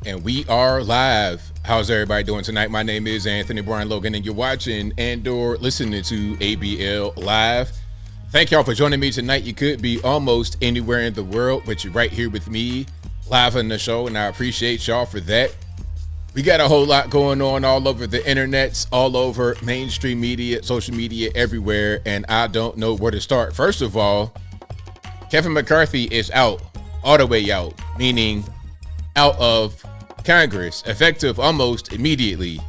And we are live. How's everybody doing tonight? My name is Anthony Brian Logan, and you're watching and/or listening to ABL Live. Thank y'all for joining me tonight. You could be almost anywhere in the world, but you're right here with me, live on the show, and I appreciate y'all for that. We got a whole lot going on all over the internets, all over mainstream media, social media, everywhere, and I don't know where to start. First of all, Kevin McCarthy is out, all the way out, meaning out of Congress, effective almost immediately.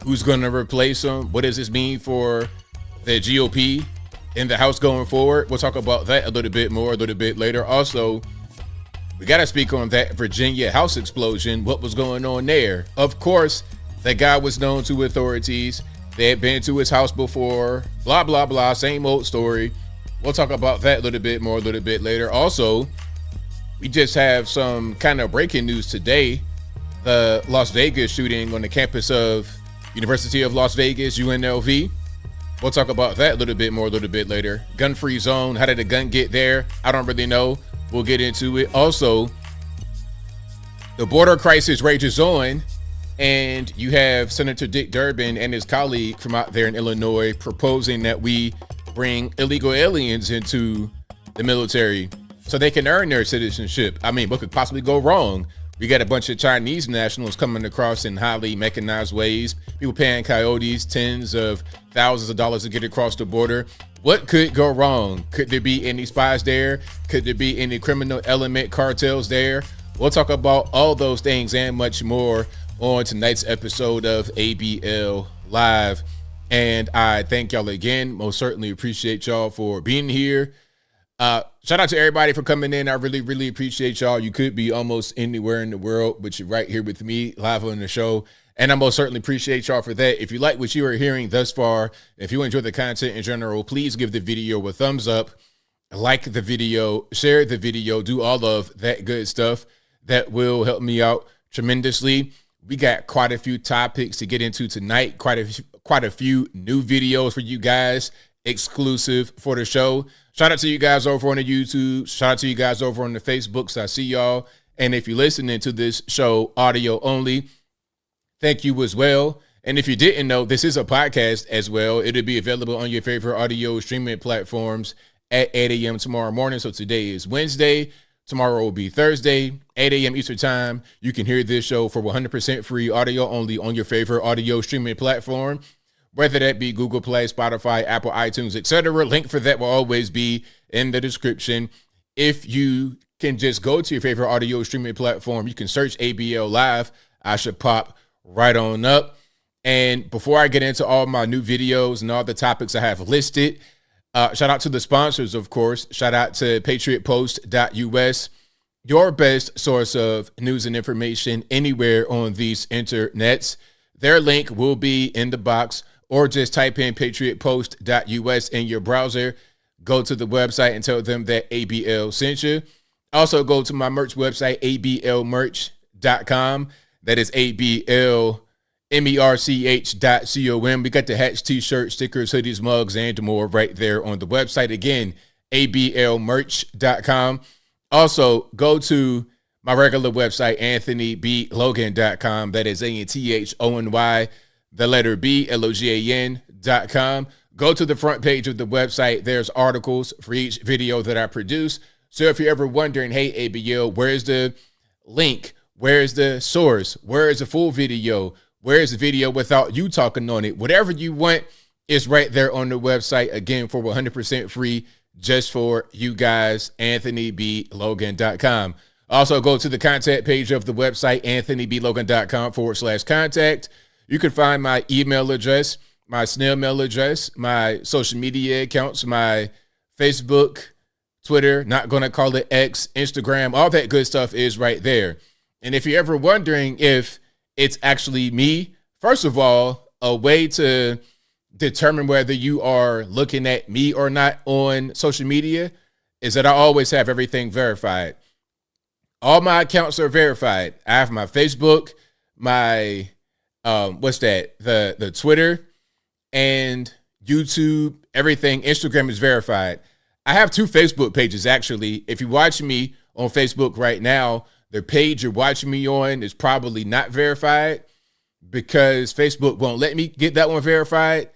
Who's going to replace him? What does this mean for the GOP in the House going forward? We'll talk about that a little bit more a little bit later. Also, we got to speak on that Virginia House explosion. What was going on there? Of course, that guy was known to authorities. They had been to his house before. Blah, blah, blah. Same old story. We'll talk about that a little bit more a little bit later. Also, we just have some kind of breaking news today. The Las Vegas shooting on the campus of University of Las Vegas, UNLV. We'll talk about that a little bit more a little bit later. Gun-free zone. How did the gun get there? I don't really know. We'll get into it. Also, the border crisis rages on, and you have Senator Dick Durbin and his colleague from out there in Illinois proposing that we bring illegal aliens into the military so they can earn their citizenship. I mean, what could possibly go wrong? We got a bunch of Chinese nationals coming across in highly mechanized ways. People paying coyotes tens of thousands of dollars to get across the border. What could go wrong? Could there be any spies there? Could there be any criminal element cartels there? We'll talk about all those things and much more on tonight's episode of ABL Live. And I thank y'all again. Most certainly appreciate y'all for being here. Shout out to everybody for coming in. I really, really appreciate y'all. You could be almost anywhere in the world, but you're right here with me live on the show. And I most certainly appreciate y'all for that. If you like what you are hearing thus far, if you enjoy the content in general, please give the video a thumbs up, like the video, share the video, do all of that good stuff. That will help me out tremendously. We got quite a few topics to get into tonight, quite a few new videos for you guys, exclusive for the show. Shout out to you guys over on the YouTube. Shout out to you guys over on the Facebooks. I see y'all. And if you're listening to this show audio only, thank you as well. And if you didn't know, this is a podcast as well. It'll be available on your favorite audio streaming platforms at 8 a.m. tomorrow morning. So today is Wednesday. Tomorrow will be Thursday, 8 a.m. Eastern time. You can hear this show for 100% free audio only on your favorite audio streaming platform, whether that be Google Play, Spotify, Apple, iTunes, etc. Link for that will always be in the description. If you can just go to your favorite audio streaming platform, you can search ABL Live. I should pop right on up. And before I get into all my new videos and all the topics I have listed, shout out to the sponsors, of course. Shout out to patriotpost.us, your best source of news and information anywhere on these internets. Their link will be in the box, or just type in patriotpost.us in your browser. Go to the website and tell them that ABL sent you. Also, go to my merch website, ablmerch.com. That is ABLmerch.com. We got the hats, t-shirts, stickers, hoodies, mugs, and more right there on the website. Again, ablmerch.com. Also, go to my regular website, anthonyblogan.com. That is ANTHONY, the letter B, LOGAN.com. Go to the front page of the website. There's articles for each video that I produce. So if you're ever wondering, hey, ABL, where's the link? Where's the source? Where is the full video? Where is the video without you talking on it? Whatever you want is right there on the website. Again, for 100% free, just for you guys, AnthonyBLogan.com. Also, go to the contact page of the website, AnthonyBLogan.com/contact. You can find my email address, my snail mail address, my social media accounts, my Facebook, Twitter, not going to call it X, Instagram, all that good stuff is right there. And if you're ever wondering if it's actually me, first of all, a way to determine whether you are looking at me or not on social media is that I always have everything verified. All my accounts are verified. I have my Facebook, my the Twitter and YouTube, everything. Instagram is verified. I have 2 Facebook pages, actually. If you watch me on Facebook right now, the page you're watching me on is probably not verified because Facebook won't let me get that one verified.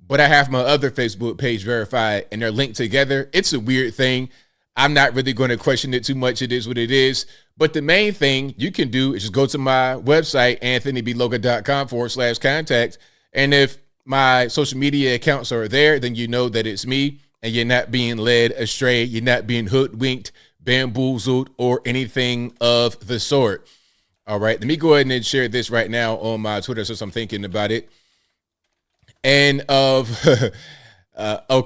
But I have my other Facebook page verified and they're linked together. It's a weird thing. I'm not really going to question it too much. It is what it is. But the main thing you can do is just go to my website, anthonyblogan.com/contact. And if my social media accounts are there, then you know that it's me and you're not being led astray. You're not being hoodwinked, bamboozled, or anything of the sort. All right. Let me go ahead and share this right now on my Twitter since I'm thinking about it. And of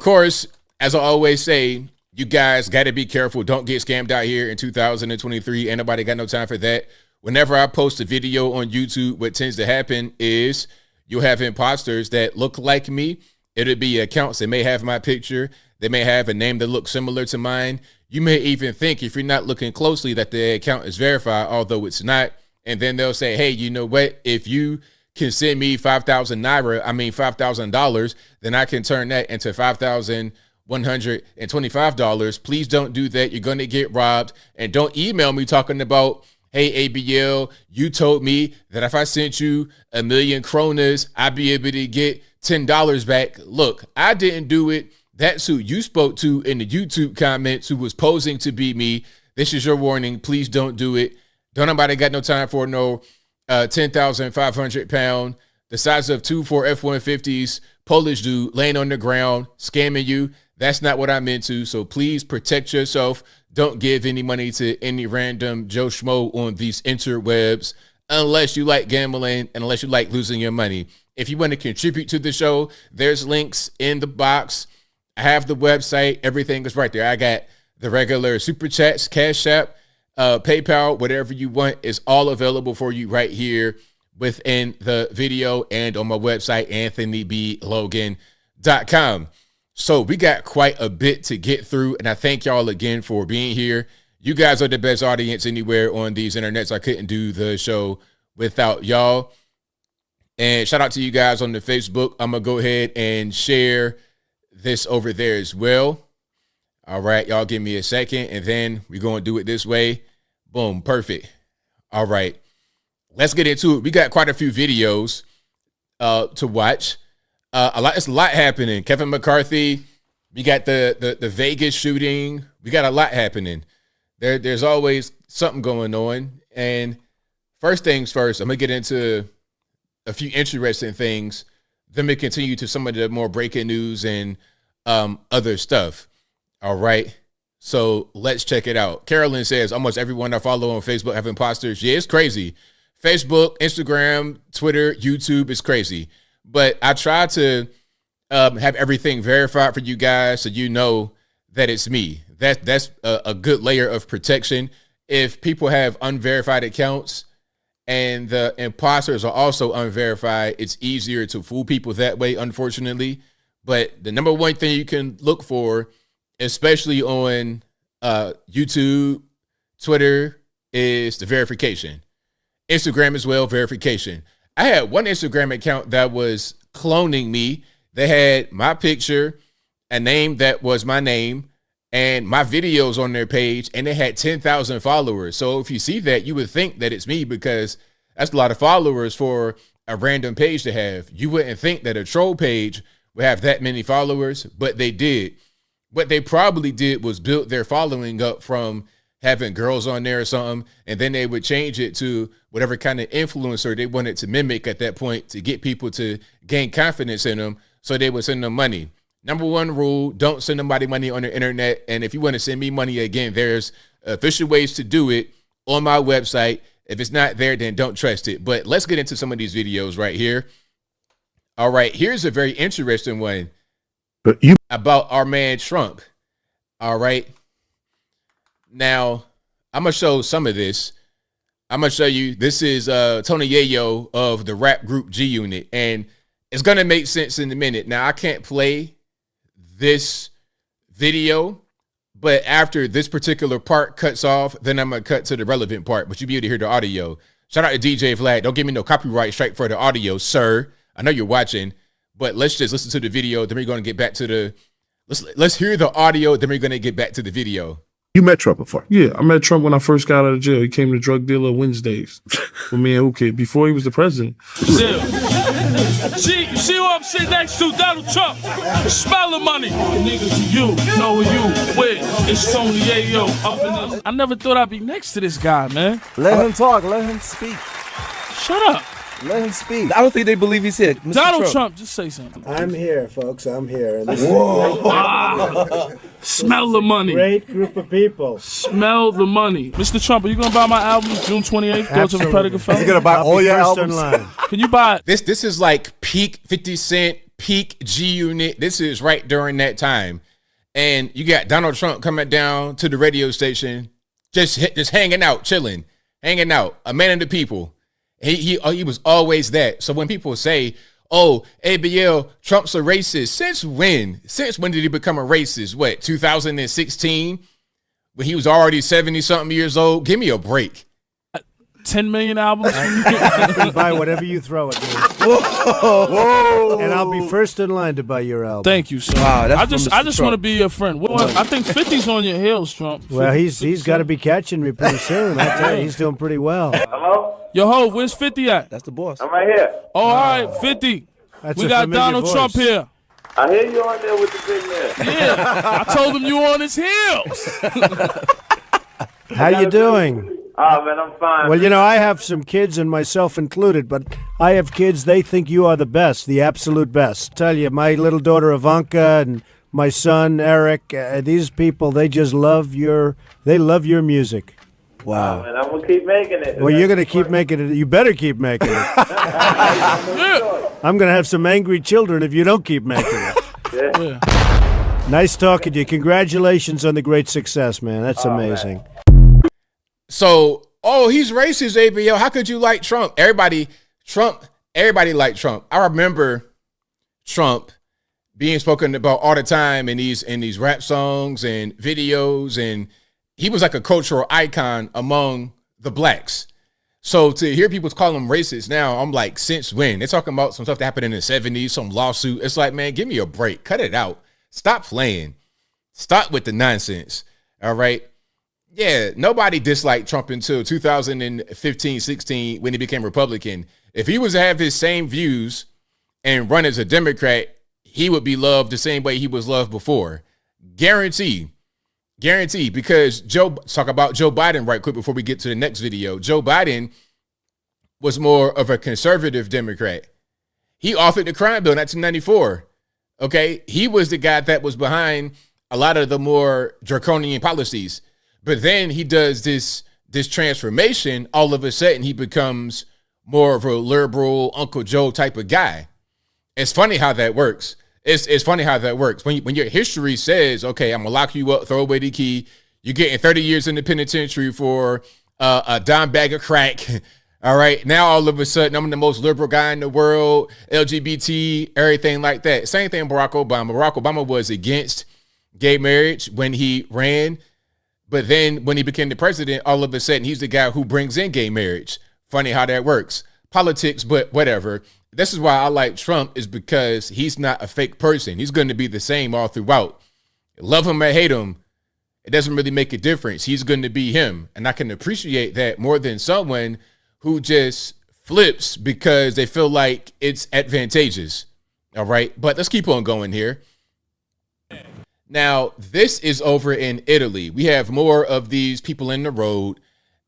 course, as I always say, you guys got to be careful. Don't get scammed out here in 2023. Ain't nobody got no time for that. Whenever I post a video on YouTube, what tends to happen is you'll have imposters that look like me. It'll be accounts that may have my picture. They may have a name that looks similar to mine. You may even think, if you're not looking closely, that the account is verified, although it's not. And then they'll say, hey, you know what? If you can send me $5,000, then I can turn that into $5,125. Please don't do that. You're going to get robbed. And don't email me talking about, hey, ABL, you told me that if I sent you 1,000,000 kronas, I'd be able to get $10 back. Look, I didn't do it. That's who you spoke to in the YouTube comments who was posing to be me. This is your warning. Please don't do it. Don't nobody got no time for no 10,500 pound, the size of 2 4 F-150s, Polish dude laying on the ground, scamming you. That's not what I'm into. So please protect yourself. Don't give any money to any random Joe Schmo on these interwebs unless you like gambling and unless you like losing your money. If you want to contribute to the show, there's links in the box. I have the website. Everything is right there. I got the regular super chats, Cash App, PayPal, whatever you want is all available for you right here within the video and on my website, anthonyblogan.com. So we got quite a bit to get through, and I thank y'all again for being here. You guys are the best audience anywhere on these internets. I couldn't do the show without y'all. And shout out to you guys on the Facebook. I'm going to go ahead and share this over there as well. All right, y'all give me a second, and then we're going to do it this way. Boom, perfect. All right, let's get into it. We got quite a few videos to watch. It's a lot happening. Kevin McCarthy, we got the Vegas shooting. We got a lot happening. There's always something going on. And first things first, I'm going to get into a few interesting things. Then we continue to some of the more breaking news and other stuff. All right. So let's check it out. Carolyn says, almost everyone I follow on Facebook have imposters. Yeah, it's crazy. Facebook, Instagram, Twitter, YouTube is crazy. But I try to have everything verified for you guys so you know that it's me. That's a good layer of protection. If people have unverified accounts and the imposters are also unverified, it's easier to fool people that way, unfortunately. But the number one thing you can look for, especially on YouTube, Twitter, is the verification. Instagram as well, verification. I had one Instagram account that was cloning me. They had my picture, a name that was my name, and my videos on their page, and they had 10,000 followers. So if you see that, you would think that it's me because that's a lot of followers for a random page to have. You wouldn't think that a troll page would have that many followers, but they did. What they probably did was build their following up from having girls on there or something, and then they would change it to whatever kind of influencer they wanted to mimic at that point to get people to gain confidence in them, so they would send them money. Number one rule, don't send nobody money on the internet, and if you want to send me money again, there's official ways to do it on my website. If it's not there, then don't trust it. But let's get into some of these videos right here. All right, here's a very interesting one about our man Trump. All right. Now, I'm going to show some of this. I'm going to show you. This is Tony Yayo of the rap group G Unit, and it's going to make sense in a minute. Now, I can't play this video, but after this particular part cuts off, then I'm going to cut to the relevant part, but you'll be able to hear the audio. Shout out to DJ Vlad. Don't give me no copyright strike for the audio, sir. I know you're watching, but let's just listen to the video. Then we're going to get back to the, let's hear the audio. Then we're going to get back to the video. You met Trump before? Yeah, I met Trump when I first got out of jail. He came to Drug Dealer Wednesdays with me and Uke before he was the president. See, you see who I'm sitting next to? Donald Trump. Smell the money. Nigga, to you, know who you with. It's Tony Ayo up in this. I never thought I'd be next to this guy, man. Let him talk. Let him speak. Shut up. Let him speak. I don't think they believe he's here. Mr. Donald Trump, just say something. I'm here, folks. I'm here. This Smell the money. Great group of people. Smell the money. Mr. Trump, are you going to buy my album June 28th? Thoughts of a Prediger Fellow? He's going to buy all your albums? Can you buy it? This is like peak 50 Cent, peak G-Unit. This is right during that time. And you got Donald Trump coming down to the radio station, just hanging out, chilling, hanging out, a man of the people. He was always that. So when people say, oh, ABL, Trump's a racist, since when? Since when did he become a racist? What, 2016? When he was already 70-something years old? Give me a break. 10 million albums? I can buy whatever you throw at me. Whoa. And I'll be first in line to buy your album. Thank you, sir. Wow, I just want to be your friend. I think 50's on your heels, Trump. Well, he's got to be catching me pretty soon. I tell you, he's doing pretty well. Hello? Yo, ho, where's 50 at? That's the boss. I'm right here. Oh, all right, 50. That's we a got familiar Donald voice. Trump here. I hear you on there with the big man. Yeah, I told him you on his heels. How you doing? Oh, man, I'm fine. Well, you know, I have some kids, and myself included, but I have kids, they think you are the best, the absolute best. Tell you, my little daughter Ivanka and my son Eric, these people, they just love your music. Wow. Man, I'm going to keep making it. Well, you're going to keep making it. You better keep making it. I'm going to have some angry children if you don't keep making it. Yeah. Nice talking to you. Congratulations on the great success, man. That's amazing. Man. So, he's racist, ABL. How could you like Trump? Everybody liked Trump. I remember Trump being spoken about all the time in these rap songs and videos, and he was like a cultural icon among the blacks. So to hear people call him racist now, I'm like, since when? They're talking about some stuff that happened in the 70s, some lawsuit. It's like, man, give me a break. Cut it out. Stop playing. Stop with the nonsense. All right. Yeah, nobody disliked Trump until 2015, 16 when he became Republican. If he was to have his same views and run as a Democrat, he would be loved the same way he was loved before. Guarantee, because talk about Joe Biden right quick before we get to the next video. Joe Biden was more of a conservative Democrat. He authored the crime bill in 1994. Okay, he was the guy that was behind a lot of the more draconian policies. But then he does this transformation. All of a sudden, he becomes more of a liberal Uncle Joe type of guy. It's funny how that works. It's funny how that works. When your history says, okay, I'm going to lock you up, throw away the key. You're getting 30 years in the penitentiary for a dime bag of crack. All right. Now, all of a sudden, I'm the most liberal guy in the world, LGBT, everything like that. Same thing, Barack Obama. Barack Obama was against gay marriage when he ran. But then when he became the president, all of a sudden, he's the guy who brings in gay marriage. Funny how that works. Politics, but whatever. This is why I like Trump, is because he's not a fake person. He's going to be the same all throughout. Love him or hate him, it doesn't really make a difference. He's going to be him. And I can appreciate that more than someone who just flips because they feel like it's advantageous. All right. But let's keep on going here. Now, this is over in Italy. We have more of these people in the road,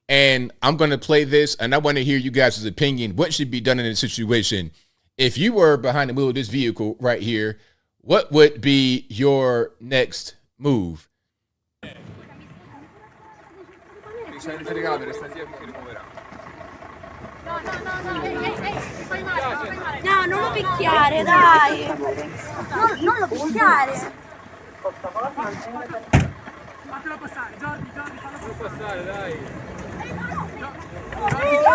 and I'm going to play this, and I want to hear you guys' opinion. What should be done in this situation? If you were behind the wheel of this vehicle right here, what would be your next move? No, non lo picchiare, dai. Non lo picchiare. Fatelo passare, Giorgi, fallo passare, dai.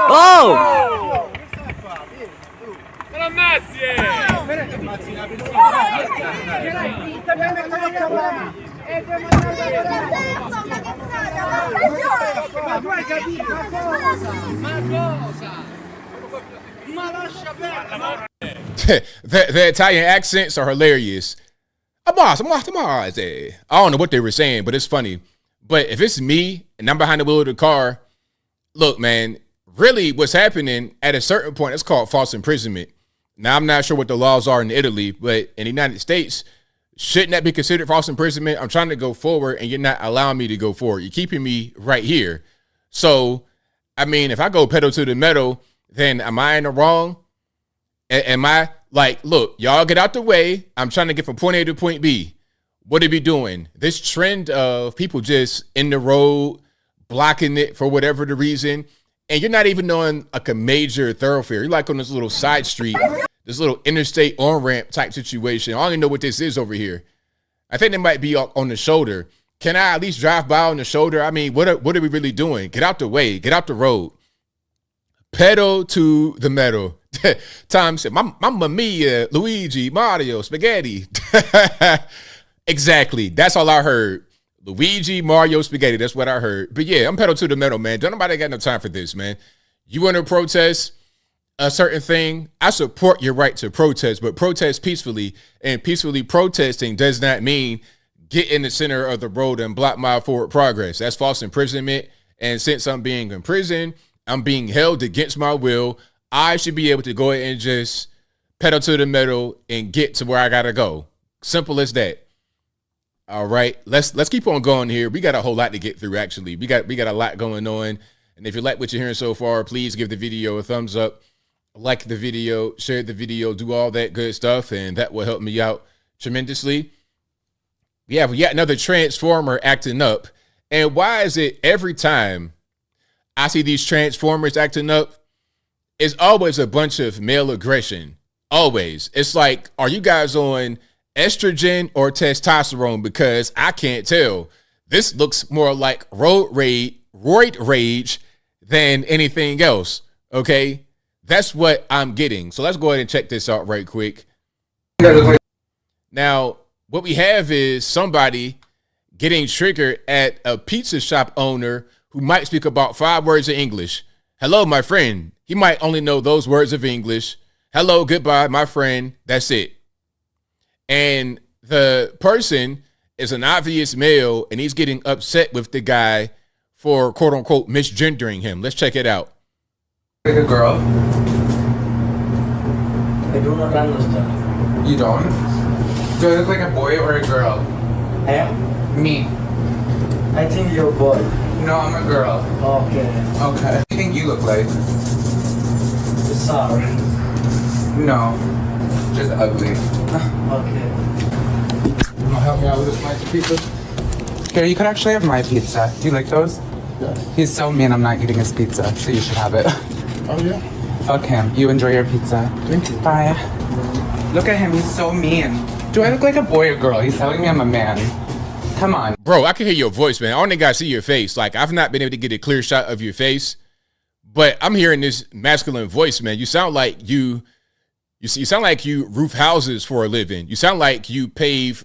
Oh! Me lo ammazzi, The Italian accents are hilarious. I don't know what they were saying, but it's funny. But if it's me and I'm behind the wheel of the car, look, man, really what's happening at a certain point, it's called false imprisonment. Now, I'm not sure what the laws are in Italy, but in the United States, shouldn't that be considered false imprisonment? I'm trying to go forward and you're not allowing me to go forward. You're keeping me right here. So, I mean, if I go pedal to the metal, then am I in the wrong? Am I like, look, y'all get out the way. I'm trying to get from point A to point B. What are we doing? This trend of people just in the road, blocking it for whatever the reason. And you're not even on like a major thoroughfare. You're like on this little side street, this little interstate on-ramp type situation. I don't even know what this is over here. I think they might be on the shoulder. Can I at least drive by on the shoulder? I mean, what are we really doing? Get out the way. Get out the road. Pedal to the metal. Tom said, Mamma Mia, Luigi, Mario, spaghetti. Exactly. That's all I heard. Luigi, Mario, spaghetti. That's what I heard. But yeah, I'm pedal to the metal, man. Don't nobody got no time for this, man. You want to protest a certain thing? I support your right to protest, but protest peacefully. And peacefully protesting does not mean get in the center of the road and block my forward progress. That's false imprisonment. And since I'm being imprisoned, I'm being held against my will. I should be able to go ahead and just pedal to the metal and get to where I gotta go. Simple as that. All right, let's keep on going here. We got a whole lot to get through. Actually, we got a lot going on. And if you like what you're hearing so far, please give the video a thumbs up, like the video, share the video, do all that good stuff, and that will help me out tremendously. We have yet another transformer acting up. And why is it every time I see these transformers acting up, it's always a bunch of male aggression? Always. It's like, are you guys on estrogen or testosterone? Because I can't tell. This looks more like roid rage than anything else. Okay, that's what I'm getting. So let's go ahead and check this out right quick. Now, what we have is somebody getting triggered at a pizza shop owner who might speak about 5 words of English. Hello, my friend. He might only know those words of English. Hello, goodbye, my friend. That's it. And the person is an obvious male, and he's getting upset with the guy for, quote unquote, misgendering him. Let's check it out. Like a girl? I do not understand. You don't? Do I look like a boy or a girl? I am? Me. I think you're a boy. No, I'm a girl. Okay. Okay. What do you think you look like? Sorry. No. Just ugly. Okay. You wanna help me out with this slice of pizza? Here, you could actually have my pizza. Do you like those? Yes. He's so mean I'm not eating his pizza, so you should have it. Oh yeah? Fuck him. You enjoy your pizza. Thank you. Bye. Look at him, he's so mean. Do I look like a boy or girl? He's telling me I'm a man. Come on. Bro, I can hear your voice, man. I don't think I see your face. Like, I've not been able to get a clear shot of your face, but I'm hearing this masculine voice, man. You sound like you sound like you roof houses for a living. You sound like you pave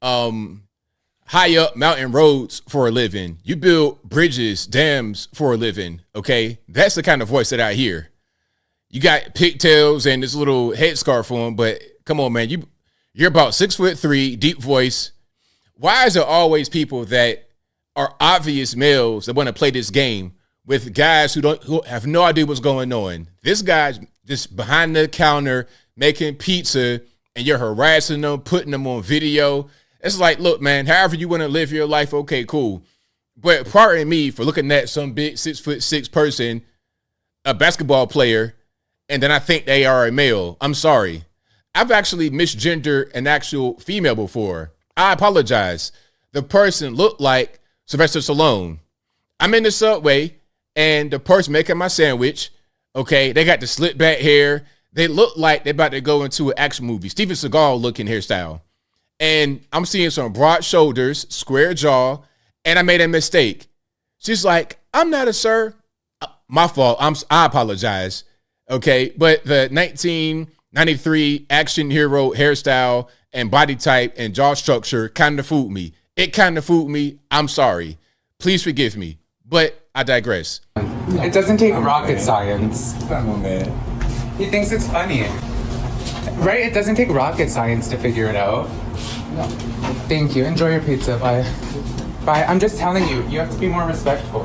high up mountain roads for a living. You build bridges, dams for a living. Okay, that's the kind of voice that I hear. You got pigtails and this little headscarf on, but come on, man, you're about 6'3", deep voice. Why is there always people that are obvious males that want to play this game with guys who have no idea what's going on? This guy's just behind the counter making pizza, and you're harassing them, putting them on video. It's like, look, man, however you want to live your life, okay, cool. But pardon me for looking at some big 6'6" person, a basketball player, and then I think they are a male. I'm sorry. I've actually misgendered an actual female before. I apologize. The person looked like Sylvester Stallone. I'm in the Subway, and the person making my sandwich, okay, they got the slick back hair. They look like they're about to go into an action movie. Steven Seagal looking hairstyle. And I'm seeing some broad shoulders, square jaw, and I made a mistake. She's like, I'm not a sir. My fault. I apologize. Okay, but the 1993 action hero hairstyle and body type and jaw structure kind of fooled me. It kind of fooled me. I'm sorry. Please forgive me. But I digress. It doesn't take rocket science. Come on, man. He thinks it's funny. Right? It doesn't take rocket science to figure it out. No. Thank you. Enjoy your pizza. Bye. Bye. I'm just telling you, you have to be more respectful.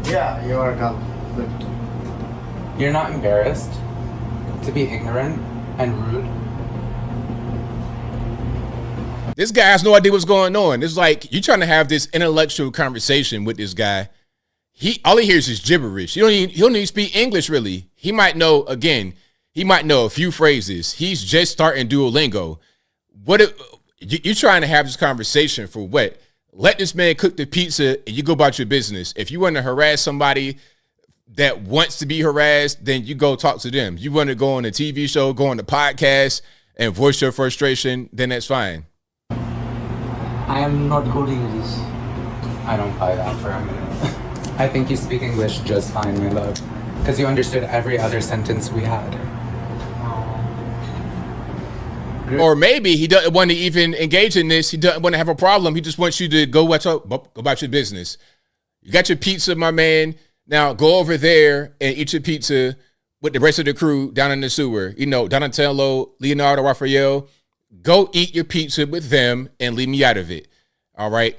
Yeah, you are dumb. You're not embarrassed to be ignorant and rude? This guy has no idea what's going on. It's like you're trying to have this intellectual conversation with this guy. All he hears is gibberish. He don't even speak English really. He might know a few phrases. He's just starting Duolingo. You're trying to have this conversation for what? Let this man cook the pizza and you go about your business. If you want to harass somebody that wants to be harassed, then you go talk to them. You want to go on a TV show, go on a podcast and voice your frustration, then that's fine. I am not good English. I don't buy that for a minute. I think you speak English just fine, my love. Because you understood every other sentence we had. Or maybe he doesn't want to even engage in this. He doesn't want to have a problem. He just wants you to go about your business. You got your pizza, my man. Now go over there and eat your pizza with the rest of the crew down in the sewer. You know, Donatello, Leonardo, Raphael. Go eat your pizza with them and leave me out of it. All right.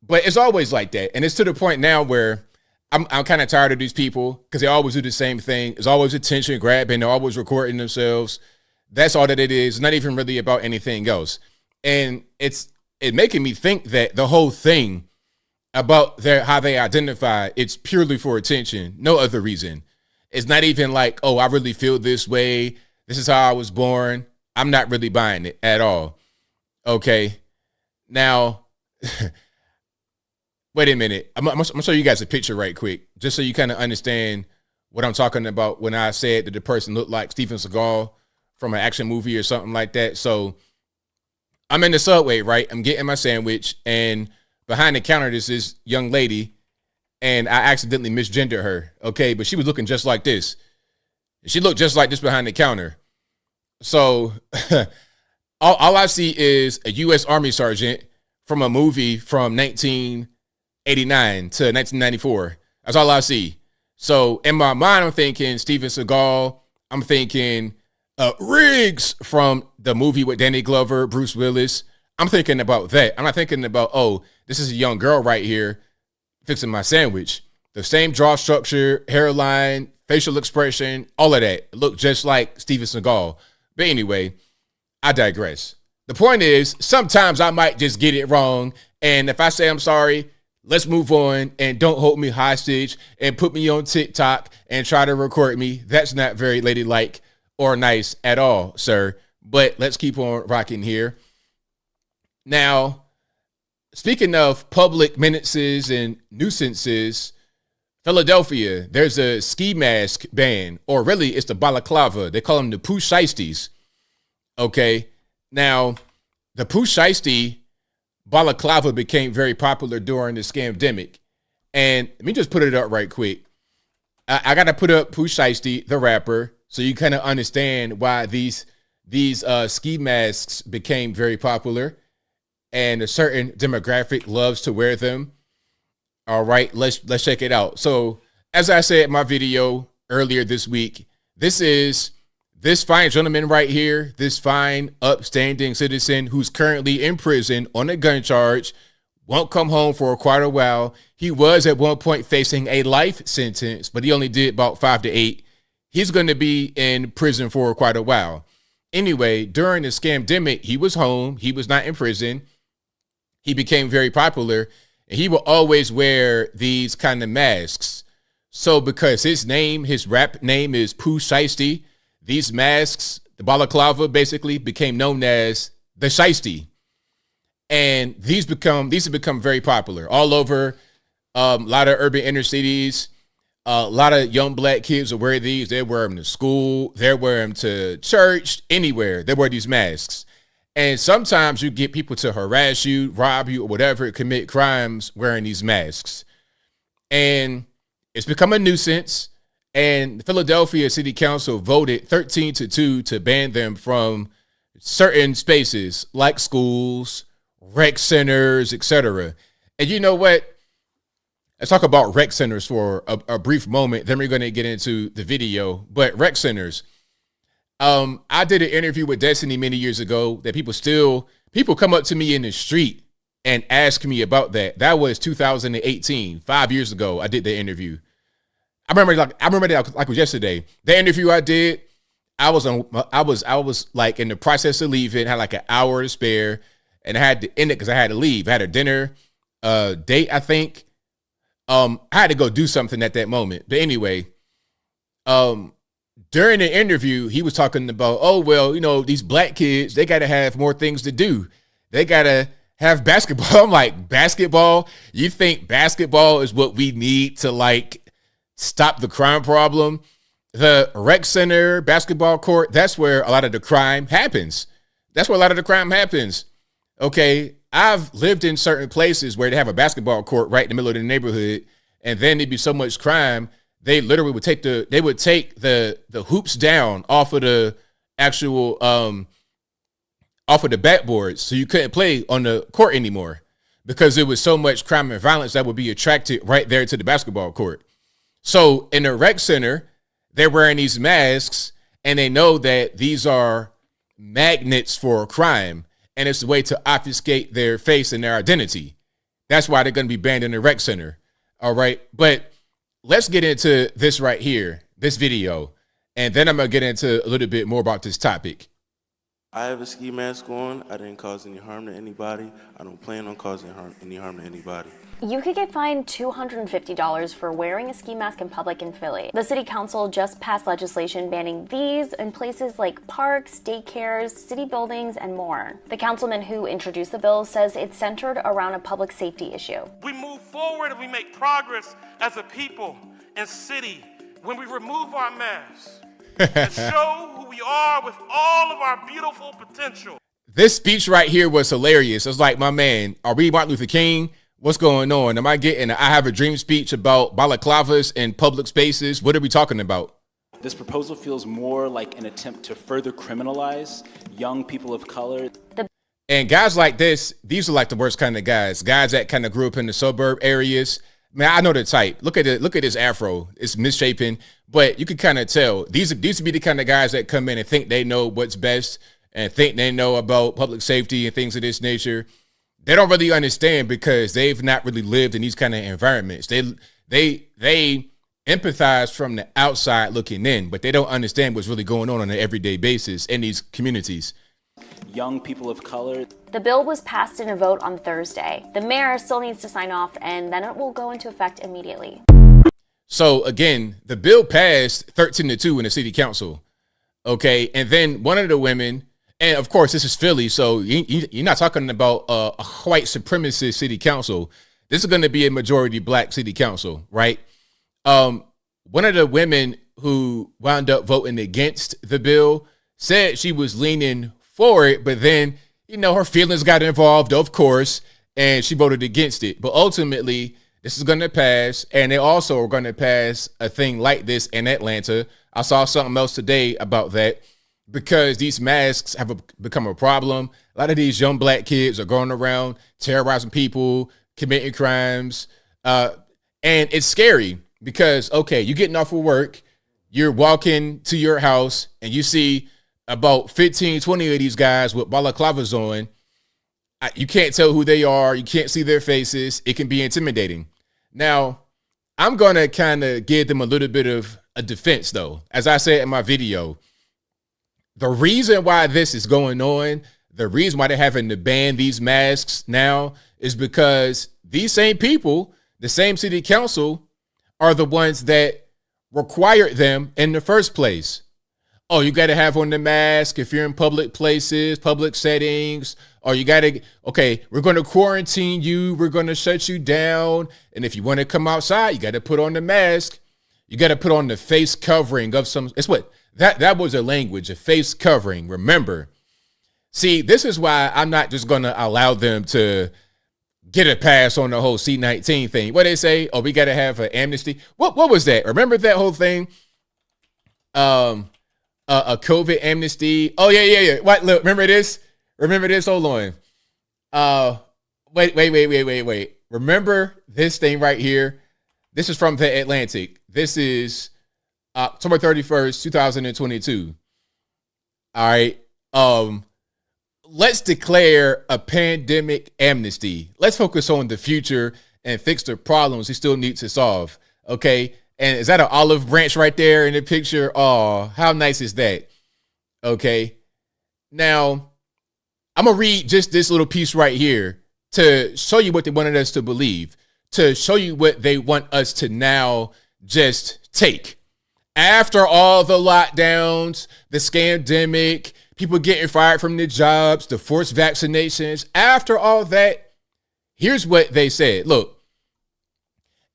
But it's always like that. And it's to the point now where I'm kind of tired of these people because they always do the same thing. It's always attention grabbing. They're always recording themselves. That's all that it is. It's not even really about anything else. And it's making me think that the whole thing about how they identify, it's purely for attention. No other reason. It's not even like, oh, I really feel this way. This is how I was born. I'm not really buying it at all. Okay. Now, wait a minute. I'm going to show you guys a picture right quick, just so you kind of understand what I'm talking about when I said that the person looked like Steven Seagal from an action movie or something like that. So I'm in the subway, right? I'm getting my sandwich, and behind the counter, there's this young lady, and I accidentally misgendered her. Okay. But she was looking just like this. She looked just like this behind the counter. So all I see is a U.S. Army sergeant from a movie from 1989 to 1994. That's all I see. So in my mind, I'm thinking Steven Seagal. I'm thinking Riggs from the movie with Danny Glover, Bruce Willis. I'm thinking about that. I'm not thinking about, oh, this is a young girl right here fixing my sandwich. The same jaw structure, hairline, facial expression, all of that look just like Steven Seagal. But anyway, I digress. The point is, sometimes I might just get it wrong. And if I say I'm sorry, let's move on and don't hold me hostage and put me on TikTok and try to record me. That's not very ladylike or nice at all, sir. But let's keep on rocking here. Now, speaking of public menaces and nuisances, Philadelphia, there's a ski mask ban, or really it's the balaclava. They call them the poosh shiesties. Okay. Now, the poosh shiesty balaclava became very popular during the scamdemic. And let me just put it up right quick. I got to put up Pooh Shiesty, the rapper, so you kind of understand why these ski masks became very popular and a certain demographic loves to wear them. All right, let's check it out. So, as I said in my video earlier this week, this is this fine gentleman right here, this fine, upstanding citizen who's currently in prison on a gun charge, won't come home for quite a while. He was at one point facing a life sentence, but he only did about 5 to 8. He's going to be in prison for quite a while. Anyway, during the scamdemic, he was home. He was not in prison. He became very popular. And he will always wear these kind of masks. So because his rap name is Pooh Shiesty, these masks, the balaclava basically became known as the Shiesty. And these have become very popular all over a lot of urban inner cities. A lot of young black kids will wear these. They wear them to school. They wear them to church, anywhere. They wear these masks. And sometimes you get people to harass you, rob you, or whatever, commit crimes wearing these masks. And it's become a nuisance. And the Philadelphia City Council voted 13-2 to ban them from certain spaces like schools, rec centers, etc. And you know what? Let's talk about rec centers for a brief moment. Then we're going to get into the video. But rec centers. I did an interview with Destiny many years ago that people come up to me in the street and ask me about that. That was 2018, 5 years ago. I did the interview. I remember that like it was yesterday. The interview I did, I was like in the process of leaving, had like an hour to spare, and I had to end it because I had to leave. I had a dinner date, I think. I had to go do something at that moment. But anyway, during the interview, he was talking about, oh, well, you know, these black kids, they got to have more things to do. They got to have basketball. I'm like, basketball? You think basketball is what we need to like stop the crime problem? The rec center, basketball court, that's where a lot of the crime happens. That's where a lot of the crime happens. Okay, I've lived in certain places where they have a basketball court right in the middle of the neighborhood, and then there'd be so much crime, they literally would take the hoops down off of the actual off of the backboards, so you couldn't play on the court anymore because there was so much crime and violence that would be attracted right there to the basketball court. So in the rec center, they're wearing these masks, and they know that these are magnets for crime, and it's a way to obfuscate their face and their identity. That's why they're going to be banned in the rec center. All right. But let's get into this right here, this video, and then I'm going to get into a little bit more about this topic. I have a ski mask on. I didn't cause any harm to anybody. I don't plan on causing any harm to anybody. You could get fined $250 for wearing a ski mask in public in Philly. The city council just passed legislation banning these in places like parks, daycares, city buildings, and more. The councilman who introduced the bill says it's centered around a public safety issue. We move forward and we make progress as a people and city when we remove our masks and show who we are with all of our beautiful potential. This speech right here was hilarious. It's like, my man, are we Martin Luther King? What's going on? Am I getting I have a dream speech about balaclavas in public spaces? What are we talking about? This proposal feels more like an attempt to further criminalize young people of color. And guys like this, these are like the worst kind of guys. Guys that kind of grew up in the suburb areas. Man, I know the type. Look at it. Look at his afro. It's misshapen, but you can kind of tell these would be the kind of guys that come in and think they know what's best and think they know about public safety and things of this nature. They don't really understand because they've not really lived in these kind of environments. They empathize from the outside looking in, but they don't understand what's really going on an everyday basis in these communities. Young people of color. The bill was passed in a vote on Thursday. The mayor still needs to sign off, and then it will go into effect immediately. So again, the bill passed 13-2 in the city council. Okay, and then one of the women. And of course, this is Philly, so you're not talking about a white supremacist city council. This is going to be a majority black city council, right? One of the women who wound up voting against the bill said she was leaning for it, but then, you know, her feelings got involved, of course, and she voted against it. But ultimately, this is going to pass, and they also are going to pass a thing like this in Atlanta. I saw something else today about that. Because these masks have become a problem. A lot of these young black kids are going around terrorizing people, committing crimes. And it's scary because, okay, you're getting off of work, you're walking to your house, and you see about 15, 20 of these guys with balaclavas on. You can't tell who they are. You can't see their faces. It can be intimidating. Now, I'm going to kind of give them a little bit of a defense, though. As I said in my video, the reason why this is going on, the reason why they're having to ban these masks now is because these same people, the same city council, are the ones that required them in the first place. Oh, you got to have on the mask if you're in public places, public settings, or you got to, okay, we're going to quarantine you. We're going to shut you down. And if you want to come outside, you got to put on the mask. You got to put on the face covering of some, it's what? That was a language, a face covering. Remember, see, this is why I'm not just going to allow them to get a pass on the whole C-19 thing. What they say? Oh, we got to have an amnesty. What was that? Remember that whole thing? A COVID amnesty. Oh yeah. What? Look, remember this? Hold on. Wait. Remember this thing right here? This is from The Atlantic. This is October 31st, 2022. All right. let's declare a pandemic amnesty. Let's focus on the future and fix the problems we still need to solve. Okay. And is that an olive branch right there in the picture? Oh, how nice is that? Okay. Now, I'm going to read just this little piece right here to show you what they wanted us to believe, to show you what they want us to now just take. After all the lockdowns, the scandemic, people getting fired from their jobs, the forced vaccinations, after all that, here's what they said. Look,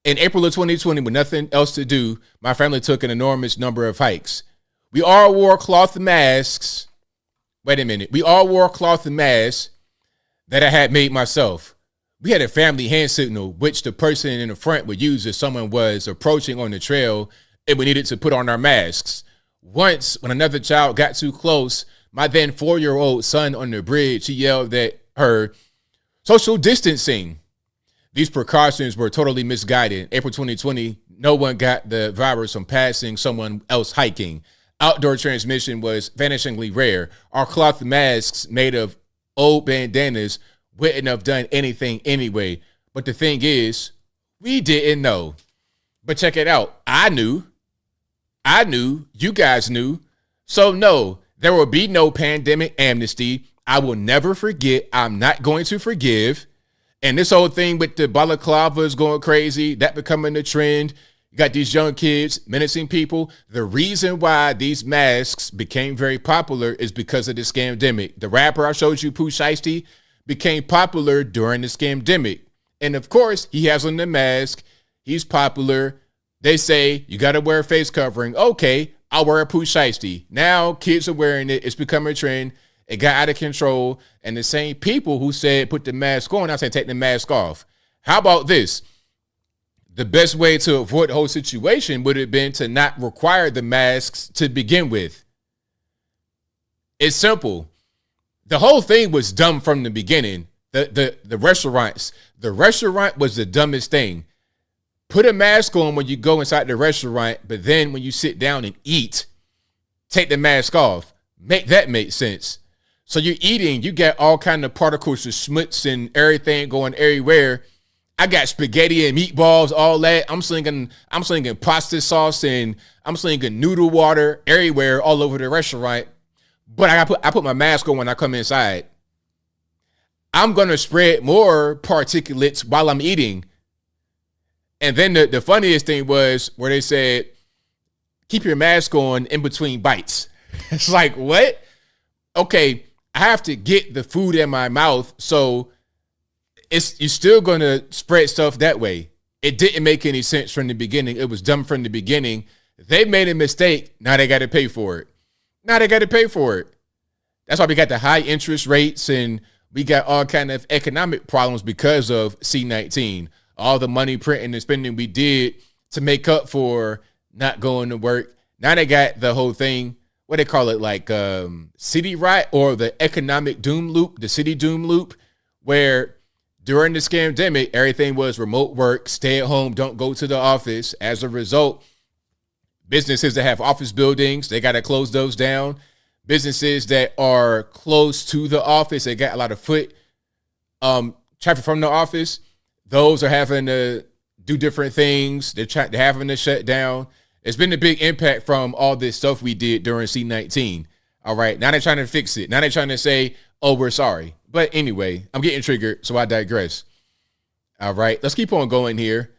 in April of 2020, with nothing else to do, my family took an enormous number of hikes. We all wore cloth masks. Wait a minute. We all wore cloth masks that I had made myself. We had a family hand signal, which the person in the front would use if someone was approaching on the trail and we needed to put on our masks. Once, when another child got too close, my then 4-year-old son on the bridge, he yelled at her, social distancing. These precautions were totally misguided. April 2020, no one got the virus from passing someone else hiking. Outdoor transmission was vanishingly rare. Our cloth masks made of old bandanas wouldn't have done anything anyway. But the thing is, we didn't know. But check it out. I knew. You guys knew. So no, there will be no pandemic amnesty. I will never forget. I'm not going to forgive. And this whole thing with the balaclava is going crazy, that becoming a trend. You got these young kids menacing people. The reason why these masks became very popular is because of the scamdemic. The rapper I showed you, Pooh Shiesty, became popular during the scamdemic. And of course, he has on the mask. He's popular. They say, you got to wear a face covering. Okay, I'll wear a Pooh Shiesty. Now kids are wearing it. It's become a trend. It got out of control. And the same people who said put the mask on, I say take the mask off. How about this? The best way to avoid the whole situation would have been to not require the masks to begin with. It's simple. The whole thing was dumb from the beginning. The restaurants. The restaurant was the dumbest thing. Put a mask on when you go inside the restaurant, but then when you sit down and eat, take the mask off. Make that make sense. So you're eating, you got all kind of particles of schmutz and everything going everywhere. I got spaghetti and meatballs, all that. I'm slinging pasta sauce and I'm slinging noodle water everywhere, all over the restaurant. But I put my mask on when I come inside. I'm gonna spread more particulates while I'm eating. And then the funniest thing was where they said, keep your mask on in between bites. It's like, what? Okay, I have to get the food in my mouth, so you're still going to spread stuff that way. It didn't make any sense from the beginning. It was dumb from the beginning. They made a mistake. Now they got to pay for it. That's why we got the high interest rates and we got all kind of economic problems because of C-19. All the money printing and spending we did to make up for not going to work. Now they got the whole thing, what they call it, like city rot or the economic doom loop, the city doom loop, where during the scamdemic, everything was remote work, stay at home, don't go to the office. As a result, businesses that have office buildings, they got to close those down. Businesses that are close to the office, they got a lot of foot traffic from the office. Those are having to do different things. They're having to shut down. It's been a big impact from all this stuff we did during C-19. All right. Now they're trying to fix it. Now they're trying to say, oh, we're sorry. But anyway, I'm getting triggered, so I digress. All right. Let's keep on going here.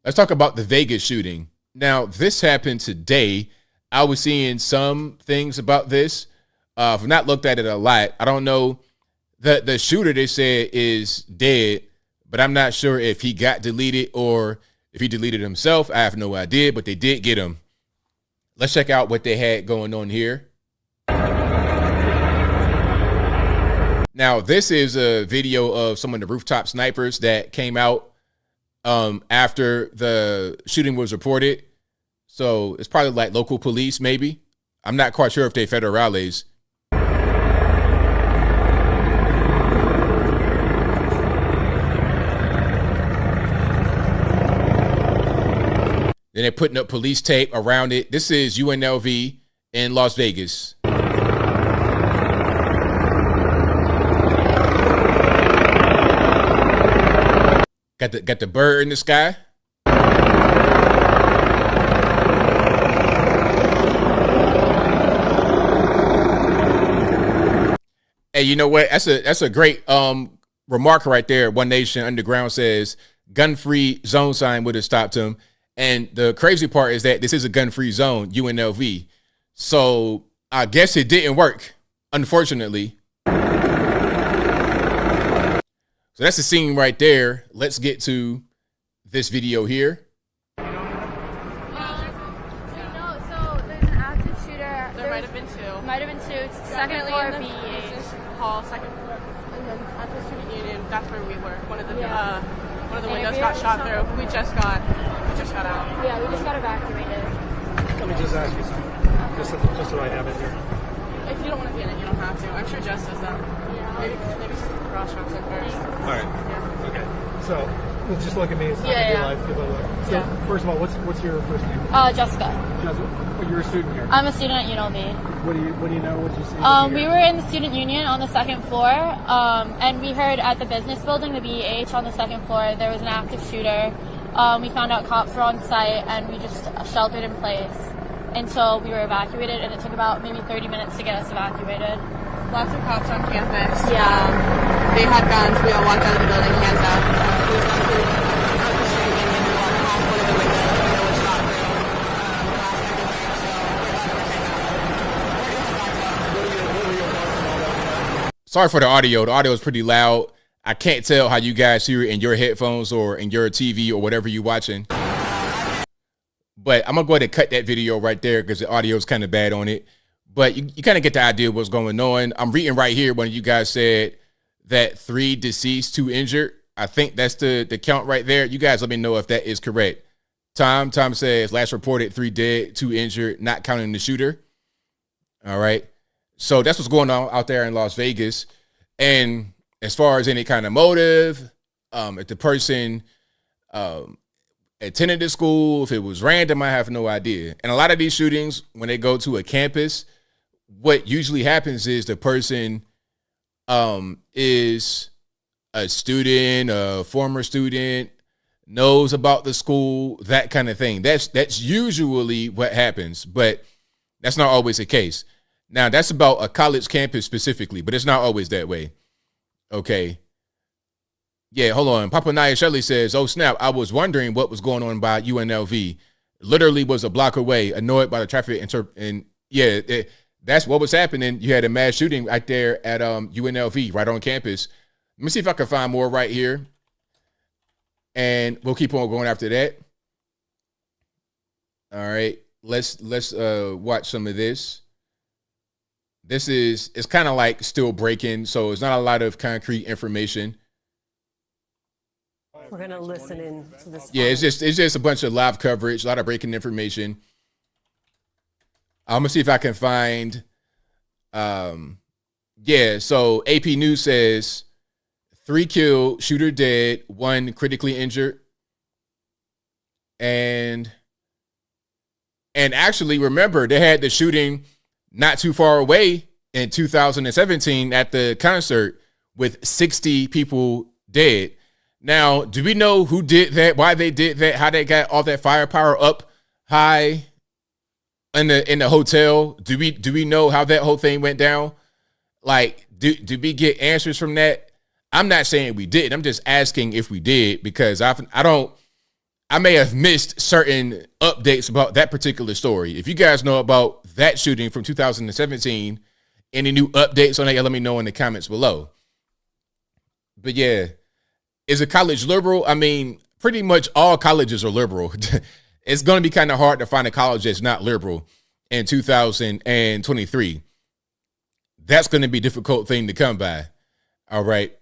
Let's talk about the Vegas shooting. Now, this happened today. I was seeing some things about this. I've not looked at it a lot. I don't know. The shooter, they said, is dead, but I'm not sure if he got deleted or if he deleted himself. I have no idea, but they did get him. Let's check out what they had going on here. Now, this is a video of some of the rooftop snipers that came out after the shooting was reported. So it's probably like local police, maybe. I'm not quite sure if they're federales. Then they're putting up police tape around it. This is UNLV in Las Vegas. Got the bird in the sky. Hey, you know what? That's a great remark right there. One Nation Underground says gun-free zone sign would have stopped him. And the crazy part is that this is a gun-free zone, UNLV. So I guess it didn't work, unfortunately. So that's the scene right there. Let's get to this video here. So there's an active shooter. There might have been two. Might have been two. Second floor B. Hall, second floor, and then at the student union, that's where we were. One of the windows ABL got shot through. We just got out. Yeah, we just got evacuated. Let me just ask you something, just so I have it here. If you don't want to be in it, you don't have to. I'm sure Jess does that. Yeah. Maybe cross shots in first. All right. Yeah. Okay. So just look at me. It's not gonna be live. Give a look. So first of all, what's your first name? Jessica. Jessica. You're a student here. I'm a student at UNLV. What do you know? What did you see? We were in the student union on the second floor, and we heard at the business building, the BEH on the second floor, there was an active shooter. We found out cops were on site, and we just sheltered in place until we were evacuated, and it took about maybe 30 minutes to get us evacuated. Lots of cops on campus. Yeah. They had guns. We all walked out of the building, hands up. We went through the student union. We walked past one of the windows. The window was shot through. Sorry for the audio. The audio is pretty loud. I can't tell how you guys hear it in your headphones or in your TV or whatever you're watching. But I'm going to go ahead and cut that video right there because the audio is kind of bad on it. But you kind of get the idea of what's going on. I'm reading right here when you guys said that 3 deceased, 2 injured. I think that's the count right there. You guys let me know if that is correct. Tom says last reported 3 dead, 2 injured, not counting the shooter. All right. So that's what's going on out there in Las Vegas. And as far as any kind of motive, if the person attended the school, if it was random, I have no idea. And a lot of these shootings, when they go to a campus, what usually happens is the person is a student, a former student, knows about the school, that kind of thing. That's usually what happens, but that's not always the case. Now, that's about a college campus specifically, but it's not always that way. Okay. Yeah, hold on. Papa Naya Shelley says, oh, snap, I was wondering what was going on by UNLV. Literally was a block away, annoyed by the traffic. And that's what was happening. You had a mass shooting right there at UNLV, right on campus. Let me see if I can find more right here. And we'll keep on going after that. All right. Let's watch some of this. It's kind of like still breaking, so it's not a lot of concrete information. We're gonna listen in to this. Yeah, it's just a bunch of live coverage, a lot of breaking information. I'm gonna see if I can find. So AP News says 3 killed, shooter dead, 1 critically injured, and actually remember they had the shooting not too far away in 2017 at the concert with 60 people dead. Now, do we know who did that, why they did that, how they got all that firepower up high in the hotel? Do we know how that whole thing went down? Like, do we get answers from that? I'm not saying we did. I'm just asking if we did, because I may have missed certain updates about that particular story. If you guys know about that shooting from 2017, any new updates on that, let me know in the comments below. But yeah, is a college liberal? I mean, pretty much all colleges are liberal. It's going to be kind of hard to find a college that's not liberal in 2023. That's going to be a difficult thing to come by. All right.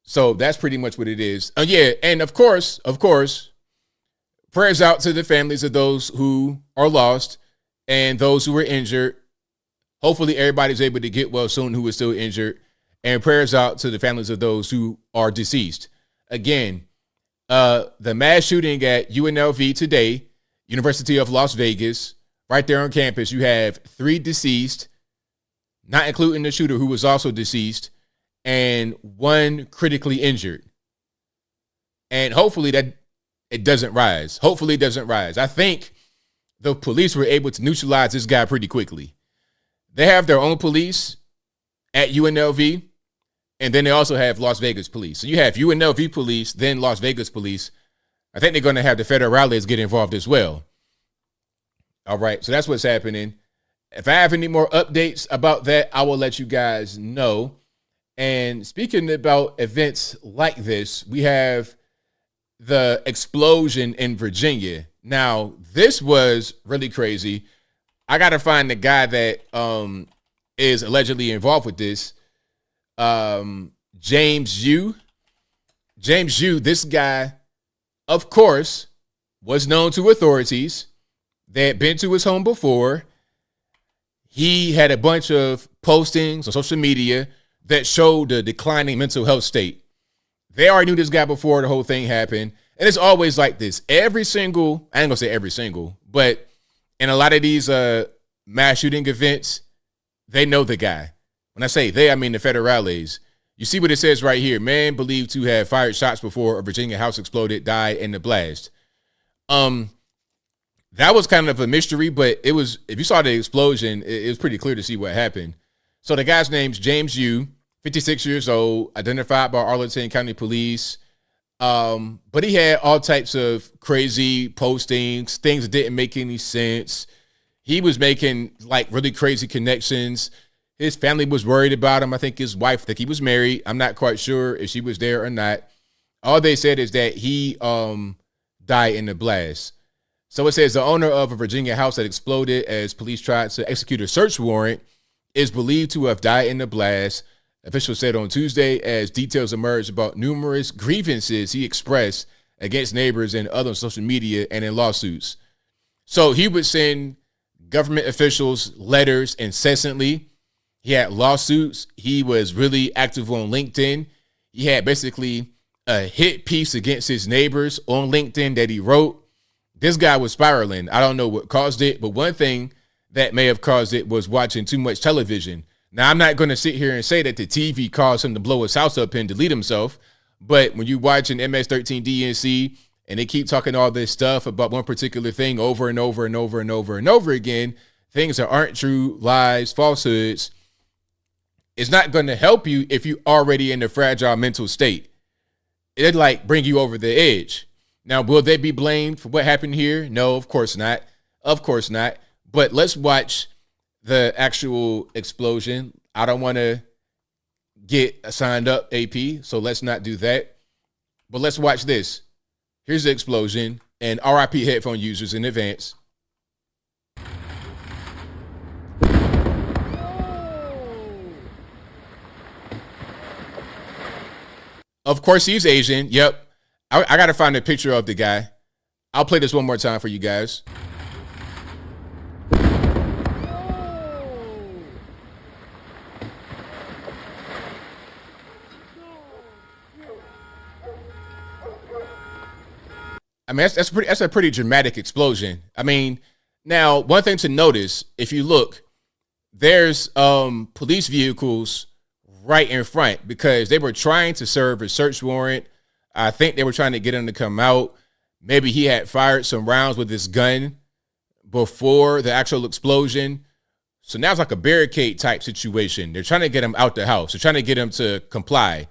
So that's pretty much what it is. And of course, prayers out to the families of those who are lost and those who were injured. Hopefully everybody's able to get well soon who is still injured. And prayers out to the families of those who are deceased. Again, the mass shooting at UNLV today, University of Las Vegas, right there on campus, you have 3 deceased, not including the shooter who was also deceased, and 1 critically injured. And hopefully that it doesn't rise. Hopefully it doesn't rise. I think the police were able to neutralize this guy pretty quickly. They have their own police at UNLV, and then they also have Las Vegas police. So you have UNLV police, then Las Vegas police. I think they're going to have the federales get involved as well. All right, so that's what's happening. If I have any more updates about that, I will let you guys know. And speaking about events like this, we have the explosion in Virginia. Now, this was really crazy. I got to find the guy that is allegedly involved with this. James Yu. James Yu, this guy, of course, was known to authorities. They had been to his home before. He had a bunch of postings on social media that showed the declining mental health state. They already knew this guy before the whole thing happened. And it's always like this. I ain't gonna say every single, but in a lot of these mass shooting events, they know the guy. When I say they, I mean the federales. You see what it says right here. Man believed to have fired shots before a Virginia house exploded, died in the blast. That was kind of a mystery, but it was, if you saw the explosion, it was pretty clear to see what happened. So the guy's name's James Yu, 56 years old, identified by Arlington County Police. But he had all types of crazy postings, things that didn't make any sense. He was making like really crazy connections. His family was worried about him. I think his wife, I think he was married. I'm not quite sure if she was there or not. All they said is that he died in the blast. So it says the owner of a Virginia house that exploded as police tried to execute a search warrant is believed to have died in the blast. Officials said on Tuesday as details emerged about numerous grievances he expressed against neighbors and others on social media and in lawsuits. So he would send government officials letters incessantly. He had lawsuits. He was really active on LinkedIn. He had basically a hit piece against his neighbors on LinkedIn that he wrote. This guy was spiraling. I don't know what caused it, but one thing that may have caused it was watching too much television. Now, I'm not going to sit here and say that the TV caused him to blow his house up and delete himself, but when you watch an MS-13 DNC and they keep talking all this stuff about one particular thing over and over and over and over and over again, things that aren't true, lies, falsehoods, it's not going to help you if you're already in a fragile mental state. It'd like bring you over the edge. Now, will they be blamed for what happened here? No, of course not. Of course not. But let's watch the actual explosion. I don't want to get signed up, AP, so let's not do that. But let's watch this. Here's the explosion, and RIP headphone users in advance. Of course, he's Asian. Yep. I got to find a picture of the guy. I'll play this one more time for you guys. I mean, that's a pretty dramatic explosion. I mean, now, one thing to notice, if you look, there's police vehicles right in front because they were trying to serve a search warrant. I think they were trying to get him to come out. Maybe he had fired some rounds with his gun before the actual explosion. So now it's like a barricade type situation. They're trying to get him out the house. They're trying to get him to comply.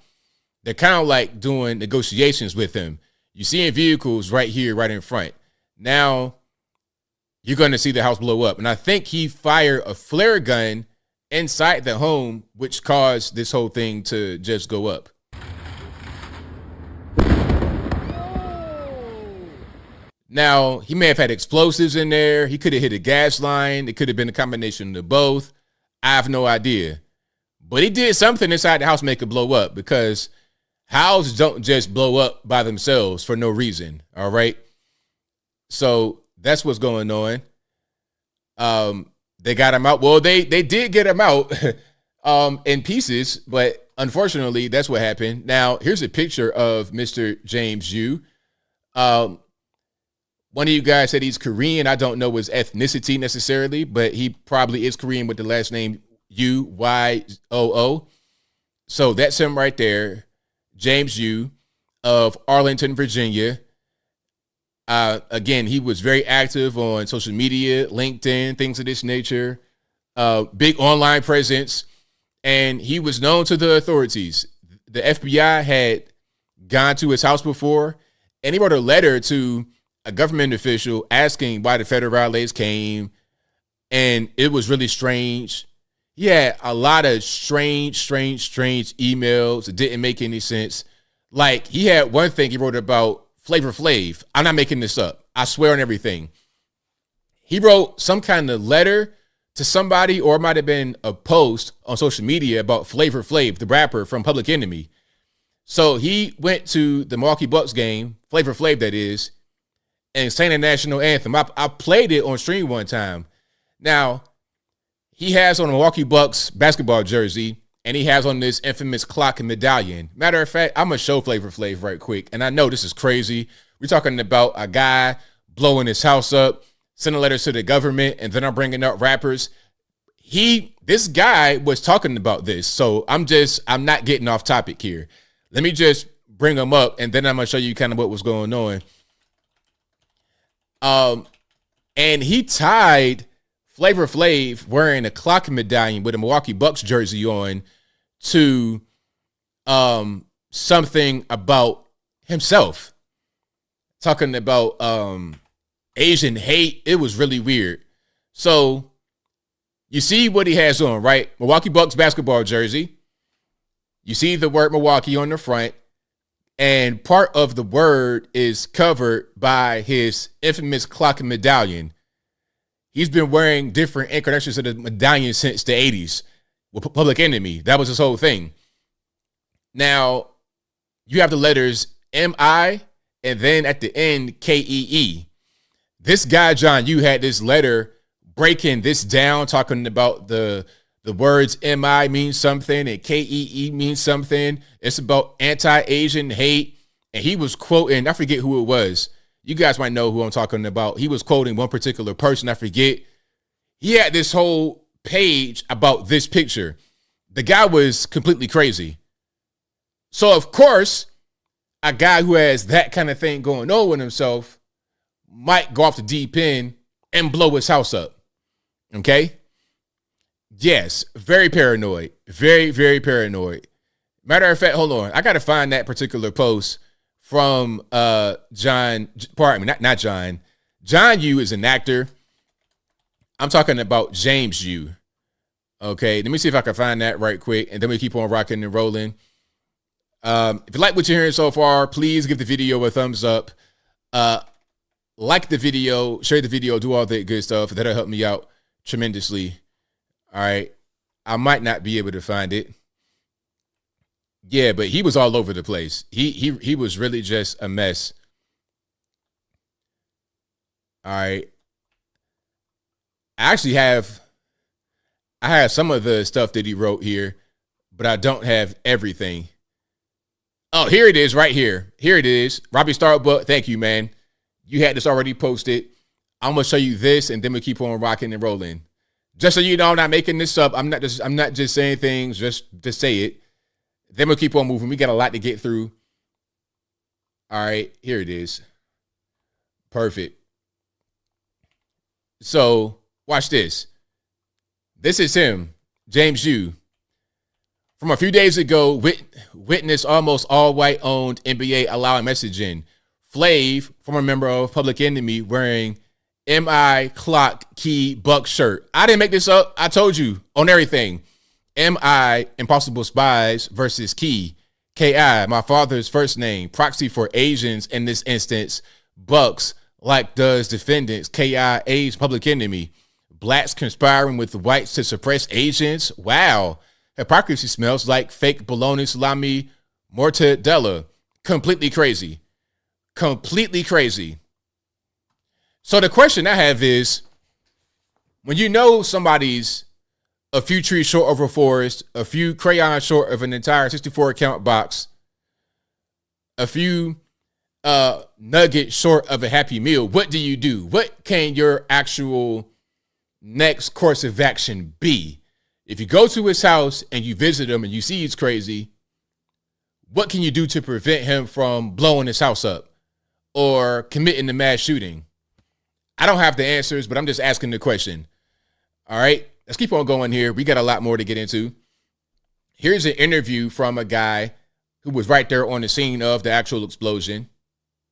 They're kind of like doing negotiations with him. You see in vehicles right here, right in front. Now you're going to see the house blow up. And I think he fired a flare gun inside the home, which caused this whole thing to just go up. Now, he may have had explosives in there. He could have hit a gas line. It could have been a combination of both. I have no idea. But he did something inside the house to make it blow up because houses don't just blow up by themselves for no reason, all right? So that's what's going on. They got him out. Well, they did get him out in pieces, but unfortunately, that's what happened. Now, here's a picture of Mr. James Yu. One of you guys said he's Korean. I don't know his ethnicity necessarily, but he probably is Korean with the last name Yu-Y-O-O. So that's him right there, James Yu. of Arlington, Virginia. Again, he was very active on social media, LinkedIn, things of this nature, big online presence, and he was known to the authorities. The FBI had gone to his house before, and he wrote a letter to a government official asking why the federal rallies came, and it was really strange. He had a lot of strange emails that didn't make any sense. Like, he had one thing he wrote about Flavor Flav. I'm not making this up. I swear on everything. He wrote some kind of letter to somebody, or it might have been a post on social media about Flavor Flav, the rapper from Public Enemy. So he went to the Milwaukee Bucks game, Flavor Flav that is, and sang the national anthem. I played it on stream one time. Now, he has on a Milwaukee Bucks basketball jersey, and he has on this infamous clock and medallion. Matter of fact, I'm going to show Flavor Flav right quick. And I know this is crazy. We're talking about a guy blowing his house up, sending letters to the government, and then I'm bringing up rappers. This guy was talking about this. So I'm not getting off topic here. Let me just bring him up, and then I'm going to show you kind of what was going on. And he tied Flavor Flav wearing a clock medallion with a Milwaukee Bucks jersey on to something about himself. Talking about Asian hate. It was really weird. So you see what he has on, right? Milwaukee Bucks basketball jersey. You see the word Milwaukee on the front, and part of the word is covered by his infamous clock and medallion. He's been wearing different incarnations of the medallion since the 80s with Public Enemy. That was his whole thing. Now, you have the letters M-I and then at the end, K-E-E. This guy, John, you had this letter breaking this down, talking about the words M-I means something and K-E-E means something. It's about anti-Asian hate. And he was quoting, I forget who it was. You guys might know who I'm talking about. He was quoting one particular person. I forget. He had this whole page about this picture. The guy was completely crazy. So, of course, a guy who has that kind of thing going on with himself might go off the deep end and blow his house up. Okay? Yes, very paranoid. Very, very paranoid. Matter of fact, hold on. I got to find that particular post from John, pardon me, not John. John Yu is an actor. I'm talking about James Yu. Okay, let me see if I can find that right quick, and then we keep on rocking and rolling. If you like what you're hearing so far, please give the video a thumbs up. Like the video, share the video, do all that good stuff. That'll help me out tremendously. All right. I might not be able to find it. Yeah, but he was all over the place. He was really just a mess. All right. I have some of the stuff that he wrote here, but I don't have everything. Oh, here it is right here. Here it is. Robbie Starbuck, thank you, man. You had this already posted. I'm going to show you this, and then we keep on rocking and rolling. Just so you know, I'm not making this up. I'm not just saying things just to say it. Then we'll keep on moving. We got a lot to get through. All right, here it is. Perfect. So, watch this. This is him, James Yu. From a few days ago, witness almost all-white owned NBA allowing messaging. Flav, former member of Public Enemy, wearing M.I. Clock Key Buck shirt. I didn't make this up. I told you on everything. M.I. Impossible Spies versus Key. K.I. my father's first name. Proxy for Asians in this instance. Bucks, like does defendants. K.I. Age Public Enemy. Blacks conspiring with whites to suppress Asians. Wow. Hypocrisy smells like fake bologna salami mortadella. Completely crazy. Completely crazy. So the question I have is, when you know somebody's a few trees short of a forest, a few crayons short of an entire 64 count box, a few nuggets short of a Happy Meal, what do you do? What can your actual next course of action be? If you go to his house and you visit him and you see he's crazy, what can you do to prevent him from blowing his house up or committing a mass shooting? I don't have the answers, but I'm just asking the question. All right, let's keep on going here. We got a lot more to get into. Here's an interview from a guy who was right there on the scene of the actual explosion.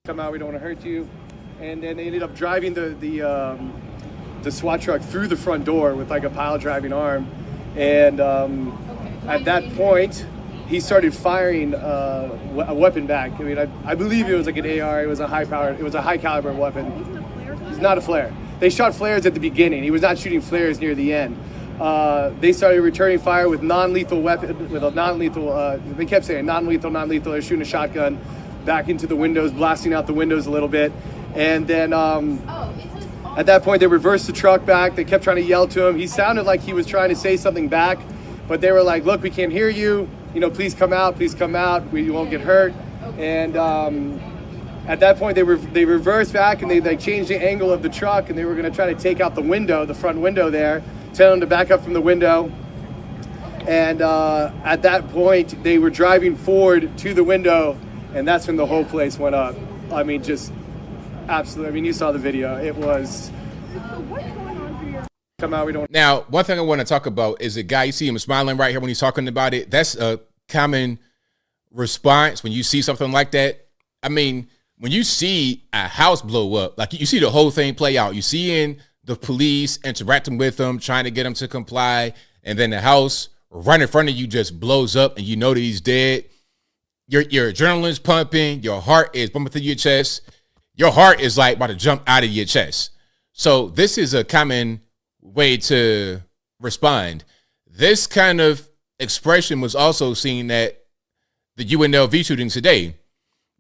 Come out, we don't want to hurt you. And then they ended up driving the SWAT truck through the front door with like a pile driving arm. And at that point, he started firing a weapon back. I mean, I believe it was like an AR. It was a high caliber weapon. It's not a flare. They shot flares at the beginning. He was not shooting flares near the end. They started returning fire with non-lethal weapon, with a non-lethal. They kept saying non-lethal. They're shooting a shotgun back into the windows, blasting out the windows a little bit, and then at that point they reversed the truck back. They kept trying to yell to him. He sounded like he was trying to say something back, but they were like, "Look, we can't hear you. You know, please come out. We won't get hurt." And at that point, they reversed back and they changed the angle of the truck, and they were going to try to take out the window, the front window there, tell them to back up from the window. And at that point, they were driving forward to the window, and that's when the whole place went up. I mean, just absolutely. I mean, you saw the video. It was. Come out. We don't. Now, one thing I want to talk about is the guy. You see him smiling right here when he's talking about it. That's a common response when you see something like that. I mean, when you see a house blow up, like you see the whole thing play out. You see the police interacting with them, trying to get them to comply, and then the house right in front of you just blows up, and you know that he's dead. Your adrenaline's pumping. Your heart is pumping through your chest. Your heart is like about to jump out of your chest. So this is a common way to respond. This kind of expression was also seen at the UNLV shooting today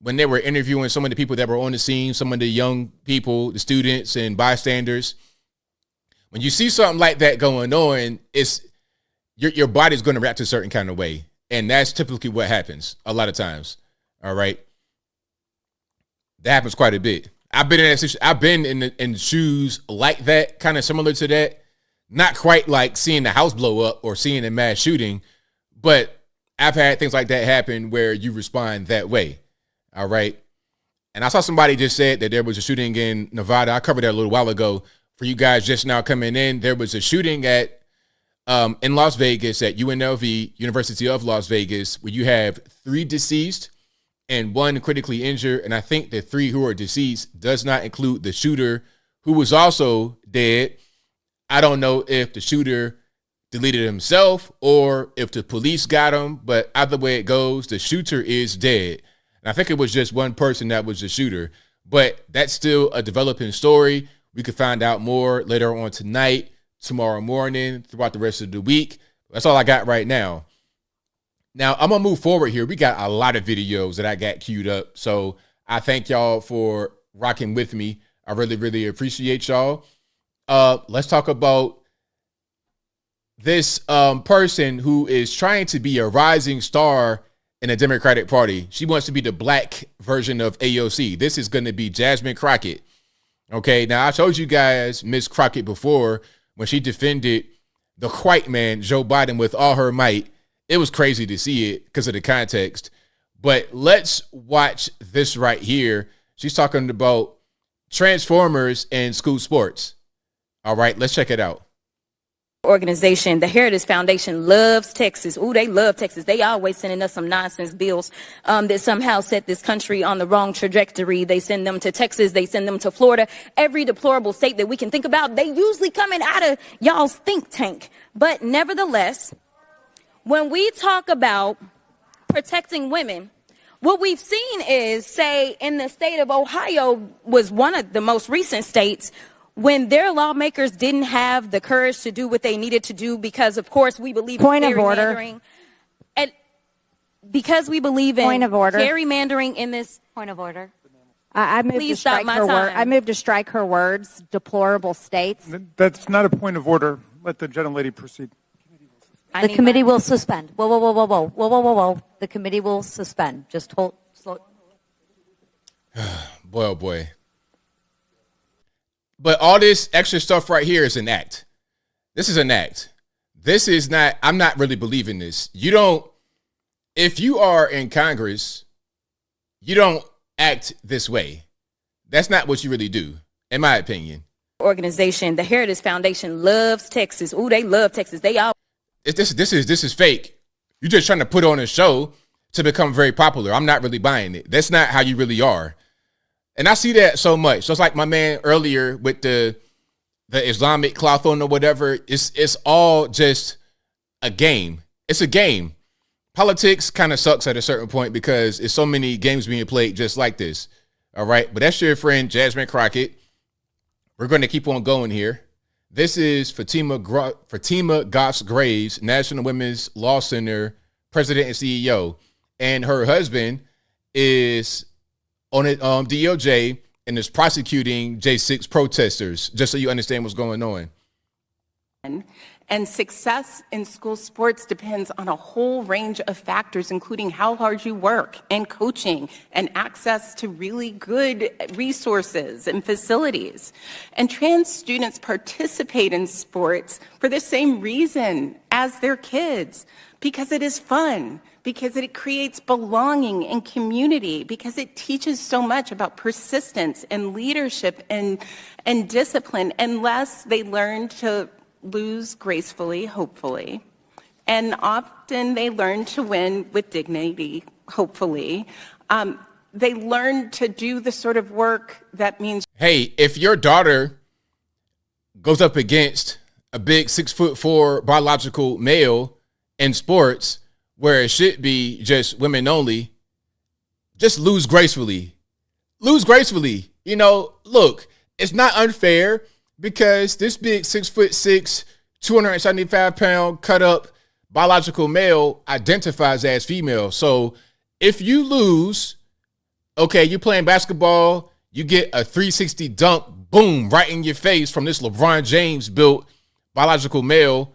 when they were interviewing some of the people that were on the scene, some of the young people, the students and bystanders. When you see something like that going on, it's your body's going to react a certain kind of way. And that's typically what happens a lot of times. All right. That happens quite a bit. I've been in that situation. I've been in shoes like that, kind of similar to that. Not quite like seeing the house blow up or seeing a mass shooting, but I've had things like that happen where you respond that way. All right. And I saw somebody just said that there was a shooting in Nevada. I covered that a little while ago. For you guys just now coming in, there was a shooting at in Las Vegas at UNLV, University of Las Vegas, where you have 3 deceased and 1 critically injured. And I think the 3 who are deceased does not include the shooter, who was also dead. I don't know if the shooter deleted himself or if the police got him, but either way it goes, the shooter is dead. And I think it was just one person that was the shooter, but that's still a developing story. We could find out more later on tonight, tomorrow morning, throughout the rest of the week. That's all I got right now. Now, I'm going to move forward here. We got a lot of videos that I got queued up. So I thank y'all for rocking with me. I really, really appreciate y'all. Let's talk about this person who is trying to be a rising star in the Democratic Party. She wants to be the black version of AOC. This is going to be Jasmine Crockett. Okay, now I showed you guys Miss Crockett before when she defended the white man, Joe Biden, with all her might. It was crazy to see it because of the context. But let's watch this right here. She's talking about Transformers and school sports. All right, let's check it out. Organization, the Heritage Foundation, loves Texas. Ooh, they love Texas. They always sending us some nonsense bills that somehow set this country on the wrong trajectory. They send them to Texas. They send them to Florida. Every deplorable state that we can think about, they usually coming out of y'all's think tank. But nevertheless, when we talk about protecting women, what we've seen is, say, in the state of Ohio was one of the most recent states when their lawmakers didn't have the courage to do what they needed to do because, of course, we believe in gerrymandering. And because we believe in gerrymandering in this... Point of order. I moved Please to strike stop my her time. I moved to strike her words, deplorable states. That's not a point of order. Let the gentlelady proceed. The committee will suspend. Whoa, whoa, whoa, whoa, whoa, whoa, whoa, whoa, whoa. The committee will suspend. Just hold. Slow. Boy, oh boy. But all this extra stuff right here is an act. This is an act. This is not, I'm not really believing this. You don't if you are in Congress, you don't act this way. That's not what you really do, in my opinion. Organization, the Heritage Foundation loves Texas. Ooh, they love Texas. They all. This is fake. You're just trying to put on a show to become very popular. I'm not really buying it. That's not how you really are. And I see that so much. So it's like my man earlier with the Islamic cloth on or whatever. It's all just a game. It's a game. Politics kind of sucks at a certain point because it's so many games being played just like this. All right. But that's your friend, Jasmine Crockett. We're going to keep on going here. This is Fatima Goss Graves, National Women's Law Center president and CEO. And her husband is on it, DOJ, and is prosecuting J6 protesters, just so you understand what's going on. And success in school sports depends on a whole range of factors, including how hard you work and coaching and access to really good resources and facilities. And trans students participate in sports for the same reason as their kids, because it is fun, because it creates belonging and community, because it teaches so much about persistence and leadership and discipline, unless they learn to lose gracefully, hopefully. And often they learn to win with dignity, hopefully. They learn to do the sort of work that means... Hey, if your daughter goes up against a big 6'4" biological male in sports where it should be just women only, just lose gracefully. Lose gracefully. You know, look, it's not unfair because this big 6'6", 275-pound cut up biological male identifies as female. So if you lose, okay, you're playing basketball, you get a 360 dunk, boom, right in your face from this LeBron James built biological male.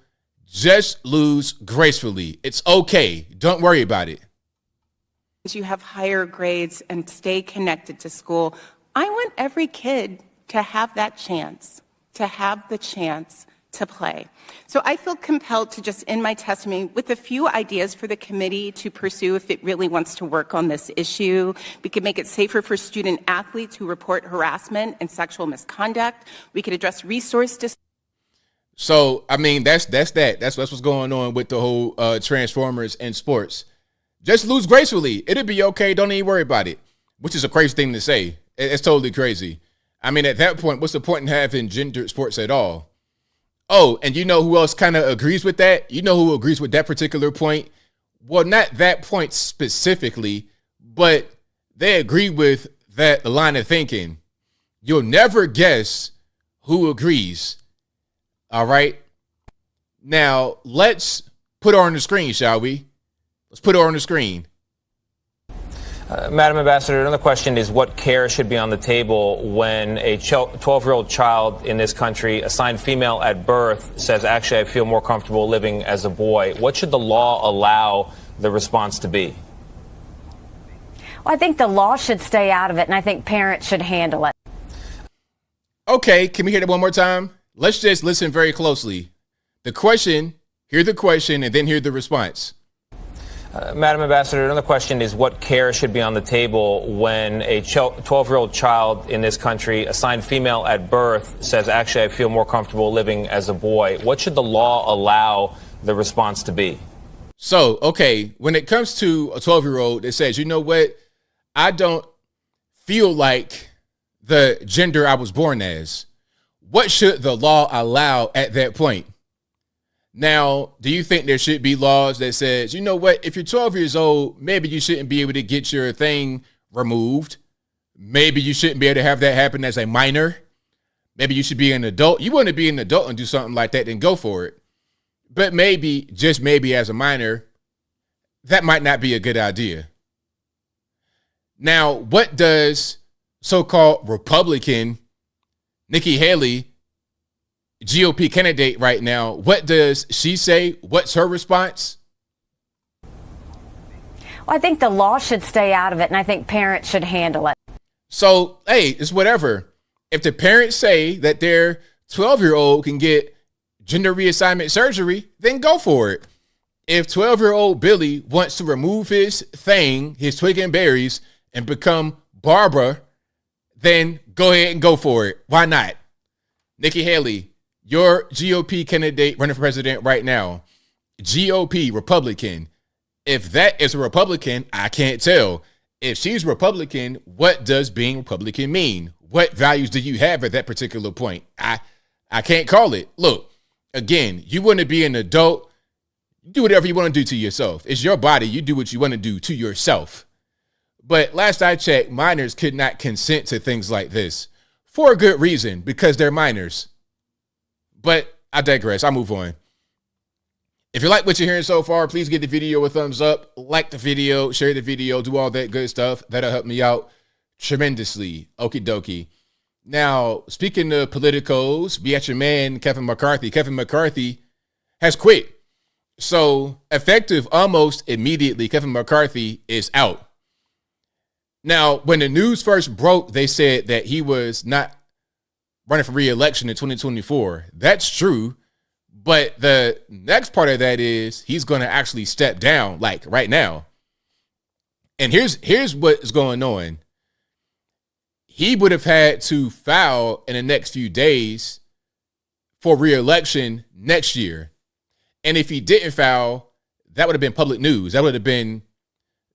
Just lose gracefully. It's okay. Don't worry about it. You have higher grades and stay connected to school. I want every kid to have that chance, to have the chance to play. So I feel compelled to just end my testimony with a few ideas for the committee to pursue if it really wants to work on this issue. We could make it safer for student athletes who report harassment and sexual misconduct. We could address resource So, I mean, that's that. That's what's going on with the whole Transformers and sports. Just lose gracefully. It'll be okay. Don't even worry about it, which is a crazy thing to say. It's totally crazy. I mean, at that point, what's the point in having gendered sports at all? Oh, and you know who else kind of agrees with that? You know who agrees with that particular point? Well, not that point specifically, but they agree with that line of thinking. You'll never guess who agrees. All right. Now, let's put her on the screen, shall we? Let's put her on the screen. Madam Ambassador, another question is what care should be on the table when a 12-year-old child in this country assigned female at birth says, actually, I feel more comfortable living as a boy. What should the law allow the response to be? Well, I think the law should stay out of it, and I think parents should handle it. Okay, can we hear that one more time? Let's just listen very closely. The question, hear the question, and then hear the response. Madam Ambassador, another question is what care should be on the table when a 12-year-old child in this country assigned female at birth says, actually, I feel more comfortable living as a boy. What should the law allow the response to be? So, okay, when it comes to a 12-year-old that says, you know what, I don't feel like the gender I was born as, what should the law allow at that point? Now, do you think there should be laws that says, you know what, if you're 12 years old, maybe you shouldn't be able to get your thing removed. Maybe you shouldn't be able to have that happen as a minor. Maybe you should be an adult. You want to be an adult and do something like that, then go for it. But maybe, just maybe as a minor, that might not be a good idea. Now, what does so-called Republican Nikki Haley, GOP candidate right now, what does she say? What's her response? Well, I think the law should stay out of it, and I think parents should handle it. So, hey, it's whatever. If the parents say that their 12-year-old can get gender reassignment surgery, then go for it. If 12-year-old Billy wants to remove his thing, his twig and berries, and become Barbara, then go ahead and go for it. Why not? Nikki Haley, your GOP candidate running for president right now, GOP, Republican. If that is a Republican, I can't tell. If she's Republican, what does being Republican mean? What values do you have at that particular point? I can't call it. Look, again, you want to be an adult, do whatever you want to do to yourself. It's your body. You do what you want to do to yourself. But last I checked, minors could not consent to things like this for a good reason, because they're minors. But I digress. I'll move on. If you like what you're hearing so far, please give the video a thumbs up, like the video, share the video, do all that good stuff. That'll help me out tremendously. Okie dokie. Now, speaking of politicos, we got your man, Kevin McCarthy. Kevin McCarthy has quit. So, effective almost immediately, Kevin McCarthy is out. Now, when the news first broke, they said that he was not running for re-election in 2024. That's true. But the next part of that is he's going to actually step down, like right now. And here's what's going on. He would have had to file in the next few days for re-election next year. And if he didn't file, that would have been public news. That would have been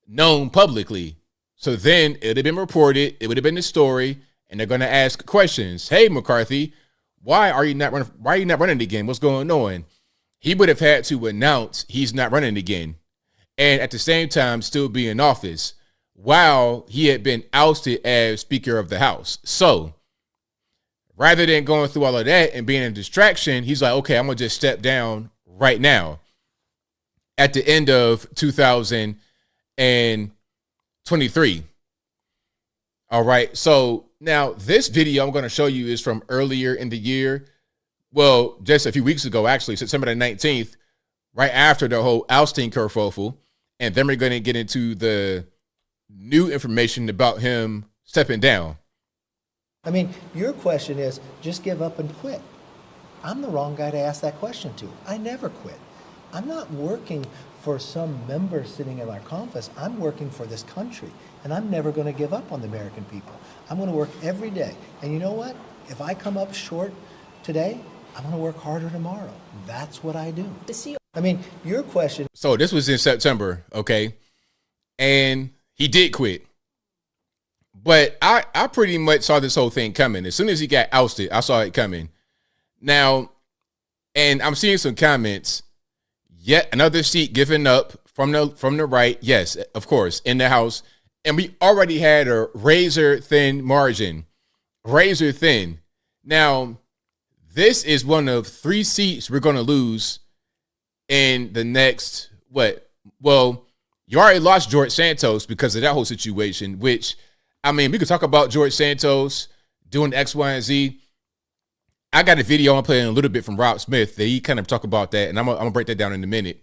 known publicly. So then it would have been reported. It would have been the story. And they're going to ask questions. Hey, McCarthy, why are you not running? Why are you not running again? What's going on? He would have had to announce he's not running again, and at the same time still be in office while he had been ousted as Speaker of the House. So rather than going through all of that and being a distraction, he's like, okay, I'm gonna just step down right now at the end of 2023. All right, so now this video I'm going to show you is from earlier in the year. Well, just a few weeks ago, actually, September the 19th, right after the whole ousting kerfuffle. And then we're going to get into the new information about him stepping down. I mean, your question is just give up and quit. I'm the wrong guy to ask that question to. I never quit. I'm not working for some member sitting in our conference. I'm working for this country, and I'm never going to give up on the American people. I'm going to work every day. And you know what? If I come up short today, I'm going to work harder tomorrow. That's what I do. I mean, your question. So this was in September, okay? And he did quit. But I pretty much saw this whole thing coming. As soon as he got ousted, I saw it coming. Now, and I'm seeing some comments. Yet another seat given up from the right. Yes, of course, in the House. And we already had a razor thin margin. Razor thin. Now, this is one of 3 seats we're going to lose in the next, what? Well, you already lost George Santos because of that whole situation, which, I mean, we could talk about George Santos doing X, Y, and Z. I got a video I'm playing a little bit from Rob Smith that he kind of talk about that, and I'm gonna break that down in a minute.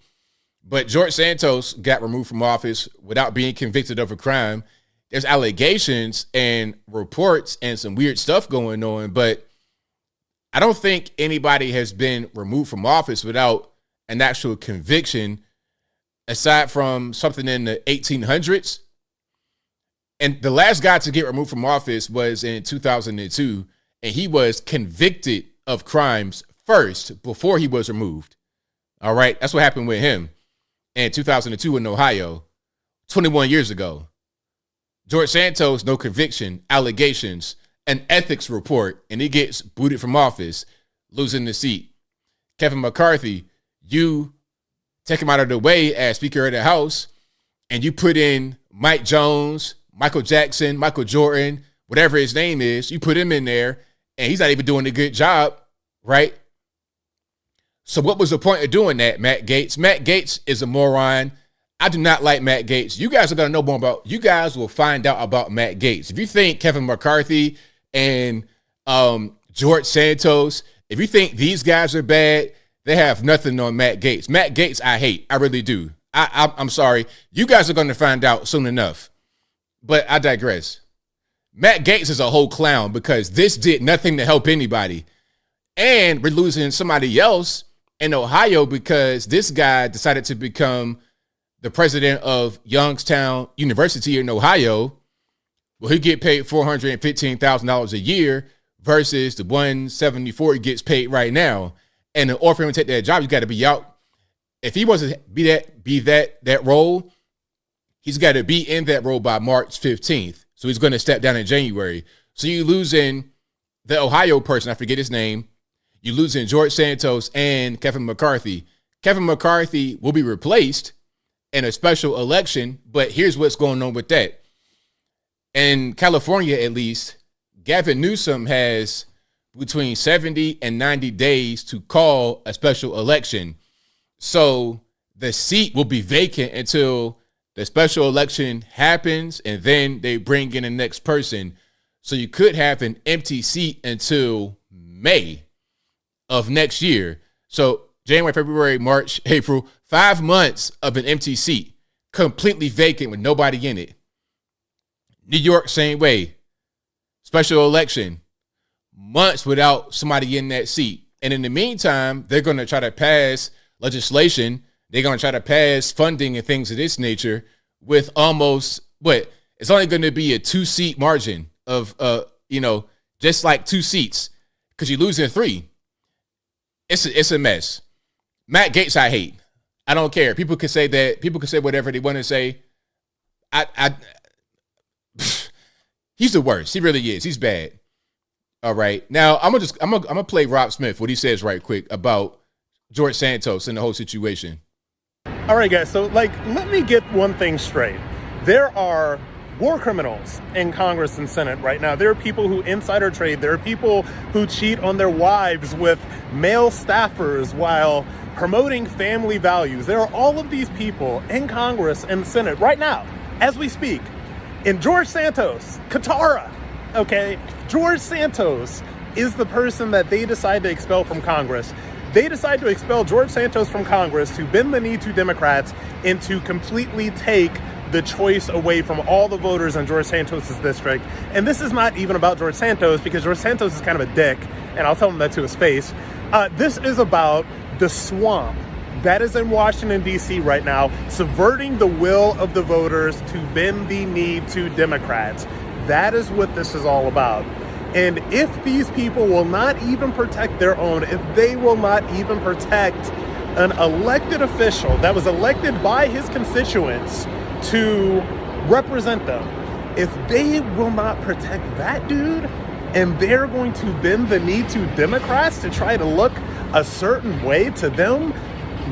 But George Santos got removed from office without being convicted of a crime. There's allegations and reports and some weird stuff going on, but I don't think anybody has been removed from office without an actual conviction, aside from something in the 1800s. And the last guy to get removed from office was in 2002. And he was convicted of crimes first before he was removed. All right. That's what happened with him in 2002 in Ohio, 21 years ago. George Santos, no conviction, allegations, an ethics report, and he gets booted from office, losing the seat. Kevin McCarthy, you take him out of the way as Speaker of the House, and you put in Mike Jones, Michael Jackson, Michael Jordan, whatever his name is, you put him in there. And he's not even doing a good job, right? So what was the point of doing that, Matt Gaetz? Matt Gaetz is a moron. I do not like Matt Gaetz. You guys are going to know more about, you guys will find out about Matt Gaetz. If you think Kevin McCarthy and George Santos, if you think these guys are bad, they have nothing on Matt Gaetz. Matt Gaetz, I hate. I really do. I'm sorry. You guys are going to find out soon enough. But I digress. Matt Gaetz is a whole clown because this did nothing to help anybody. And we're losing somebody else in Ohio because this guy decided to become the president of Youngstown University in Ohio. Well, he get paid $415,000 a year versus the $174 he gets paid right now. And in order for him to take that job, you got to be out. If he wants to be that role, he's got to be in that role by March 15th. So he's going to step down in January. So you losing the Ohio person, I forget his name. You losing George Santos and Kevin McCarthy. Kevin McCarthy will be replaced in a special election, but here's what's going on with that. In California, at least, Gavin Newsom has between 70 and 90 days to call a special election. So the seat will be vacant until the special election happens, and then they bring in the next person. So you could have an empty seat until May of next year. So January, February, March, April, 5 months of an empty seat, completely vacant with nobody in it. New York, same way. Special election, months without somebody in that seat. And in the meantime, they're going to try to pass legislation. They're going to try to pass funding and things of this nature with almost, it's only going to be a 2-seat margin of, just like 2 seats because you're losing 3. It's a mess. Matt Gaetz, I hate. I don't care. People can say that. People can say whatever they want to say. He's the worst. He really is. He's bad. All right. Now I'm gonna play Rob Smith, what he says right quick about George Santos and the whole situation. All right, guys. So let me get one thing straight. There are war criminals in Congress and Senate right now. There are people who insider trade. There are people who cheat on their wives with male staffers while promoting family values. There are all of these people in Congress and Senate right now, as we speak. And George Santos, Katara, okay? George Santos is the person that they decide to expel from Congress. They decide to expel George Santos from Congress to bend the knee to Democrats and to completely take the choice away from all the voters in George Santos' district. And this is not even about George Santos because George Santos is kind of a dick, and I'll tell him that to his face. This is about the swamp that is in Washington, D.C. right now, subverting the will of the voters to bend the knee to Democrats. That is what this is all about. And if these people will not even protect their own, if they will not even protect an elected official that was elected by his constituents to represent them, if they will not protect that dude, and they're going to bend the knee to Democrats to try to look a certain way to them,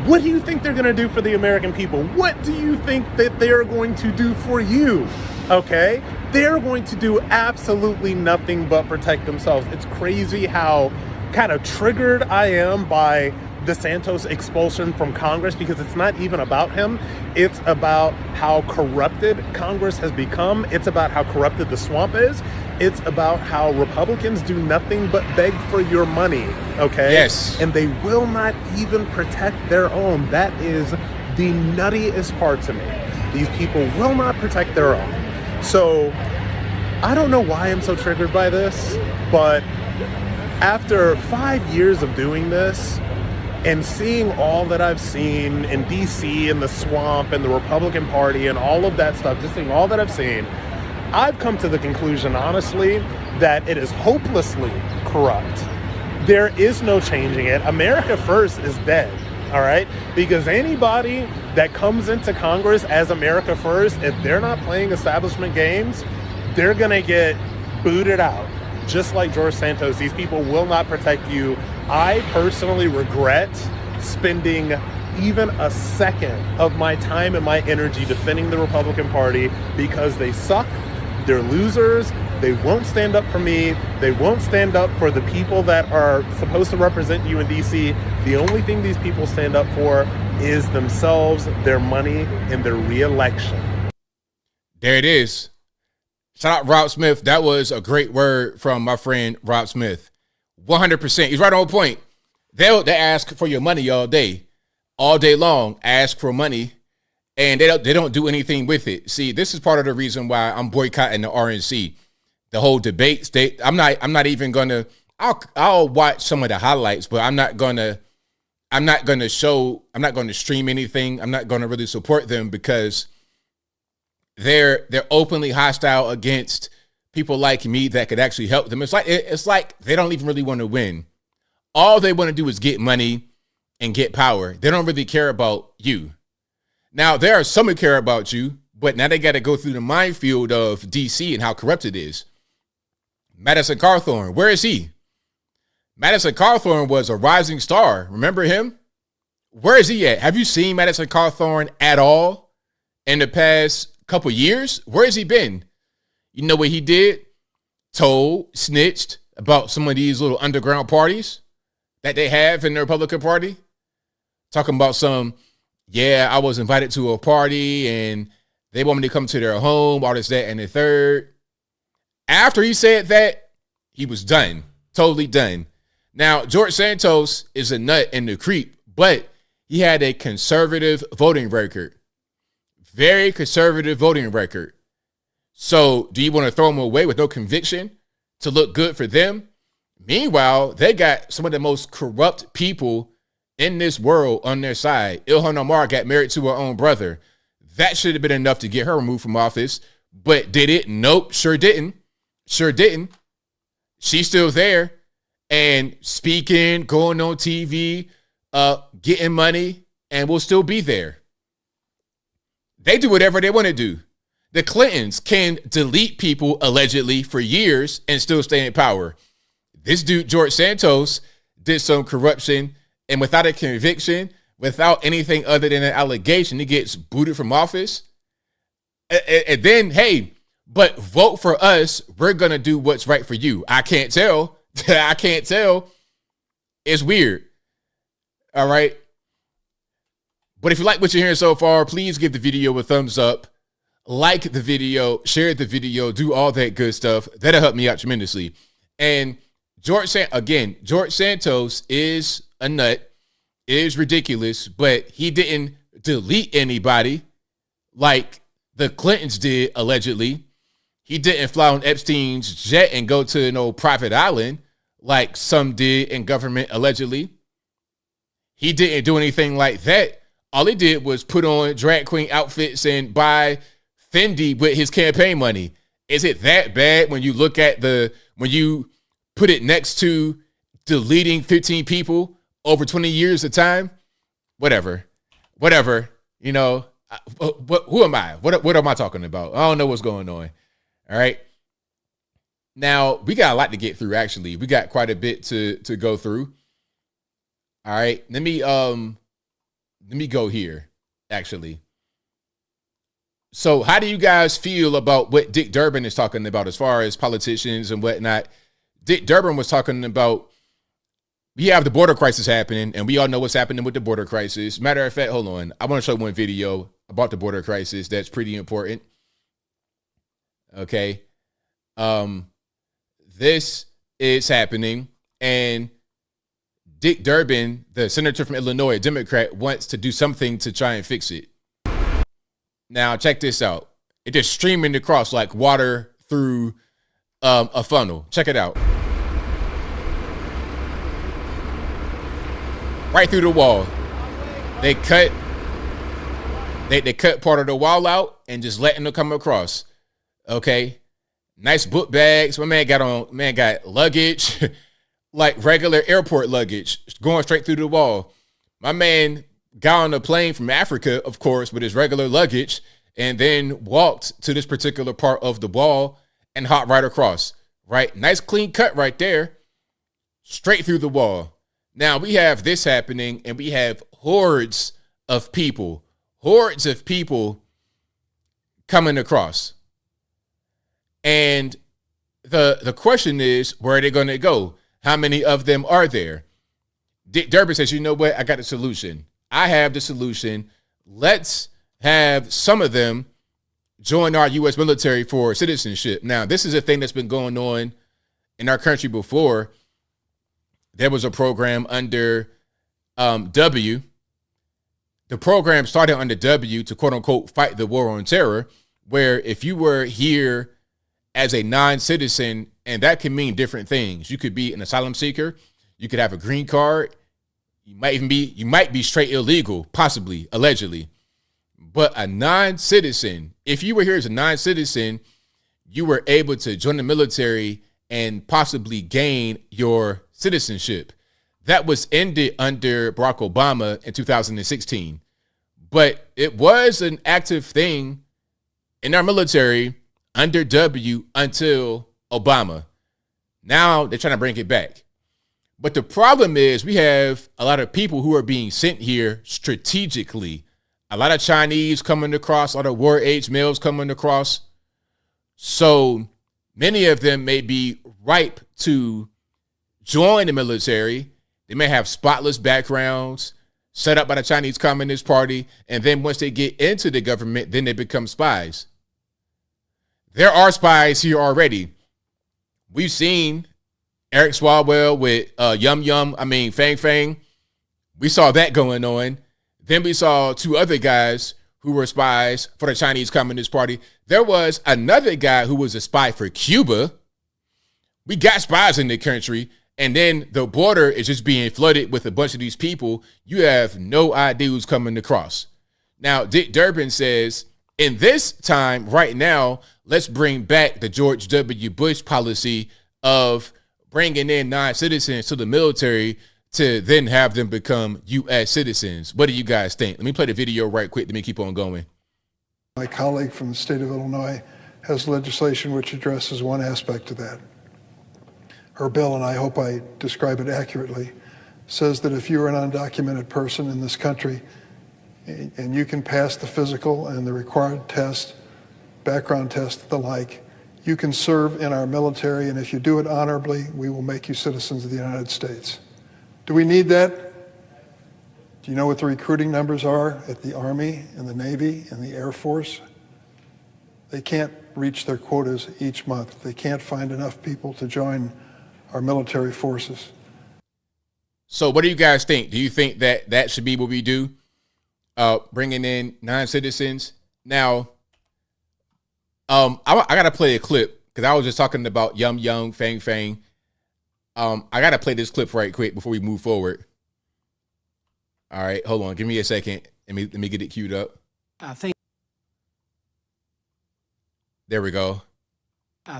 what do you think they're going to do for the American people? What do you think that they're going to do for you? Okay? They're going to do absolutely nothing but protect themselves. It's crazy how kind of triggered I am by the Santos expulsion from Congress because it's not even about him. It's about how corrupted Congress has become. It's about how corrupted the swamp is. It's about how Republicans do nothing but beg for your money, okay? Yes. And they will not even protect their own. That is the nuttiest part to me. These people will not protect their own. So I don't know why I'm so triggered by this, but after 5 years of doing this and seeing all that I've seen in DC and the swamp and the Republican Party and all of that stuff, just seeing all that I've seen, I've come to the conclusion, honestly, that it is hopelessly corrupt. There is no changing it. America First is dead, all right? Because anybody that comes into Congress as America First, if they're not playing establishment games, they're going to get booted out. Just like George Santos, these people will not protect you. I personally regret spending even a second of my time and my energy defending the Republican Party because they suck. They're losers. They won't stand up for me. They won't stand up for the people that are supposed to represent you in DC. The only thing these people stand up for is themselves, their money, and their re-election. There it is. Shout out Rob Smith. That was a great word from my friend Rob Smith. 100%. He's right on point. They ask for your money all day long. Ask for money. And they don't do anything with it. See, this is part of the reason why I'm boycotting the RNC. The whole debate state. I'm not even gonna. I'll watch some of the highlights, but I'm not gonna I'm not going to stream anything. I'm not going to really support them because they're openly hostile against people like me that could actually help them. It's like they don't even really want to win. All they want to do is get money and get power. They don't really care about you. Now, there are some who care about you, but now they got to go through the minefield of DC and how corrupt it is. Madison Cawthorn, where is he? Madison Cawthorn was a rising star. Remember him? Where is he at? Have you seen Madison Cawthorn at all in the past couple years? Where has he been? You know what he did? Snitched about some of these little underground parties that they have in the Republican Party. Talking about I was invited to a party and they want me to come to their home, all this, that, and the third. After he said that, he was done. Totally done. Now, George Santos is a nut and a creep, but he had a conservative voting record. Very conservative voting record. So do you want to throw him away with no conviction to look good for them? Meanwhile, they got some of the most corrupt people in this world on their side. Ilhan Omar got married to her own brother. That should have been enough to get her removed from office. But did it? Nope, sure didn't. Sure didn't. She's still there and speaking, going on TV, getting money, and will still be there. They do whatever they want to do. The Clintons can delete people allegedly for years and still stay in power. This dude, George Santos, did some corruption, and without a conviction, without anything other than an allegation, he gets booted from office. And then, hey, but vote for us. We're going to do what's right for you. I can't tell. I can't tell. It's weird. All right. But if you like what you're hearing so far, please give the video a thumbs up. Like the video, share the video, do all that good stuff. That'll help me out tremendously. And George Santos is a nut, is ridiculous, but he didn't delete anybody like the Clintons did, allegedly. He didn't fly on Epstein's jet and go to an old private island like some did in government, allegedly. He didn't do anything like that. All he did was put on drag queen outfits and buy Fendi with his campaign money. Is it that bad when you look at when you put it next to deleting 15 people over 20 years of time? Whatever. You know, who am I? What am I talking about? I don't know what's going on. All right. Now, we got a lot to get through, actually. We got quite a bit to go through. All right. Let me go here, actually. So how do you guys feel about what Dick Durbin is talking about as far as politicians and whatnot? Dick Durbin was talking about, we have the border crisis happening, and we all know what's happening with the border crisis. Matter of fact, hold on. I want to show one video about the border crisis that's pretty important. Okay. This is happening, and Dick Durbin, the senator from Illinois, a Democrat, wants to do something to try and fix it. Now, check this out. It just streaming across like water through a funnel. Check it out. Right through the wall. They cut part of the wall out and just letting them come across. Okay. Nice book bags. My man got luggage, like regular airport luggage, going straight through the wall. My man got on a plane from Africa, of course, with his regular luggage, and then walked to this particular part of the wall and hopped right across. Right? Nice clean cut right there. Straight through the wall. Now we have this happening, and we have hordes of people coming across. And the question is, where are they going to go? How many of them are there? Dick Durbin says, you know what? I got a solution. I have the solution. Let's have some of them join our U.S. military for citizenship. Now, this is a thing that's been going on in our country before. There was a program under W. The program started under W to, quote unquote, fight the war on terror, where if you were here as a non-citizen, and that can mean different things. You could be an asylum seeker. You could have a green card. You might be straight illegal, possibly, allegedly. But a non-citizen, if you were here as a non-citizen, you were able to join the military and possibly gain your citizenship. That was ended under Barack Obama in 2016. But it was an active thing in our military under W until Obama. Now they're trying to bring it back. But the problem is we have a lot of people who are being sent here strategically. A lot of Chinese coming across, a lot of war-age males coming across. So many of them may be ripe to join the military. They may have spotless backgrounds set up by the Chinese Communist Party. And then once they get into the government, then they become spies. There are spies here already. We've seen Eric Swalwell with Fang Fang. We saw that going on. Then we saw two other guys who were spies for the Chinese Communist Party. There was another guy who was a spy for Cuba. We got spies in the country, and then the border is just being flooded with a bunch of these people. You have no idea who's coming across. Now, Dick Durbin says, in this time right now, let's bring back the George W. Bush policy of bringing in non-citizens to the military to then have them become U.S. citizens. What do you guys think? Let me play the video right quick. Let me keep on going. My colleague from the state of Illinois has legislation which addresses one aspect of that. Her bill, and I hope I describe it accurately, says that if you're an undocumented person in this country and you can pass the physical and the required test, background test, the like, you can serve in our military, and if you do it honorably, we will make you citizens of the United States. Do we need that? Do you know what the recruiting numbers are at the Army and the Navy and the Air Force? They can't reach their quotas each month. They can't find enough people to join our military forces. So what do you guys think? Do you think that that should be what we do? Bringing in non-citizens? Now, I got to play a clip because I was just talking about Fang Fang. I got to play this clip right quick before we move forward. All right, hold on. Give me a second. Let me get it queued up. There we go.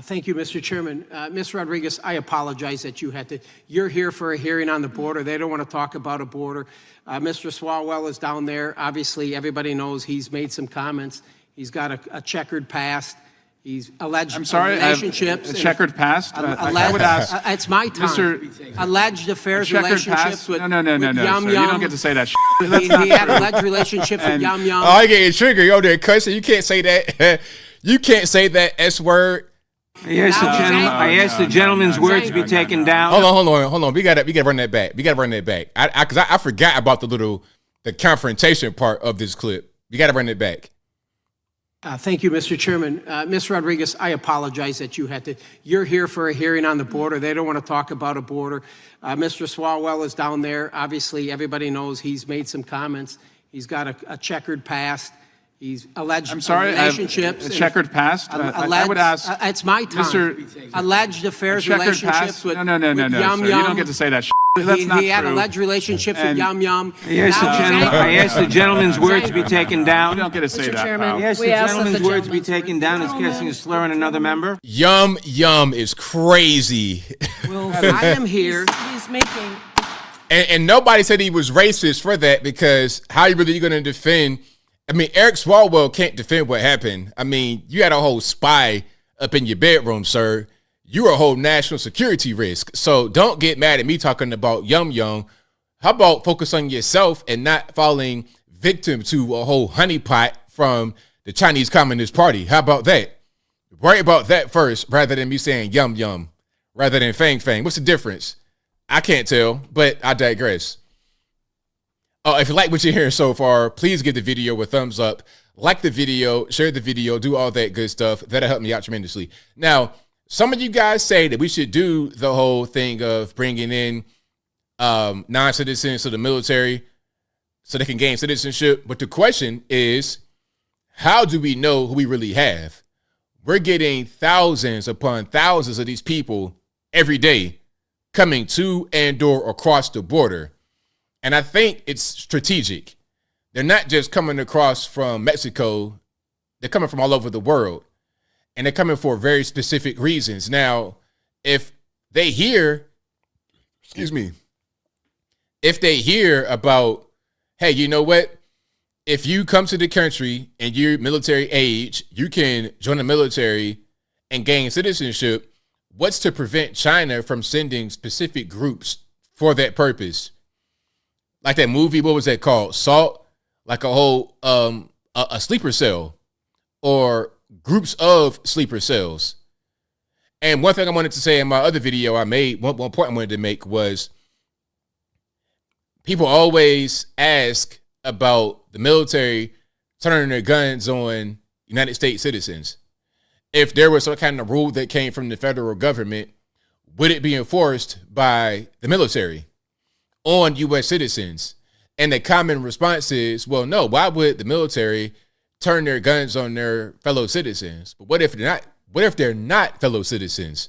Thank you, Mr. Chairman. Ms. Rodriguez, I apologize that you had to. You're here for a hearing on the border. They don't want to talk about a border. Mr. Swalwell is down there. Obviously, everybody knows he's made some comments. He's got a checkered past. He's alleged relationships. A checkered past? I would ask. It's my time. Alleged affairs, relationships with No. Yum Yum. You don't get to say that. He had alleged relationships with Yum Yum. Oh, I get triggered. Yo, there, cussing. You can't say that. You can't say that S word. I asked the gentleman's words to be taken down. Hold on. We gotta run that back. Because I forgot about the confrontation part of this clip. You gotta run it back. Thank you, Mr. Chairman. Ms. Rodriguez, I apologize that you had to. You're here for a hearing on the border. They don't want to talk about a border. Mr. Swalwell is down there. Obviously, everybody knows he's made some comments. He's got a checkered past. He's alleged relationships. A checkered past? I would ask. It's my time. Alleged affairs, relationships with Yum Yum. You don't get to say that. That's not true. He had alleged relationships with Yum Yum. I asked the gentleman's words to be taken down. You don't get to say that. I asked the gentleman's words to be taken down as casting a slur on another member. Yum Yum is crazy. Well, I am here. He's making. And nobody said he was racist for that, because how are you really going to defend? I mean, Eric Swalwell can't defend what happened. I mean, you had a whole spy up in your bedroom, sir. You're a whole national security risk. So don't get mad at me talking about Yum Yum. How about focus on yourself and not falling victim to a whole honeypot from the Chinese Communist Party? How about that? Worry about that first rather than me saying Yum Yum rather than Fang Fang. What's the difference? I can't tell, but I digress. If you like what you're hearing so far, please give the video a thumbs up, like the video, share the video, do all that good stuff. That'll help me out tremendously. Now, some of you guys say that we should do the whole thing of bringing in non-citizens to the military so they can gain citizenship. But the question is, how do we know who we really have? We're getting thousands upon thousands of these people every day coming to and or across the border. And I think it's strategic. They're not just coming across from Mexico. They're coming from all over the world. And they're coming for very specific reasons. Now, if they hear, if they hear about, hey, you know what? If you come to the country and you're military age, you can join the military and gain citizenship. What's to prevent China from sending specific groups for that purpose? Like that movie, what was that called? Salt? Like a whole, a sleeper cell or groups of sleeper cells. And one thing I wanted to say in my other video I made, one point I wanted to make was people always ask about the military turning their guns on United States citizens. If there was some kind of rule that came from the federal government, would it be enforced by the military on U.S. citizens? And the common response is, well, no, why would the military turn their guns on their fellow citizens? But what if they're not? What if they're not fellow citizens?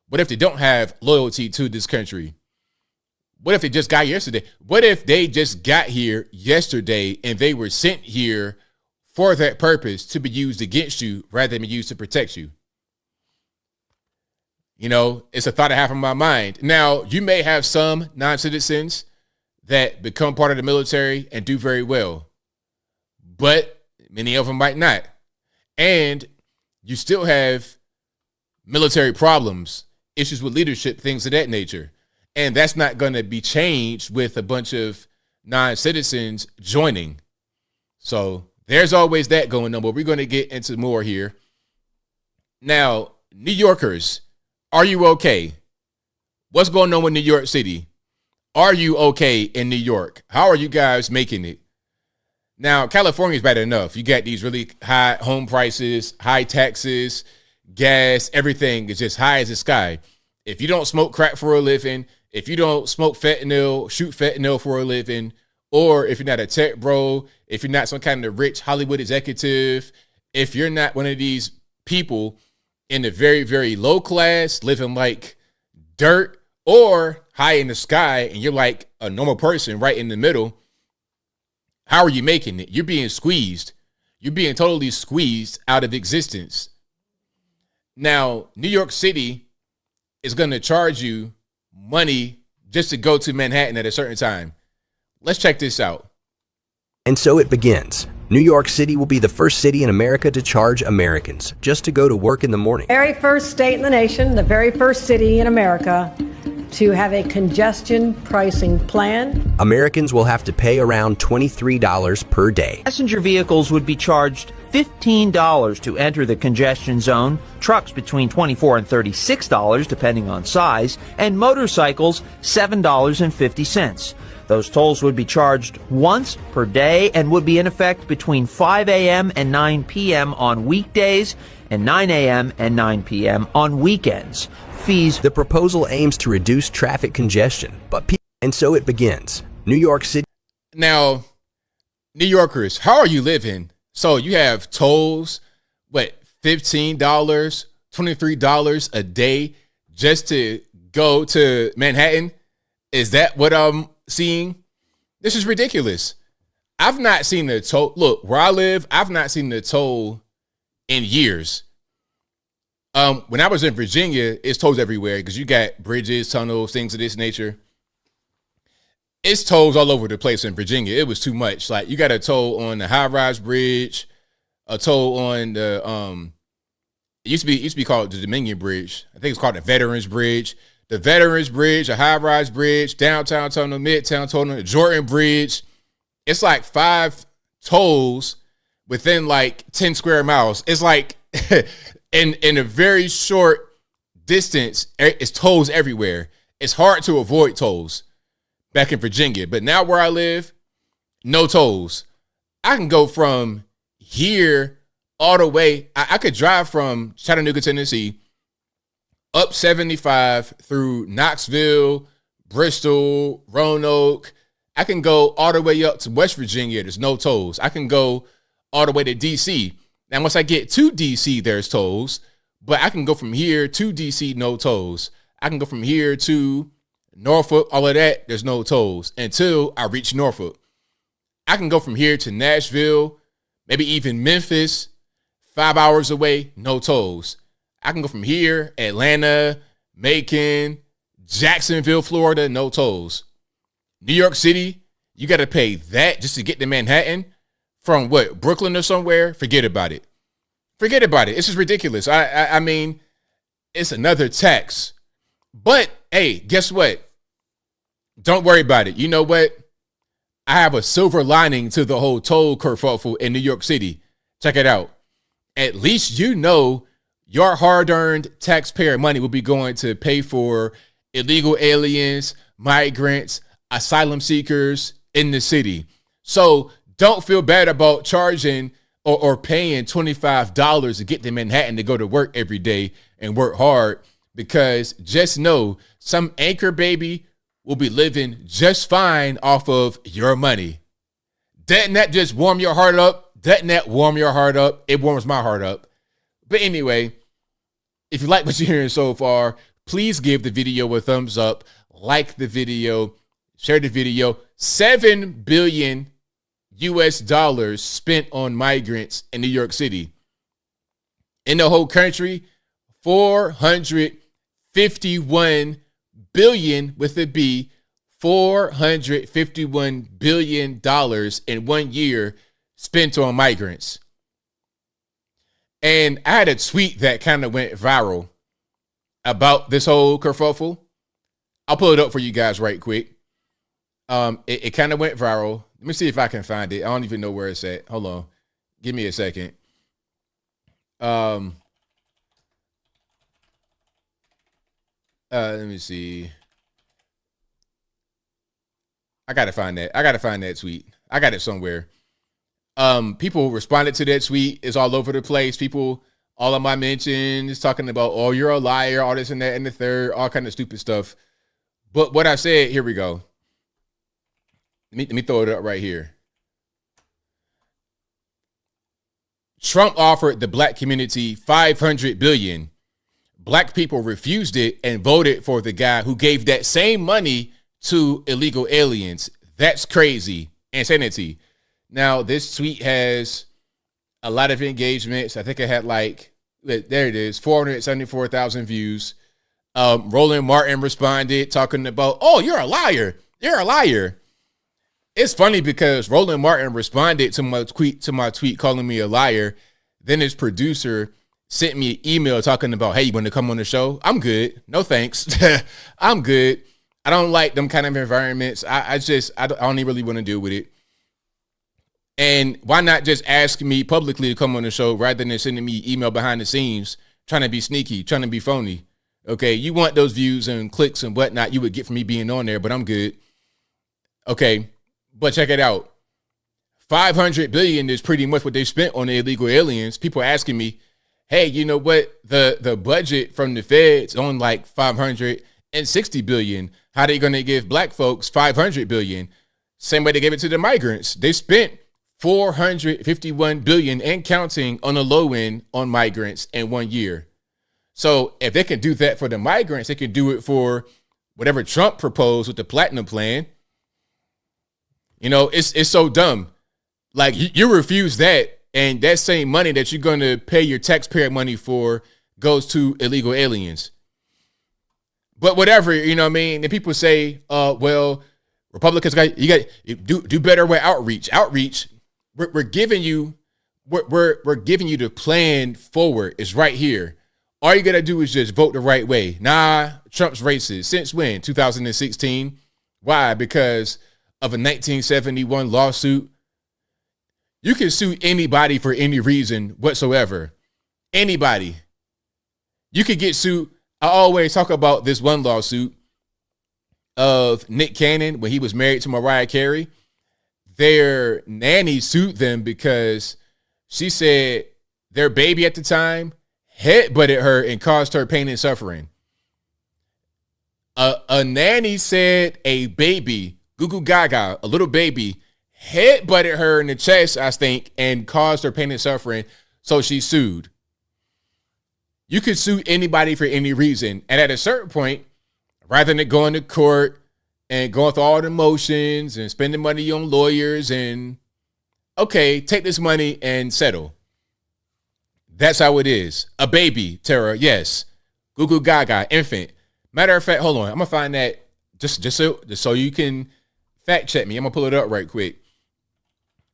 What if they don't have loyalty to this country? What if they just got yesterday? What if they just got here yesterday and they were sent here for that purpose to be used against you rather than be used to protect you? You know, it's a thought I have in my mind. Now, you may have some non-citizens that become part of the military and do very well, but many of them might not. And you still have military problems, issues with leadership, things of that nature. And that's not going to be changed with a bunch of non-citizens joining. So there's always that going on, but we're going to get into more here. Now, New Yorkers, are you okay? What's going on with New York City? Are you okay in New York? How are you guys making it? Now, California is bad enough. You got these really high home prices, high taxes, gas, everything is just high as the sky. If you don't smoke crack for a living, if you don't smoke fentanyl, shoot fentanyl for a living, or if you're not a tech bro, if you're not some kind of rich Hollywood executive, if you're not one of these people in the very, very low class, living like dirt or high in the sky, and you're like a normal person right in the middle, how are you making it? You're being squeezed. You're being totally squeezed out of existence. Now, New York City is going to charge you money just to go to Manhattan at a certain time. Let's check this out. And so it begins. New York City will be the first city in America to charge Americans just to go to work in the morning. Very first state in the nation, the very first city in America to have a congestion pricing plan. Americans will have to pay around $23 per day. Passenger vehicles would be charged $15 to enter the congestion zone, trucks between $24 and $36 depending on size, and motorcycles $7.50. Those tolls would be charged once per day and would be in effect between 5 a.m. and 9 p.m. on weekdays and 9 a.m. and 9 p.m. on weekends. Fees. The proposal aims to reduce traffic congestion, and so it begins. New York City. Now, New Yorkers, how are you living? So you have tolls, what, $15, $23 a day just to go to Manhattan? Is that what I'm seeing? This is ridiculous. I've not seen the toll. Look, where I live, I've not seen the toll in years. When I was in Virginia, it's tolls everywhere because you got bridges, tunnels, things of this nature. It's tolls all over the place in Virginia. It was too much. Like you got a toll on the high-rise bridge, a toll on the it used to be called the Dominion Bridge. I think it's called the Veterans Bridge. The Veterans Bridge, a high-rise bridge, downtown tunnel, midtown tunnel, the Jordan Bridge. It's like 5 tolls within like 10 square miles. It's like in a very short distance, it's tolls everywhere. It's hard to avoid tolls back in Virginia. But now where I live, no tolls. I can go from here all the way. I could drive from Chattanooga, Tennessee, up 75 through Knoxville, Bristol, Roanoke. I can go all the way up to West Virginia. There's no tolls. I can go all the way to D.C. Now, once I get to D.C., there's tolls. But I can go from here to D.C., no tolls. I can go from here to Norfolk, all of that, there's no tolls until I reach Norfolk. I can go from here to Nashville, maybe even Memphis, 5 hours away, no tolls. I can go from here, Atlanta, Macon, Jacksonville, Florida, no tolls. New York City, you got to pay that just to get to Manhattan from what, Brooklyn or somewhere? Forget about it. Forget about it. It's just ridiculous. I mean, it's another tax. But, hey, guess what? Don't worry about it. You know what? I have a silver lining to the whole toll kerfuffle in New York City. Check it out. At least you know your hard-earned taxpayer money will be going to pay for illegal aliens, migrants, asylum seekers in the city. So don't feel bad about charging or paying $25 to get to Manhattan to go to work every day and work hard, because just know some anchor baby will be living just fine off of your money. Doesn't that just warm your heart up? Doesn't that warm your heart up? It warms my heart up. But anyway, if you like what you're hearing so far, please give the video a thumbs up, like the video, share the video. $7 billion spent on migrants in New York City. In the whole country, $451 billion with a B, $451 billion in 1 year spent on migrants. And I had a tweet that kind of went viral about this whole kerfuffle. I'll pull it up for you guys right quick. It kind of went viral. Let me see if I can find it. I don't even know where it's at. Hold on. Give me a second. Let me see. I gotta find that. I gotta find that tweet. I got it somewhere. People responded to that tweet. It's all over the place. People, all of my mentions, talking about, oh, you're a liar, all this and that and the third, all kind of stupid stuff. But what I said, here we go. Let me throw it up right here. Trump offered the black community $500 billion. Black people refused it and voted for the guy who gave that same money to illegal aliens. That's crazy. Insanity. Now, this tweet has a lot of engagements. I think it had there it is, 474,000 views. Roland Martin responded talking about, oh, you're a liar. You're a liar. It's funny because Roland Martin responded to my tweet calling me a liar. Then his producer sent me an email talking about, hey, you want to come on the show? I'm good. No, thanks. I'm good. I don't like them kind of environments. I don't even really want to deal with it. And why not just ask me publicly to come on the show rather than sending me email behind the scenes, trying to be sneaky, trying to be phony? Okay, you want those views and clicks and whatnot you would get from me being on there, but I'm good. Okay, but check it out. $500 billion is pretty much what they spent on the illegal aliens. People asking me, hey, you know what? The budget from the feds on like $560 billion. How are they going to give black folks $500 billion? Same way they gave it to the migrants. They spent $451 billion and counting on the low end on migrants in 1 year. So if they can do that for the migrants, they can do it for whatever Trump proposed with the Platinum Plan. You know, it's so dumb. Like, you refuse that, and that same money that you're going to pay your taxpayer money for goes to illegal aliens. But whatever, you know what I mean? And people say, well, Republicans you got do better with outreach. Outreach, we're giving you we're giving you the plan forward. It's right here. All you got to do is just vote the right way. Nah, Trump's racist. Since when? 2016. Why? Because of a 1971 lawsuit. You can sue anybody for any reason whatsoever. Anybody. You could get sued. I always talk about this one lawsuit of Nick Cannon when he was married to Mariah Carey. Their nanny sued them because she said their baby at the time headbutted her and caused her pain and suffering. A nanny said a baby, Goo Goo Gaga, a little baby, headbutted her in the chest, I think, and caused her pain and suffering, so she sued. You could sue anybody for any reason. And at a certain point, rather than going to court and going through all the motions and spending money on lawyers and, okay, take this money and settle. That's how it is. A baby, Tara, yes. Goo goo gaga, infant. Matter of fact, hold on. I'm going to find that just so you can fact check me. I'm going to pull it up right quick.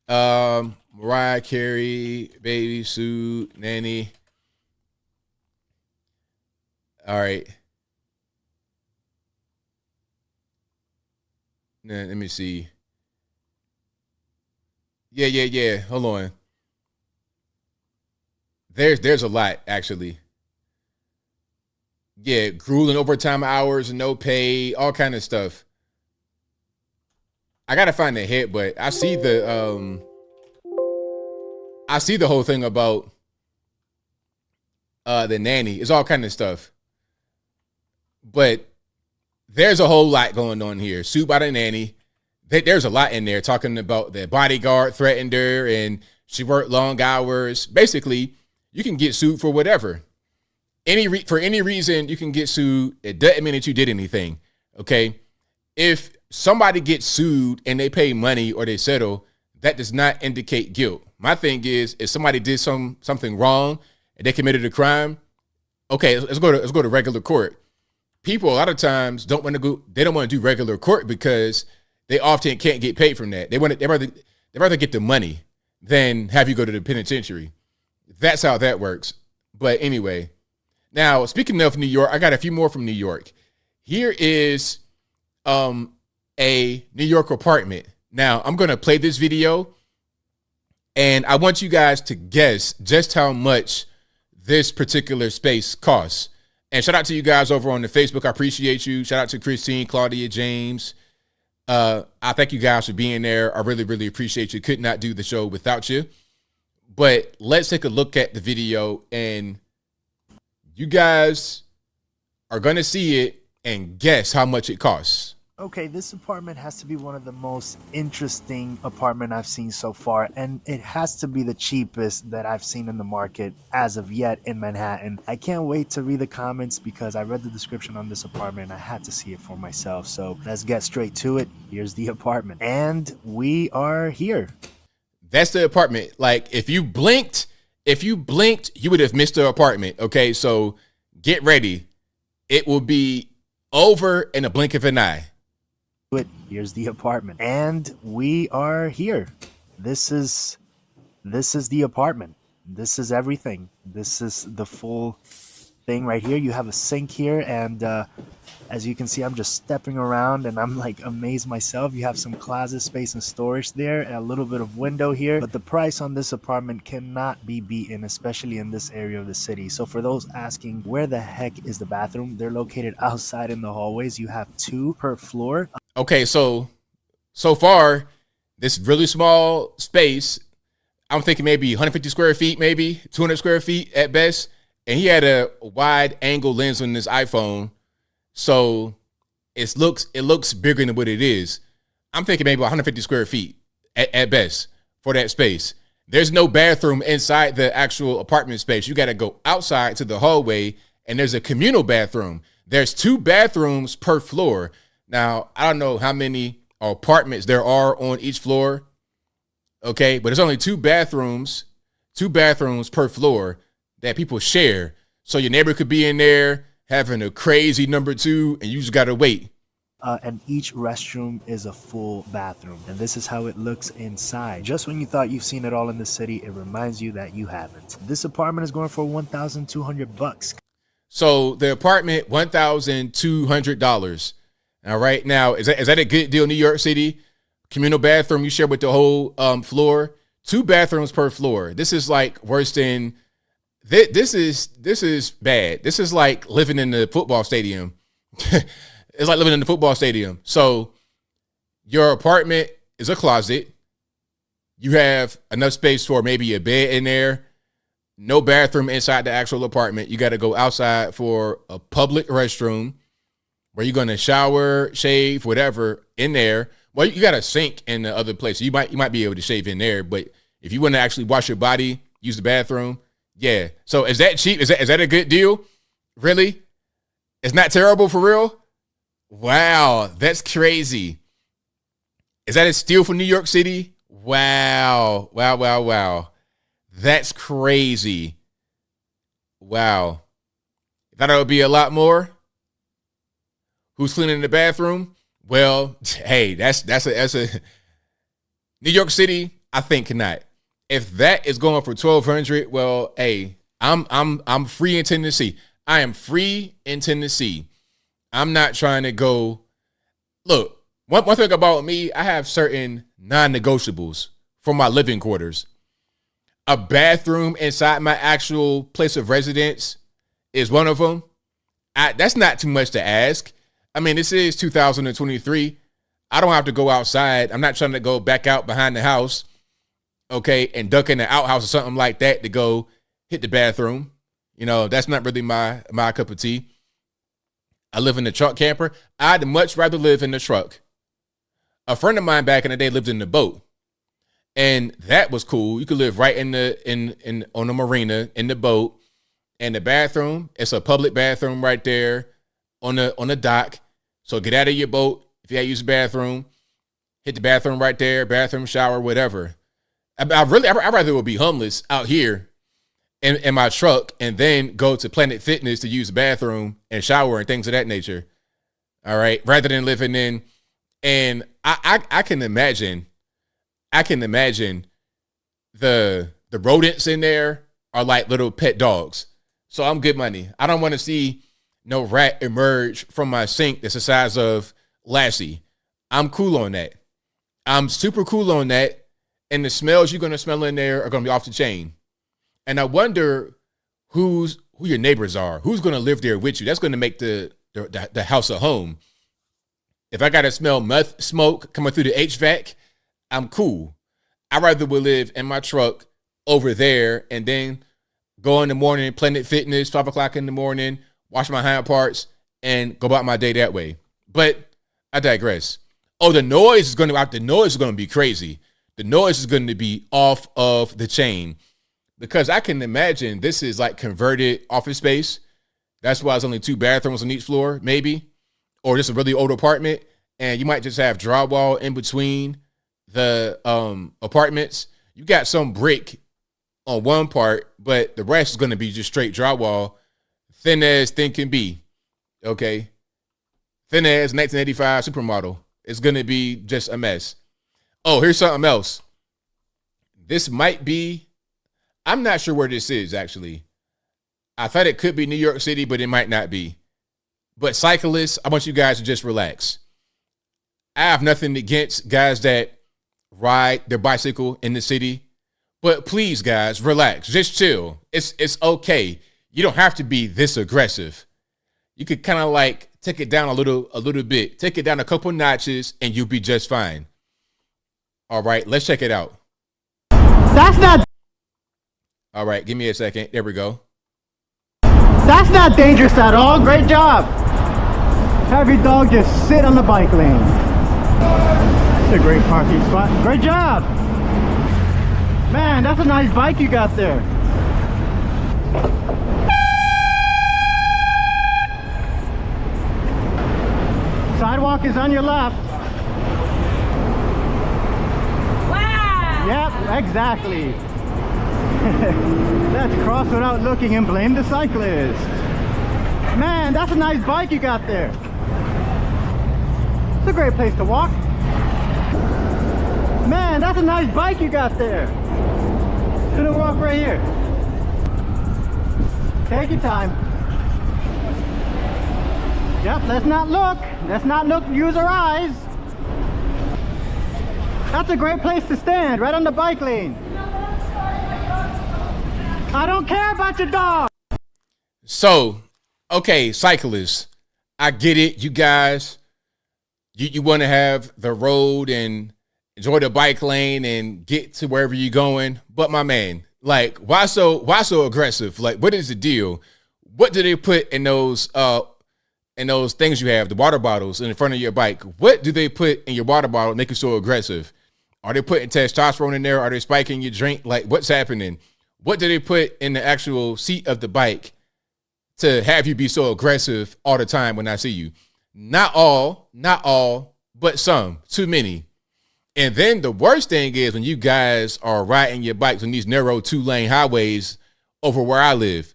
Mariah Carey, baby suit, nanny. All right. Now, let me see. Yeah. Hold on. There's a lot, actually. Yeah, grueling overtime hours, no pay, all kind of stuff. I gotta find the hit, but I see the whole thing about the nanny. It's all kind of stuff. But there's a whole lot going on here. Sued by the nanny. There's a lot in there talking about the bodyguard threatened her and she worked long hours. Basically, you can get sued for whatever. For any reason, you can get sued. It doesn't mean that you did anything. Okay? If somebody gets sued and they pay money or they settle, that does not indicate guilt. My thing is, if somebody did something wrong and they committed a crime, okay, let's go to regular court. People a lot of times don't want to do regular court because they often can't get paid from that. They rather get the money than have you go to the penitentiary. That's how that works. But anyway, now speaking of New York, I got a few more from New York. Here is a New York apartment. Now I'm gonna play this video, and I want you guys to guess just how much this particular space costs. And shout out to you guys over on the Facebook. I appreciate you. Shout out to Christine, Claudia, James. I thank you guys for being there. I really, really appreciate you. Could not do the show without you. But let's take a look at the video, and you guys are going to see it and guess how much it costs. Okay, this apartment has to be one of the most interesting apartment I've seen so far, and it has to be the cheapest that I've seen in the market as of yet in Manhattan. I can't wait to read the comments because I read the description on this apartment and I had to see it for myself. So let's get straight to it. Here's the apartment, and we are here. That's the apartment. Like, if you blinked, you would have missed the apartment. Okay, so get ready. It will be over in a blink of an eye. Here's the apartment, and we are here. This is the apartment. This is everything. This is the full thing right here. You have a sink here, and as you can see, I'm just stepping around and I'm like amazed myself. You have some closet space and storage there, and a little bit of window here. But the price on this apartment cannot be beaten, especially in this area of the city. So for those asking where the heck is the bathroom, they're located outside in the hallways. You have 2 per floor. Okay, so far, this really small space, I'm thinking maybe 150 square feet, maybe 200 square feet at best. And he had a wide angle lens on this iPhone. So it looks bigger than what it is. I'm thinking maybe 150 square feet at best for that space. There's no bathroom inside the actual apartment space. You got to go outside to the hallway, and there's a communal bathroom. There's 2 bathrooms per floor. Now, I don't know how many apartments there are on each floor, okay? But there's only 2 bathrooms per floor that people share. So your neighbor could be in there having a crazy number 2, and you just got to wait. And each restroom is a full bathroom. And this is how it looks inside. Just when you thought you've seen it all in the city, it reminds you that you haven't. This apartment is going for $1,200. So the apartment, $1,200. All right, now, is that a good deal, New York City? Communal bathroom you share with the whole floor, 2 bathrooms per floor. This is like worse than this is bad. This is like living in the football stadium. It's like living in the football stadium. So your apartment is a closet. You have enough space for maybe a bed in there. No bathroom inside the actual apartment. You got to go outside for a public restroom where you're going to shower, shave, whatever in there. Well, you got a sink in the other place. You might be able to shave in there, but if you want to actually wash your body, use the bathroom, yeah. So is that cheap? Is that a good deal? Really? It's not terrible for real? Wow, that's crazy. Is that a steal from New York City? Wow. That's crazy. Wow. Thought it would be a lot more. Who's cleaning the bathroom? Well, hey, that's a New York City, I think not. If that is going for $1,200, well, hey, I'm free in Tennessee. I am free in Tennessee. I'm not trying to go. Look, one thing about me, I have certain non-negotiables for my living quarters. A bathroom inside my actual place of residence is one of them. That's not too much to ask. I mean, this is 2023. I don't have to go outside. I'm not trying to go back out behind the house, okay, and duck in the outhouse or something like that to go hit the bathroom. You know, that's not really my cup of tea. I live in the truck camper. I'd much rather live in the truck. A friend of mine back in the day lived in the boat, and that was cool. You could live right on the marina in the boat, and the bathroom. It's a public bathroom right there on the dock. So get out of your boat if you had to use the bathroom. Hit the bathroom right there, bathroom, shower, whatever. I'd rather be homeless out here in my truck and then go to Planet Fitness to use the bathroom and shower and things of that nature. All right. Rather than living in, and I can imagine the rodents in there are like little pet dogs. So I'm good money. I don't want to see no rat emerge from my sink that's the size of Lassie. I'm cool on that. I'm super cool on that. And the smells you're going to smell in there are going to be off the chain. And I wonder who your neighbors are. Who's going to live there with you? That's going to make the house a home. If I got to smell meth smoke coming through the HVAC, I'm cool. I'd rather live in my truck over there and then go in the morning, Planet Fitness, 5 o'clock in the morning, wash my hind parts, and go about my day that way. But I digress. Oh, the noise is going to be crazy. The noise is going to be off of the chain. Because I can imagine this is like converted office space. That's why there's only 2 bathrooms on each floor, maybe. Or just a really old apartment. And you might just have drywall in between the apartments. You got some brick on one part, but the rest is going to be just straight drywall. Thin as thing can be. Okay. Thin as 1985 supermodel. It's going to be just a mess. Oh, here's something else. This might be, I'm not sure where this is, actually. I thought it could be New York City, but it might not be. But cyclists, I want you guys to just relax. I have nothing against guys that ride their bicycle in the city. But please, guys, relax. Just chill. It's okay. You don't have to be this aggressive. You could kind of like take it down a little bit. Take it down a couple notches, and you'll be just fine. All right, let's check it out. That's not. All right, give me a second. There we go. That's not dangerous at all. Great job. Have your dog just sit on the bike lane. It's a great parking spot. Great job. Man, that's a nice bike you got there. Sidewalk is on your left. Wow! Yep, exactly. Let's cross without looking and blame the cyclist. Man, that's a nice bike you got there. It's a great place to walk. Man, that's a nice bike you got there. Gonna walk right here. Take your time. Yep, let's not look. Let's not look, use our eyes. That's a great place to stand, right on the bike lane. I don't care about your dog. So, okay, cyclists, I get it. You guys, you want to have the road and enjoy the bike lane and get to wherever you're going. But my man, like, why so aggressive? Like, what is the deal? What do they put in those things you have, the water bottles in front of your bike? What do they put in your water bottle to make you so aggressive? Are they putting testosterone in there? Are they spiking your drink? Like, what's happening? What do they put in the actual seat of the bike to have you be so aggressive all the time when I see you? Not all, but some. Too many. And then the worst thing is when you guys are riding your bikes on these narrow 2-lane highways over where I live.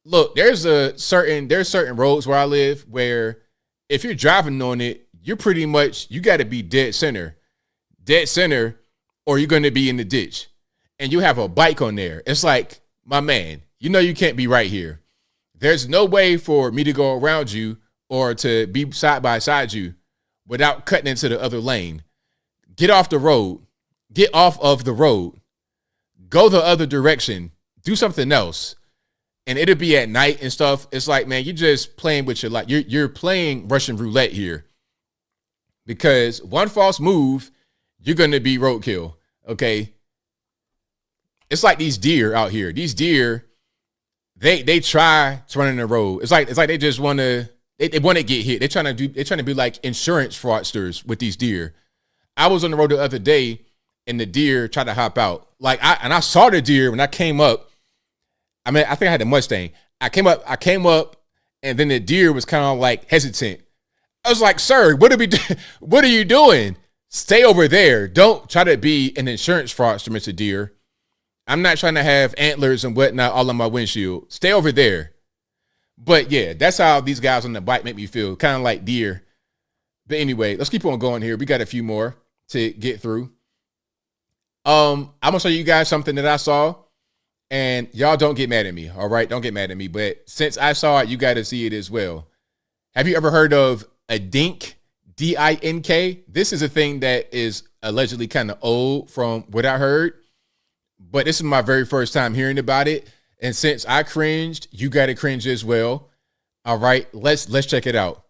Look, there's certain roads where I live where if you're driving on it, you got to be dead center, or you're going to be in the ditch. And you have a bike on there. It's like, my man, you can't be right here. There's no way for me to go around you or to be side by side you without cutting into the other lane. Get off the road. Get off of the road. Go the other direction. Do something else. And it'll be at night and stuff. It's like, man, you're just playing with your life. You're playing Russian roulette here. Because one false move, you're going to be roadkill. Okay? It's like these deer out here. These deer, they try to run in the road. It's like they just want to get hit. They're trying to be like insurance fraudsters with these deer. I was on the road the other day and the deer tried to hop out. I saw the deer when I came up. I mean, I think I had a Mustang. I came up and then the deer was kind of like hesitant. I was like, sir, what are you doing? Stay over there. Don't try to be an insurance fraudster, Mr. Deer. I'm not trying to have antlers and whatnot all on my windshield. Stay over there. But yeah, that's how these guys on the bike make me feel, kind of like deer. But anyway, let's keep on going here. We got a few more to get through. I'm gonna show you guys something that I saw, and y'all don't get mad at me. All right, don't get mad at me. But since I saw it, you got to see it as well. Have you ever heard of a DINK? DINK? This is a thing that is allegedly kind of old from what I heard. But this is my very first time hearing about it. And since I cringed, you got to cringe as well. All right, let's check it out.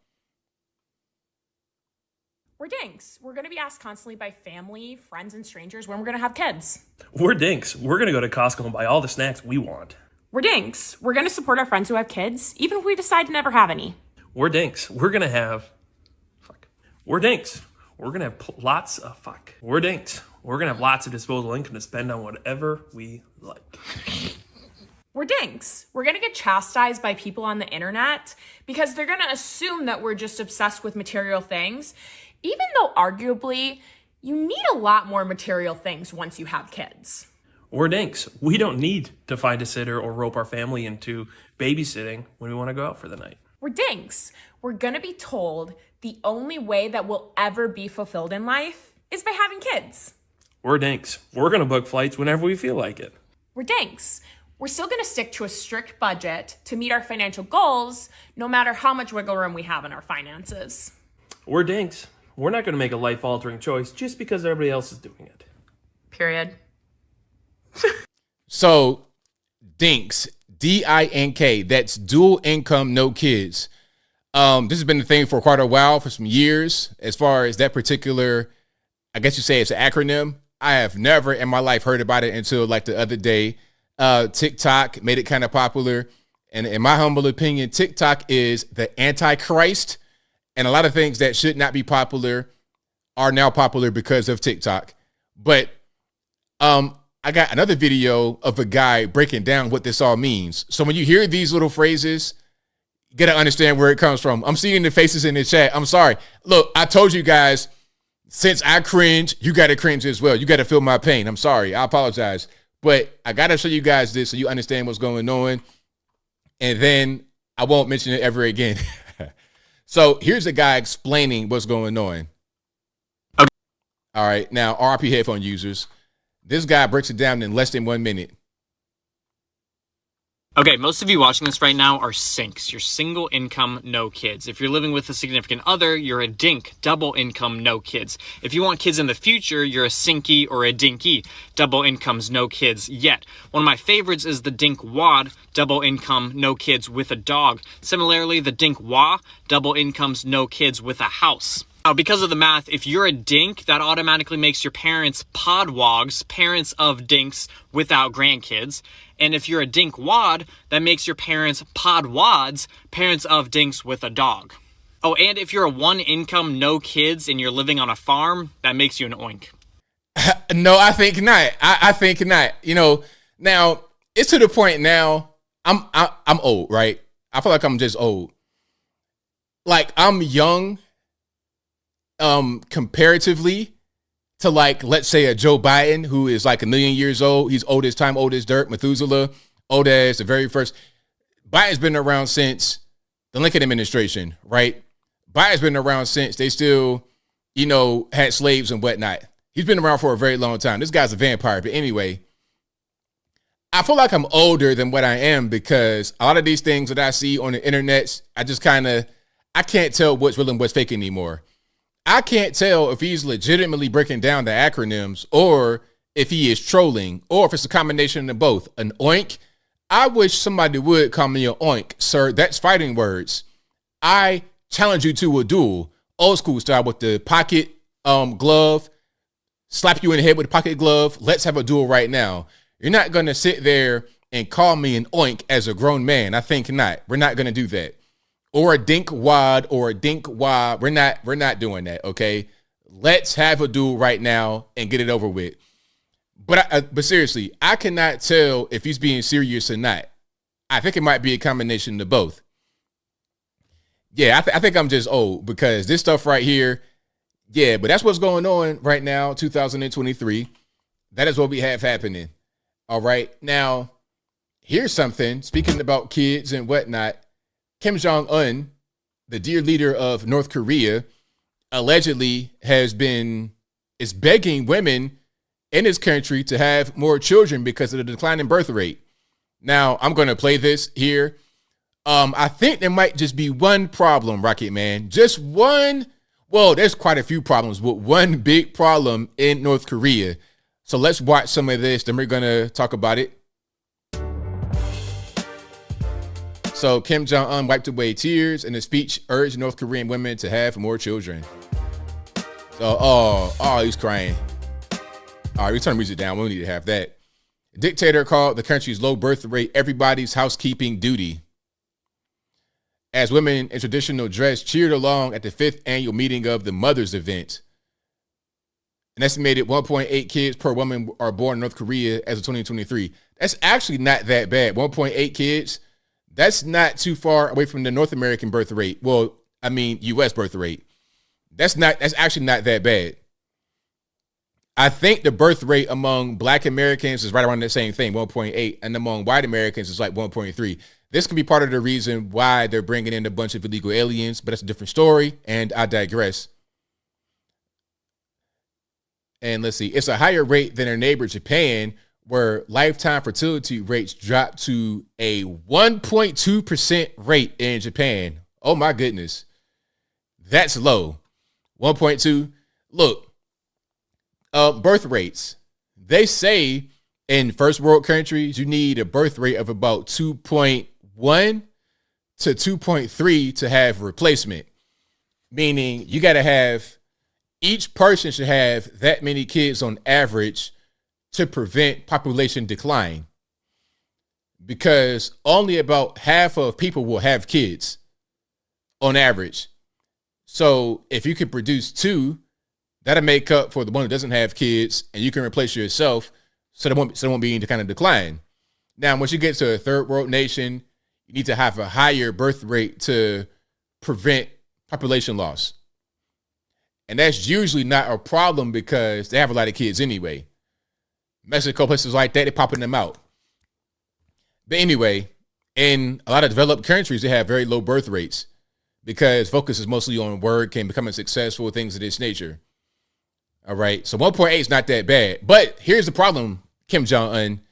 We're dinks. We're going to be asked constantly by family, friends, and strangers when we're going to have kids. We're dinks. We're going to go to Costco and buy all the snacks we want. We're dinks. We're going to support our friends who have kids, even if we decide to never have any. We're dinks. We're going to have... We're dinks. We're going to have lots of... We're dinks. We're going to have lots of disposable income to spend on whatever we like. We're dinks. We're going to get chastised by people on the internet because they're going to assume that we're just obsessed with material things, even though arguably you need a lot more material things once you have kids. We're dinks. We don't need to find a sitter or rope our family into babysitting when we want to go out for the night. We're dinks. We're going to be told the only way that we'll ever be fulfilled in life is by having kids. We're dinks. We're going to book flights whenever we feel like it. We're dinks. We're still going to stick to a strict budget to meet our financial goals, no matter how much wiggle room we have in our finances. We're dinks. We're not going to make a life-altering choice just because everybody else is doing it. Period. So, DINKs, DINK, that's dual income, no kids. This has been the thing for quite a while, for some years, as far as that particular, I guess you say it's an acronym. I have never in my life heard about it until like the other day. TikTok made it kind of popular. And in my humble opinion, TikTok is the Antichrist. And a lot of things that should not be popular are now popular because of TikTok. But I got another video of a guy breaking down what this all means. So when you hear these little phrases, you got to understand where it comes from. I'm seeing the faces in the chat. I'm sorry. Look, I told you guys, since I cringe, you got to cringe as well. You got to feel my pain. I'm sorry. I apologize. But I got to show you guys this so you understand what's going on. And then I won't mention it ever again. So here's a guy explaining what's going on. Okay. All right. Now, RP headphone users, this guy breaks it down in less than 1 minute. Okay, most of you watching this right now are sinks. You're single income, no kids. If you're living with a significant other, you're a dink, double income, no kids. If you want kids in the future, you're a sinky or a dinky, double incomes, no kids yet. One of my favorites is the dink wad, double income, no kids with a dog. Similarly, the dink wah, double incomes, no kids with a house. Now, because of the math, if you're a dink, that automatically makes your parents podwogs, parents of dinks without grandkids. And if you're a dink wad, that makes your parents podwads, parents of dinks with a dog. Oh, and if you're a one income, no kids, and you're living on a farm, that makes you an oink. No, I think not. I think not. You know, now it's to the point now. I'm old, right? I feel like I'm just old. like I'm young comparatively to like, let's say a Joe Biden who is like 1,000,000 years old. He's old as time, old as dirt, Methuselah, old as the very first. Biden's been around since the Lincoln administration, right? Biden's been around since they still, had slaves and whatnot. He's been around for a very long time. This guy's a vampire. But anyway, I feel like I'm older than what I am because a lot of these things that I see on the internet, I can't tell what's real and what's fake anymore. I can't tell if he's legitimately breaking down the acronyms or if he is trolling or if it's a combination of both. An oink. I wish somebody would call me an oink, sir. That's fighting words. I challenge you to a duel, old school style with the pocket glove, slap you in the head with a pocket glove. Let's have a duel right now. You're not going to sit there and call me an oink as a grown man. I think not. We're not going to do that. Or a dink wad or a dink wad. We're not doing that, okay? Let's have a duel right now and get it over with. But seriously, I cannot tell if he's being serious or not. I think it might be a combination of both. Yeah, I think I'm just old because this stuff right here, yeah, but that's what's going on right now, 2023. That is what we have happening. All right. Now, here's something. Speaking about kids and whatnot, Kim Jong-un, the dear leader of North Korea, allegedly is begging women in his country to have more children because of the decline in birth rate. Now, I'm going to play this here. I think there might just be one problem, Rocket Man. Just one. Well, there's quite a few problems, but one big problem in North Korea. So let's watch some of this, then we're going to talk about it. So Kim Jong-un wiped away tears in a speech urged North Korean women to have more children. So, he's crying. All right, we turn music down. We don't need to have that. Dictator called the country's low birth rate everybody's housekeeping duty. As women in traditional dress cheered along at the 5th annual meeting of the Mothers event. An estimated 1.8 kids per woman are born in North Korea as of 2023. That's actually not that bad. 1.8 kids. That's not too far away from the North American birth rate. Well, I mean, U.S. birth rate. That's actually not that bad. I think the birth rate among Black Americans is right around the same thing, 1.8, and among white Americans is like 1.3. This could be part of the reason why they're bringing in a bunch of illegal aliens, but that's a different story, and I digress. And let's see, it's a higher rate than our neighbor Japan, where lifetime fertility rates dropped to a 1.2% rate in Japan. Oh my goodness. That's low. 1.2. Look, birth rates. They say in first world countries, you need a birth rate of about 2.1 to 2.3 to have replacement. Meaning you got to have, each person should have that many kids on average to prevent population decline, because only about half of people will have kids on average. So if you can produce 2, that'll make up for the one who doesn't have kids, and you can replace yourself, so there won't be any kind of decline. Now, once you get to a third world nation, you need to have a higher birth rate to prevent population loss. And that's usually not a problem because they have a lot of kids anyway. Mexico, places like that, they're popping them out. But anyway, in a lot of developed countries, they have very low birth rates because focus is mostly on work and becoming successful, things of this nature. All right, so 1.8 is not that bad. But here's the problem, Kim Jong-un.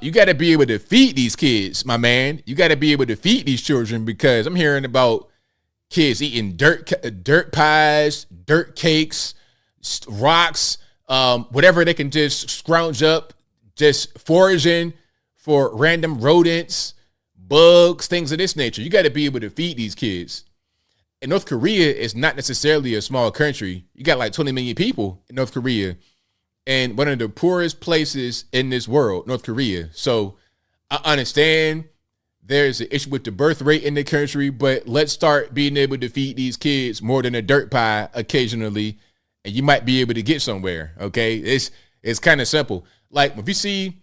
You got to be able to feed these kids, my man. You got to be able to feed these children, because I'm hearing about kids eating dirt pies, dirt cakes, rocks, whatever they can just scrounge up, just foraging for random rodents, bugs, things of this nature. You got to be able to feed these kids. And North Korea is not necessarily a small country. You got like 20 million people in North Korea, and one of the poorest places in this world, North Korea. So I understand there's an issue with the birth rate in the country, but let's start being able to feed these kids more than a dirt pie occasionally, and you might be able to get somewhere. Okay, it's kind of simple. Like if you see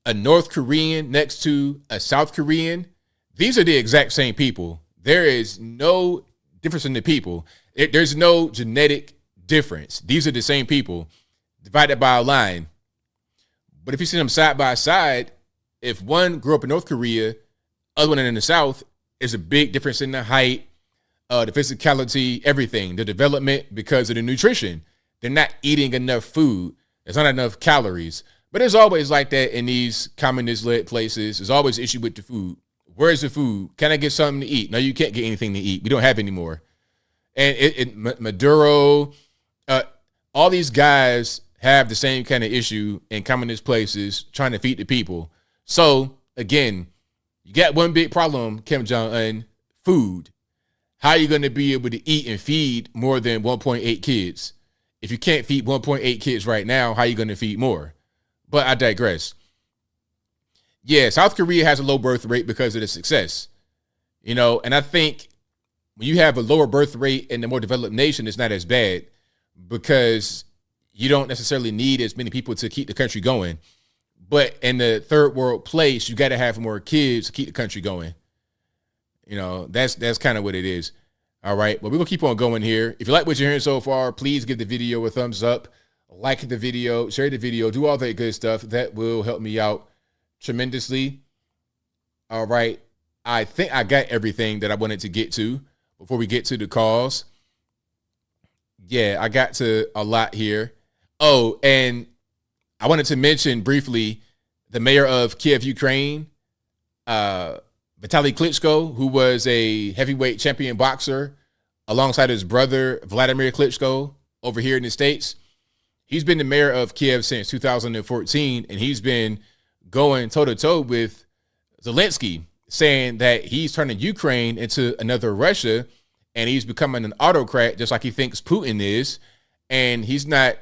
a North Korean next to a South Korean, these are the exact same people. There is no difference in the people. There's no genetic difference. These are the same people divided by a line. But if you see them side by side, if one grew up in North Korea, other one in the South, there's a big difference in the height, the physicality, everything, the development because of the nutrition. They're not eating enough food. There's not enough calories. But it's always like that in these communist-led places. There's always an issue with the food. Where's the food? Can I get something to eat? No, you can't get anything to eat. We don't have any more. And Maduro, all these guys have the same kind of issue in communist places trying to feed the people. So, again, you got one big problem, Kim Jong-un, food. How are you going to be able to eat and feed more than 1.8 kids? If you can't feed 1.8 kids right now, how are you going to feed more? But I digress. Yeah, South Korea has a low birth rate because of the success. You know, and I think when you have a lower birth rate in the more developed nation, it's not as bad because you don't necessarily need as many people to keep the country going. But in the third world place, you got to have more kids to keep the country going. You know, that's kind of what it is. All right. But we're going to keep on going here. If you like what you're hearing so far, please give the video a thumbs up, like the video, share the video, do all that good stuff. That will help me out tremendously. All right. I think I got everything that I wanted to get to before we get to the calls. Yeah, I got to a lot here. Oh, and I wanted to mention briefly the mayor of Kyiv, Ukraine, Vitaly Klitschko, who was a heavyweight champion boxer alongside his brother, Vladimir Klitschko, over here in the States. He's been the mayor of Kyiv since 2014, and he's been going toe-to-toe with Zelenskyy, saying that he's turning Ukraine into another Russia, and he's becoming an autocrat just like he thinks Putin is, and he's not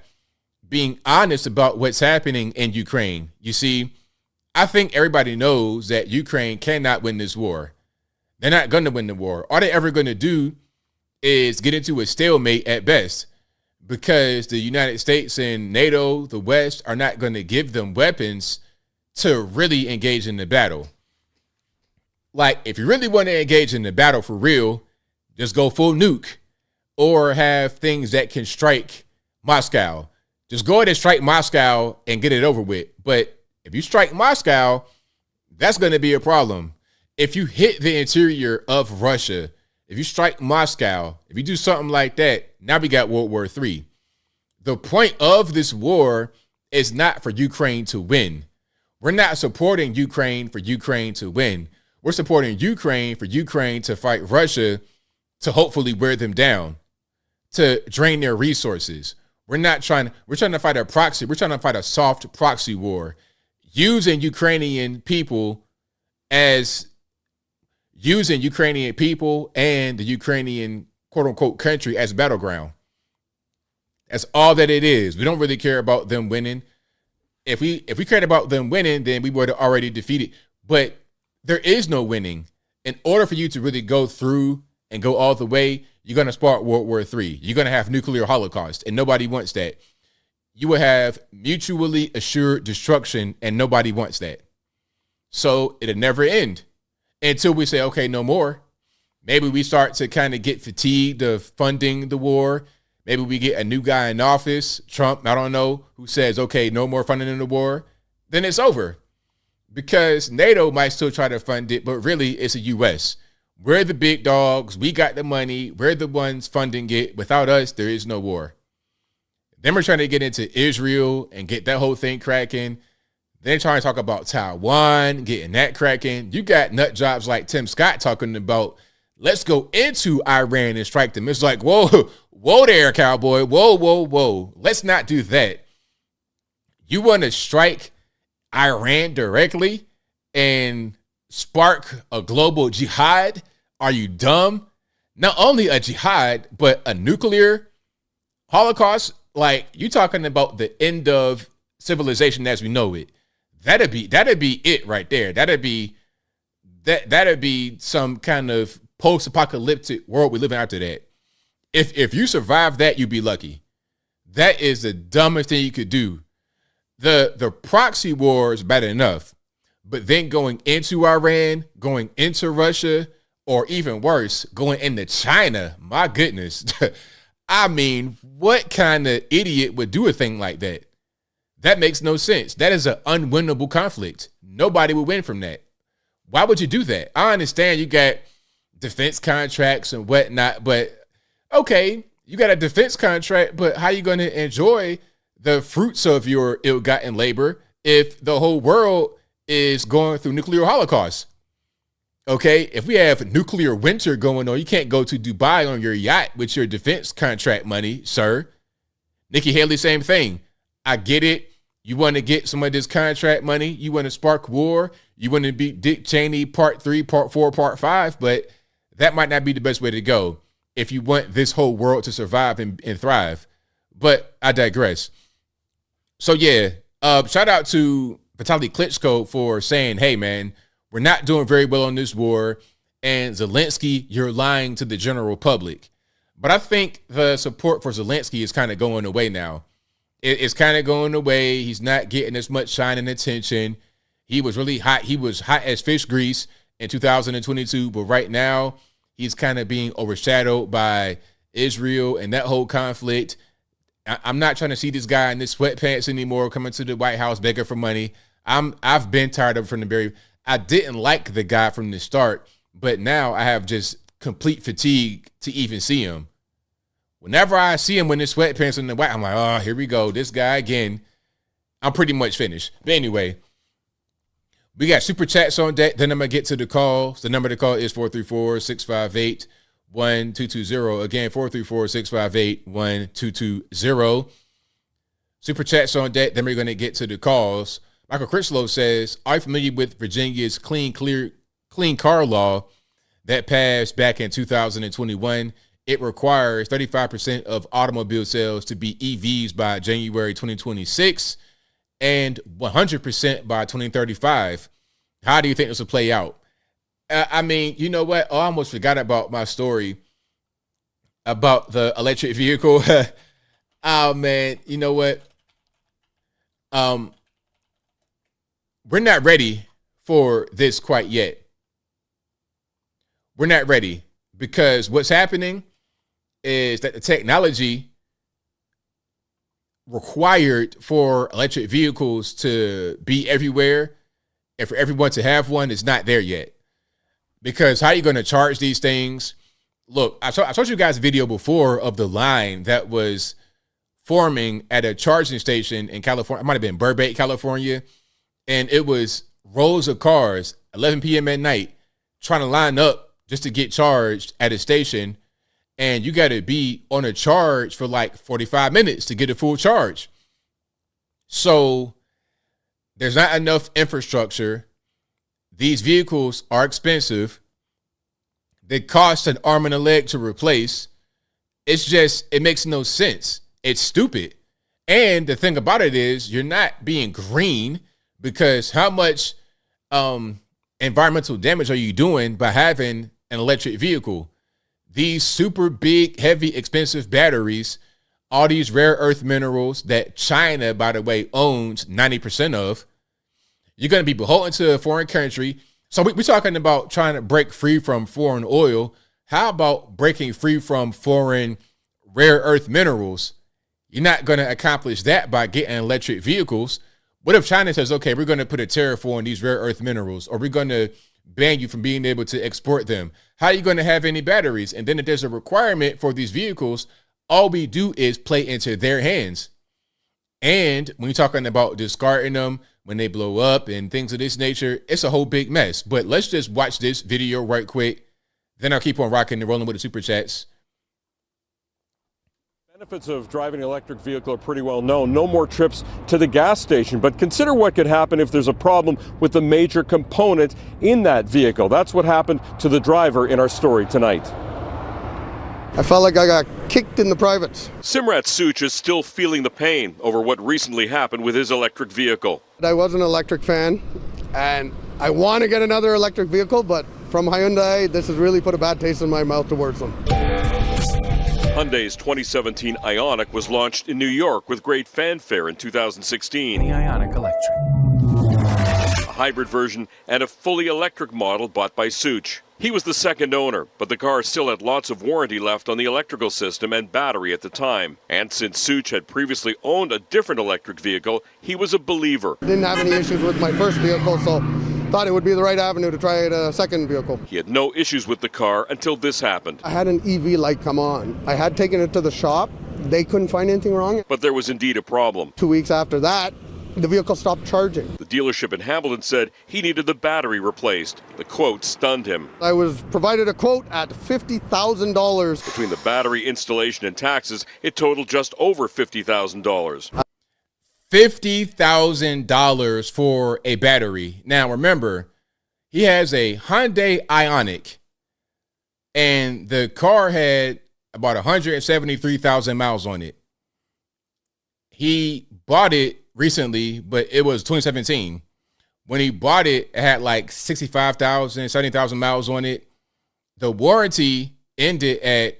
being honest about what's happening in Ukraine. You see, I think everybody knows that Ukraine cannot win this war. They're not going to win the war. All they're ever going to do is get into a stalemate at best because the United States and NATO, the West, are not going to give them weapons to really engage in the battle. Like, if you really want to engage in the battle for real, just go full nuke or have things that can strike Moscow. Just go ahead and strike Moscow and get it over with. But if you strike Moscow, that's going to be a problem. If you hit the interior of Russia, if you strike Moscow, if you do something like that, now we got World War III. The point of this war is not for Ukraine to win. We're not supporting Ukraine for Ukraine to win. We're supporting Ukraine for Ukraine to fight Russia to hopefully wear them down, to drain their resources. We're trying to fight a proxy. We're trying to fight a soft proxy war, using Ukrainian people and the Ukrainian quote unquote country as battleground. That's all that it is. We don't really care about them winning. If we cared about them winning, then we would have already defeated. But there is no winning. In order for you to really go through and go all the way, you're going to spark World War III. You're going to have nuclear holocaust, and nobody wants that. You will have mutually assured destruction, and nobody wants that. So it'll never end until we say, okay, no more. Maybe we start to kind of get fatigued of funding the war. Maybe we get a new guy in office, Trump, I don't know, who says, okay, no more funding in the war. Then it's over. Because NATO might still try to fund it, but really it's the U.S. We're the big dogs. We got the money. We're the ones funding it. Without us, there is no war. Then we're trying to get into Israel and get that whole thing cracking. Then trying to talk about Taiwan, getting that cracking. You got nut jobs like Tim Scott talking about, let's go into Iran and strike them. It's like, whoa there, cowboy. Whoa. Let's not do that. You want to strike Iran directly and spark a global jihad? Are you dumb? Not only a jihad, but a nuclear holocaust. Like, you talking about the end of civilization as we know it. That'd be it right there. That'd be some kind of post-apocalyptic world we live in after that. If you survive that, you'd be lucky. That is the dumbest thing you could do. The proxy war is bad enough, but then going into Iran, going into Russia, or even worse, going into China. My goodness. I mean, what kind of idiot would do a thing like that? That makes no sense. That is an unwinnable conflict. Nobody would win from that. Why would you do that? I understand you got defense contracts and whatnot, but okay, you got a defense contract, but how are you going to enjoy the fruits of your ill-gotten labor if the whole world is going through nuclear holocaust? Okay, if we have nuclear winter going on, you can't go to Dubai on your yacht with your defense contract money, sir. Nikki Haley, same thing. I get it. You want to get some of this contract money. You want to spark war. You want to beat Dick Cheney part 3, part 4, part 5, but that might not be the best way to go if you want this whole world to survive and thrive. But I digress. So yeah, shout out to Vitaly Klitschko for saying, hey man, we're not doing very well on this war, and Zelenskyy, you're lying to the general public. But I think the support for Zelenskyy is kind of going away now. It's kind of going away. He's not getting as much shine and attention. He was really hot. He was hot as fish grease in 2022, but right now he's kind of being overshadowed by Israel and that whole conflict. I'm not trying to see this guy in his sweatpants anymore coming to the White House begging for money. I've been tired of it from the very. I didn't like the guy from the start, but now I have just complete fatigue to even see him. Whenever I see him in his sweatpants in the White, I'm like, oh, here we go. This guy again. I'm pretty much finished. But anyway, we got super chats on deck. Then I'm going to get to the calls. The number to call is 434-658-1220. Again, 434-658-1220. Super chats on deck. Then we're going to get to the calls. Michael Critchlow says, are you familiar with Virginia's clean car law that passed back in 2021? It requires 35% of automobile sales to be EVs by January 2026 and 100% by 2035. How do you think this will play out? I mean, you know what? Oh, I almost forgot about my story about the electric vehicle. Oh, man. You know what? We're not ready for this quite yet. We're not ready because what's happening is that the technology required for electric vehicles to be everywhere and for everyone to have one is not there yet. Because how are you going to charge these things? Look, I showed you guys a video before of the line that was forming at a charging station in California. It might have been Burbank, California. And it was rows of cars, 11 p.m. at night, trying to line up just to get charged at a station. And you got to be on a charge for like 45 minutes to get a full charge. So there's not enough infrastructure. These vehicles are expensive. They cost an arm and a leg to replace. It makes no sense. It's stupid. And the thing about it is you're not being green. Because how much environmental damage are you doing by having an electric vehicle? These super big, heavy, expensive batteries, all these rare earth minerals that China, by the way, owns 90% of, you're going to be beholden to a foreign country. So we're talking about trying to break free from foreign oil. How about breaking free from foreign rare earth minerals? You're not going to accomplish that by getting electric vehicles. What if China says, okay, we're going to put a tariff on these rare earth minerals, or we're going to ban you from being able to export them? How are you going to have any batteries? And then if there's a requirement for these vehicles, all we do is play into their hands. And when you're talking about discarding them when they blow up and things of this nature, it's a whole big mess. But let's just watch this video right quick. Then I'll keep on rocking and rolling with the super chats. Benefits of driving an electric vehicle are pretty well known. No more trips to the gas station. But consider what could happen if there's a problem with the major component in that vehicle. That's what happened to the driver in our story tonight. I felt like I got kicked in the privates. Simrat Such is still feeling the pain over what recently happened with his electric vehicle. I was an electric fan, and I want to get another electric vehicle, but from Hyundai, this has really put a bad taste in my mouth towards them. Hyundai's 2017 Ioniq was launched in New York with great fanfare in 2016. The Ioniq Electric. A hybrid version and a fully electric model bought by Such. He was the second owner, but the car still had lots of warranty left on the electrical system and battery at the time. And since Such had previously owned a different electric vehicle, he was a believer. Didn't have any issues with my first vehicle, so thought it would be the right avenue to try a second vehicle. He had no issues with the car until this happened. I had an EV light come on. I had taken it to the shop. They couldn't find anything wrong. But there was indeed a problem. 2 weeks after that, the vehicle stopped charging. The dealership in Hamilton said he needed the battery replaced. The quote stunned him. I was provided a quote at $50,000. Between the battery installation and taxes, it totaled just over $50,000. $50,000 for a battery. Now, remember, he has a Hyundai Ioniq, and the car had about 173,000 miles on it. He bought it recently, but it was 2017. When he bought it, it had like 65,000, 70,000 miles on it. The warranty ended at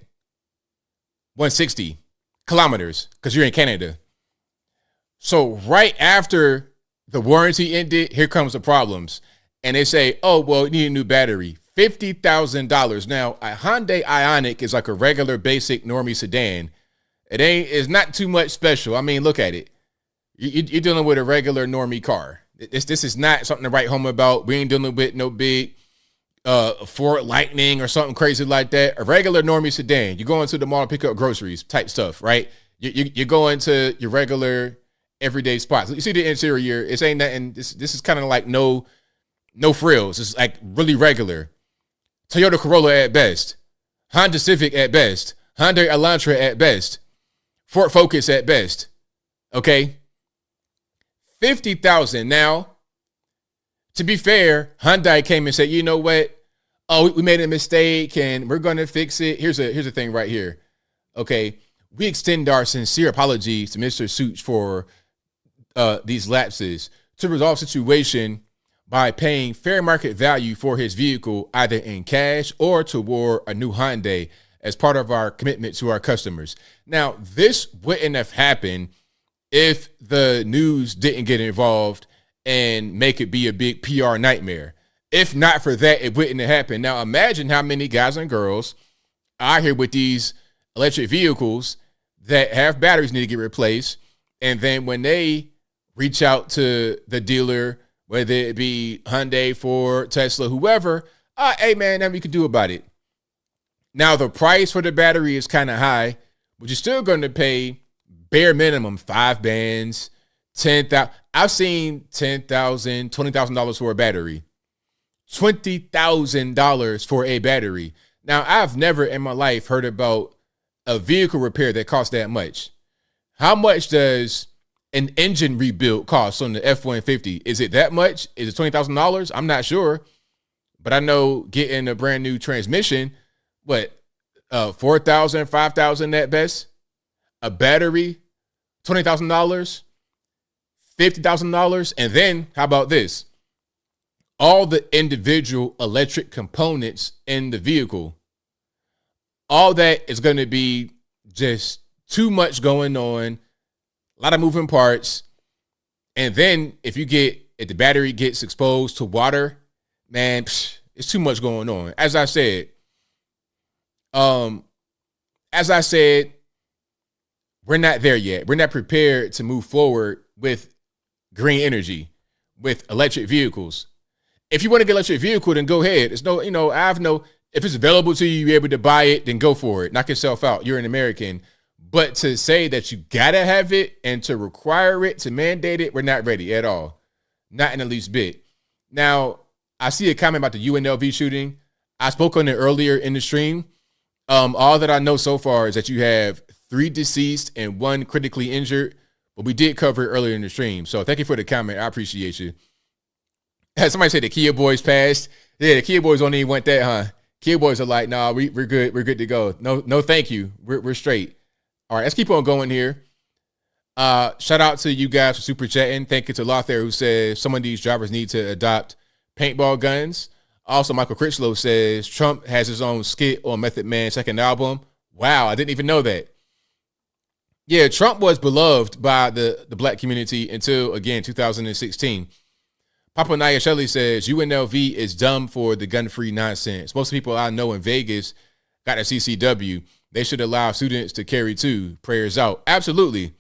160 kilometers because you're in Canada. So right after the warranty ended, here comes the problems. And they say, oh, well, you need a new battery. $50,000. Now, a Hyundai Ioniq is like a regular basic normie sedan. It's not too much special. I mean, look at it. You're dealing with a regular normie car. This is not something to write home about. We ain't dealing with no big Ford Lightning or something crazy like that. A regular normie sedan. You go into the mall to pick up groceries type stuff, right? You go into your regular everyday spots. You see the interior. It ain't nothing. This is kind of like no frills. It's like really regular. Toyota Corolla at best. Honda Civic at best. Hyundai Elantra at best. Ford Focus at best. Okay? $50,000. Now, to be fair, Hyundai came and said, you know what? Oh, we made a mistake and we're going to fix it. Here's the thing right here. Okay? We extend our sincere apologies to Mr. Such for these lapses to resolve the situation by paying fair market value for his vehicle, either in cash or toward a new Hyundai, as part of our commitment to our customers. Now, this wouldn't have happened if the news didn't get involved and make it be a big PR nightmare. If not for that, it wouldn't have happened. Now, imagine how many guys and girls are here with these electric vehicles that have batteries need to get replaced. And then when they reach out to the dealer, whether it be Hyundai, Ford, Tesla, whoever, hey, man, nothing you can do about it. Now, the price for the battery is kind of high, but you're still going to pay bare minimum 5 bands, $10,000. I've seen $10,000, $20,000 for a battery. $20,000 for a battery. Now, I've never in my life heard about a vehicle repair that costs that much. How much does an engine rebuild cost on the F-150? Is it that much? Is it $20,000? I'm not sure. But I know getting a brand new transmission, what, $4,000, $5,000 at best? A battery, $20,000, $50,000. And then how about this? All the individual electric components in the vehicle, all that is going to be just too much going on, a lot of moving parts. And then if the battery gets exposed to water, man, it's too much going on. As I said, we're not there yet. We're not prepared to move forward with green energy, with electric vehicles. If you want to get an electric vehicle, then go ahead. It's if it's available to you, you're able to buy it, then go for it. Knock yourself out. You're an American. But to say that you gotta have it and to require it, to mandate it, we're not ready at all. Not in the least bit. Now, I see a comment about the UNLV shooting. I spoke on it earlier in the stream. All that I know so far is that you have 3 deceased and 1 critically injured, but we did cover it earlier in the stream. So thank you for the comment. I appreciate you. Somebody said the Kia boys passed. Yeah, the Kia boys don't even want that, huh? Kia boys are like, nah, we're good. We're good to go. No, thank you. We're straight. All right, let's keep on going here. Shout out to you guys for super chatting. Thank you to Lothair who says some of these drivers need to adopt paintball guns. Also, Michael Critchlow says Trump has his own skit on Method Man's second album. Wow, I didn't even know that. Yeah, Trump was beloved by the black community until, again, 2016. Papa Naya Shelley says UNLV is dumb for the gun-free nonsense. Most people I know in Vegas got a CCW. They should allow students to carry too. Prayers out. Absolutely.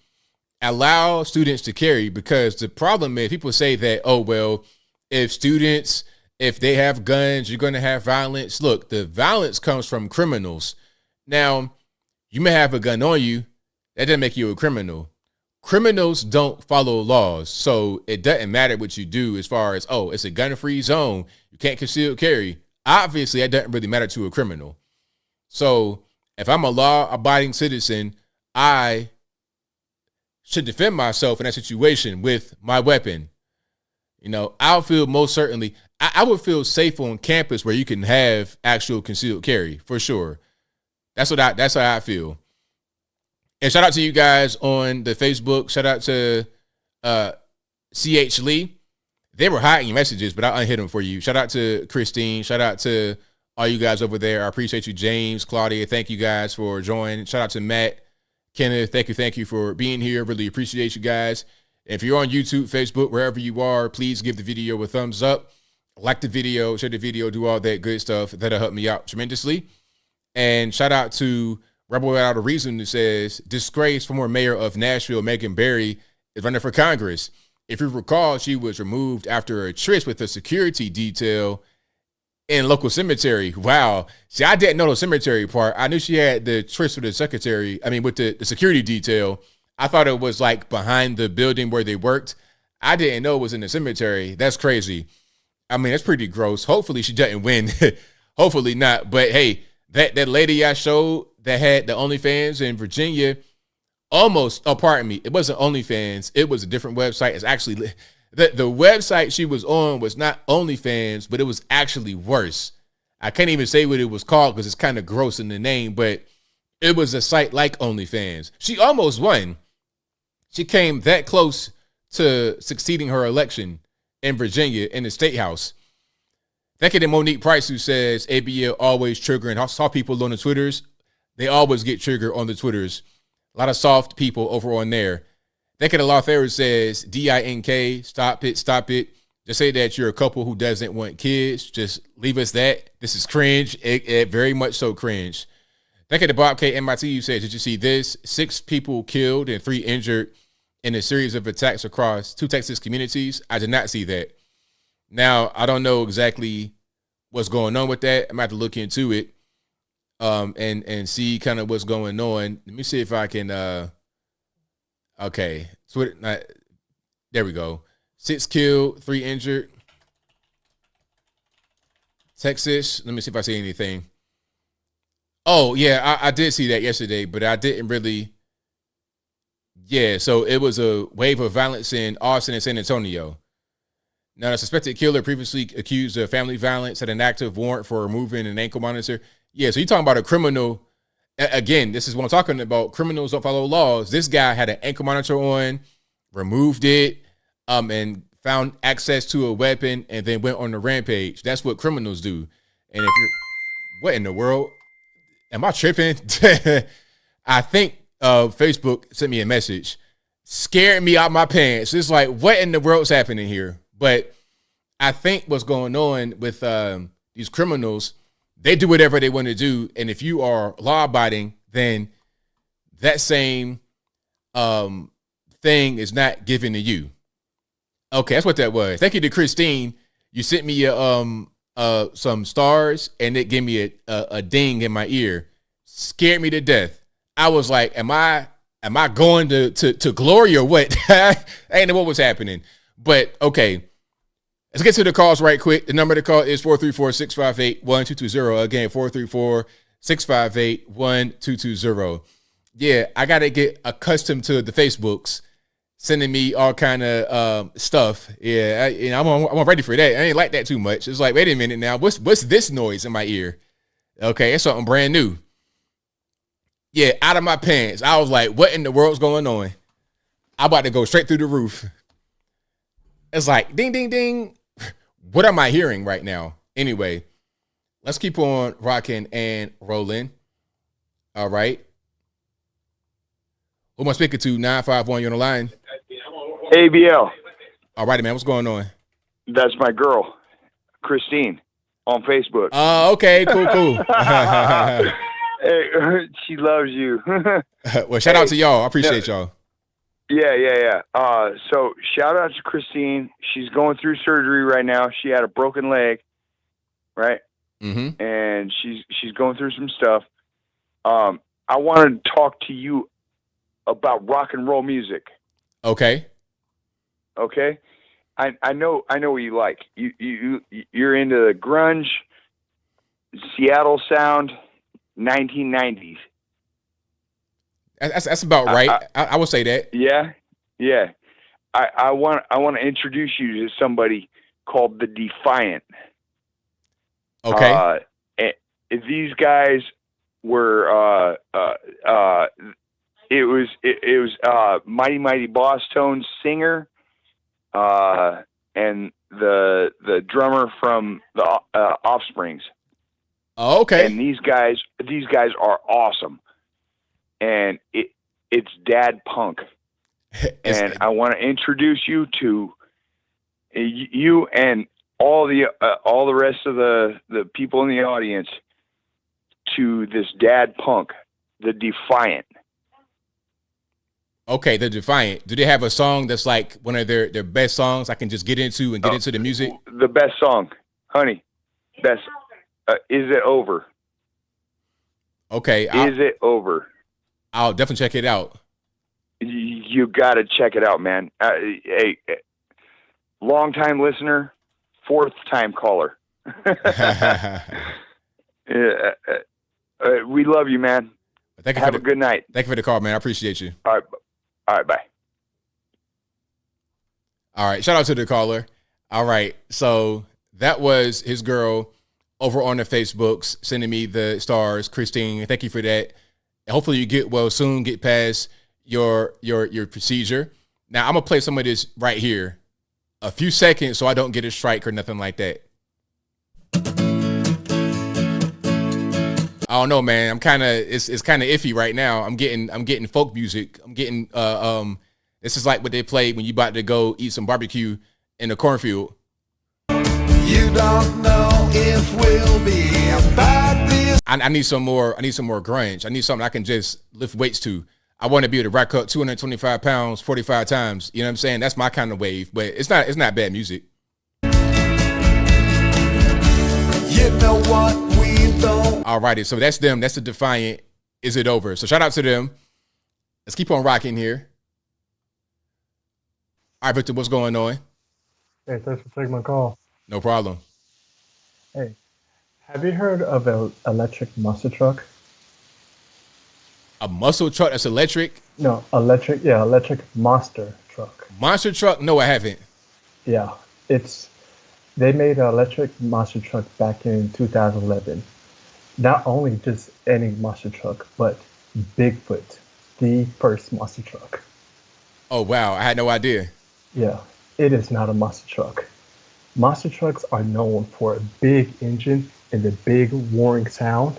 Allow students to carry, because the problem is people say that, oh, well, if they have guns, you're going to have violence. Look, the violence comes from criminals. Now, you may have a gun on you. That doesn't make you a criminal. Criminals don't follow laws. So it doesn't matter what you do as far as, oh, it's a gun-free zone. You can't conceal carry. Obviously, that doesn't really matter to a criminal. So if I'm a law-abiding citizen, I should defend myself in that situation with my weapon. You know, I'll feel most certainly, I would feel safe on campus where you can have actual concealed carry, for sure. That's how I feel. And shout out to you guys on the Facebook. Shout out to CH Lee. They were hiding messages, but I'll unhit them for you. Shout out to Christine. Shout out to all you guys over there. I appreciate you, James, Claudia. Thank you guys for joining. Shout out to Matt, Kenneth. Thank you for being here. Really appreciate you guys. If you're on YouTube, Facebook, wherever you are, please give the video a thumbs up. Like the video, share the video, do all that good stuff. That'll help me out tremendously. And shout out to Rebel Without a Reason, who says, disgrace former mayor of Nashville, Megan Barry, is running for Congress. If you recall, she was removed after a tryst with a security detail in local cemetery. Wow. See, I didn't know the cemetery part. I knew she had the tryst with the security detail. I thought it was like behind the building where they worked. I didn't know it was in the cemetery. That's crazy. I mean, that's pretty gross. Hopefully she doesn't win. Hopefully not. But hey, that lady I showed that had the OnlyFans in Virginia, it wasn't OnlyFans. It was a different website. It's actually, the website she was on was not OnlyFans, but it was actually worse. I can't even say what it was called because it's kind of gross in the name, but it was a site like OnlyFans. She almost won. She came that close to succeeding her election in Virginia in the state house. Thank you to Monique Price, who says ABL always triggering. I saw people on the Twitters. They always get triggered on the Twitters. A lot of soft people over on there. Thank you to Lothair, who says DINK, stop it. Just say that you're a couple who doesn't want kids. Just leave us that. This is cringe. It very much so cringe. Thank you to Bob K. MIT, who says, did you see this? 6 people killed and 3 injured in a series of attacks across 2 Texas communities. I did not see that. Now, I don't know exactly what's going on with that. I'm going to have to look into it and see kind of what's going on. Let me see if I can, okay. There we go. 6 killed, 3 injured. Texas. Let me see if I see anything. Oh, yeah, I did see that yesterday, but I didn't really. Yeah, so it was a wave of violence in Austin and San Antonio. Now, the suspected killer previously accused of family violence had an active warrant for removing an ankle monitor. Yeah, so you're talking about a criminal. Again, this is what I'm talking about. Criminals don't follow laws. This guy had an ankle monitor on, removed it, and found access to a weapon, and then went on the rampage. That's what criminals do. And if you're, what in the world? Am I tripping? I think Facebook sent me a message. Scared me out my pants. It's like, what in the world's happening here? But I think what's going on with these criminals, they do whatever they want to do. And if you are law-abiding, then that same thing is not given to you. Okay, that's what that was. Thank you to Christine. You sent me some stars, and it gave me a ding in my ear. Scared me to death. I was like, am I going to glory or what? I didn't know what was happening. But okay, let's get to the calls right quick. The number to call is 434-658-1220. Again, 434-658-1220. Yeah, I got to get accustomed to the Facebooks sending me all kind of stuff. Yeah, I'm ready for that. I ain't like that too much. It's like, wait a minute now. What's this noise in my ear? Okay, it's something brand new. Yeah, out of my pants. I was like, what in the world's going on? I'm about to go straight through the roof. It's like, ding, ding, ding. What am I hearing right now? Anyway, let's keep on rocking and rolling. All right. Who am I speaking to? 951, you on the line? ABL. All righty, man. What's going on? That's my girl, Christine, on Facebook. Oh, okay, cool. Hey, she loves you. Well, shout out to y'all. I appreciate y'all. Yeah. So shout out to Christine. She's going through surgery right now. She had a broken leg, right? Mm-hmm. And she's going through some stuff. I wanted to talk to you about rock and roll music. Okay. I know what you like. You're into the grunge, Seattle sound, 1990s. That's about right. I would say that. Yeah. I want to introduce you to somebody called the Defiant. Okay. These guys were it was Mighty Mighty Boss Tone's singer and the drummer from the Offsprings. Oh, okay. And these guys are awesome. And it's dad punk. And I want to introduce you to you and all the rest of the people in the audience to this dad punk, the Defiant. Okay, the Defiant. Do they have a song that's like one of their best songs I can just get into and get into the music? The best song, honey. Best. Is It Over? Okay. Is It Over? I'll definitely check it out. You got to check it out, man. Hey, long time listener, fourth time caller. We love you, man. Have a good night. Thank you for the call, man. I appreciate you. All right, bye. All right, shout out to the caller. All right, so that was his girl over on the Facebooks sending me the stars. Christine, thank you for that. Hopefully you get well soon, get past your procedure. Now I'm gonna play some of this right here, a few seconds, so I don't get a strike or nothing like that. I don't know, man. I'm kind of it's kind of iffy right now. I'm getting folk music. I'm getting this is like what they play when you about to go eat some barbecue in the cornfield. You don't know if we'll be about this. I need some more grunge. I need something I can just lift weights to. I want to be able to rack up 225 pounds 45 times. You know what I'm saying? That's my kind of wave, but it's not bad music. You know what we don't. Alrighty, so that's them. That's the Defiant. Is It Over? So shout out to them. Let's keep on rocking here. All right, Victor, what's going on? Hey, thanks for taking my call. No problem. Hey, have you heard of an electric muscle truck? A muscle truck that's electric? No, electric monster truck. Monster truck? No, I haven't. Yeah, they made an electric monster truck back in 2011. Not only just any monster truck, but Bigfoot, the first monster truck. Oh, wow. I had no idea. Yeah, it is not a monster truck. Monster trucks are known for a big engine and the big roaring sound.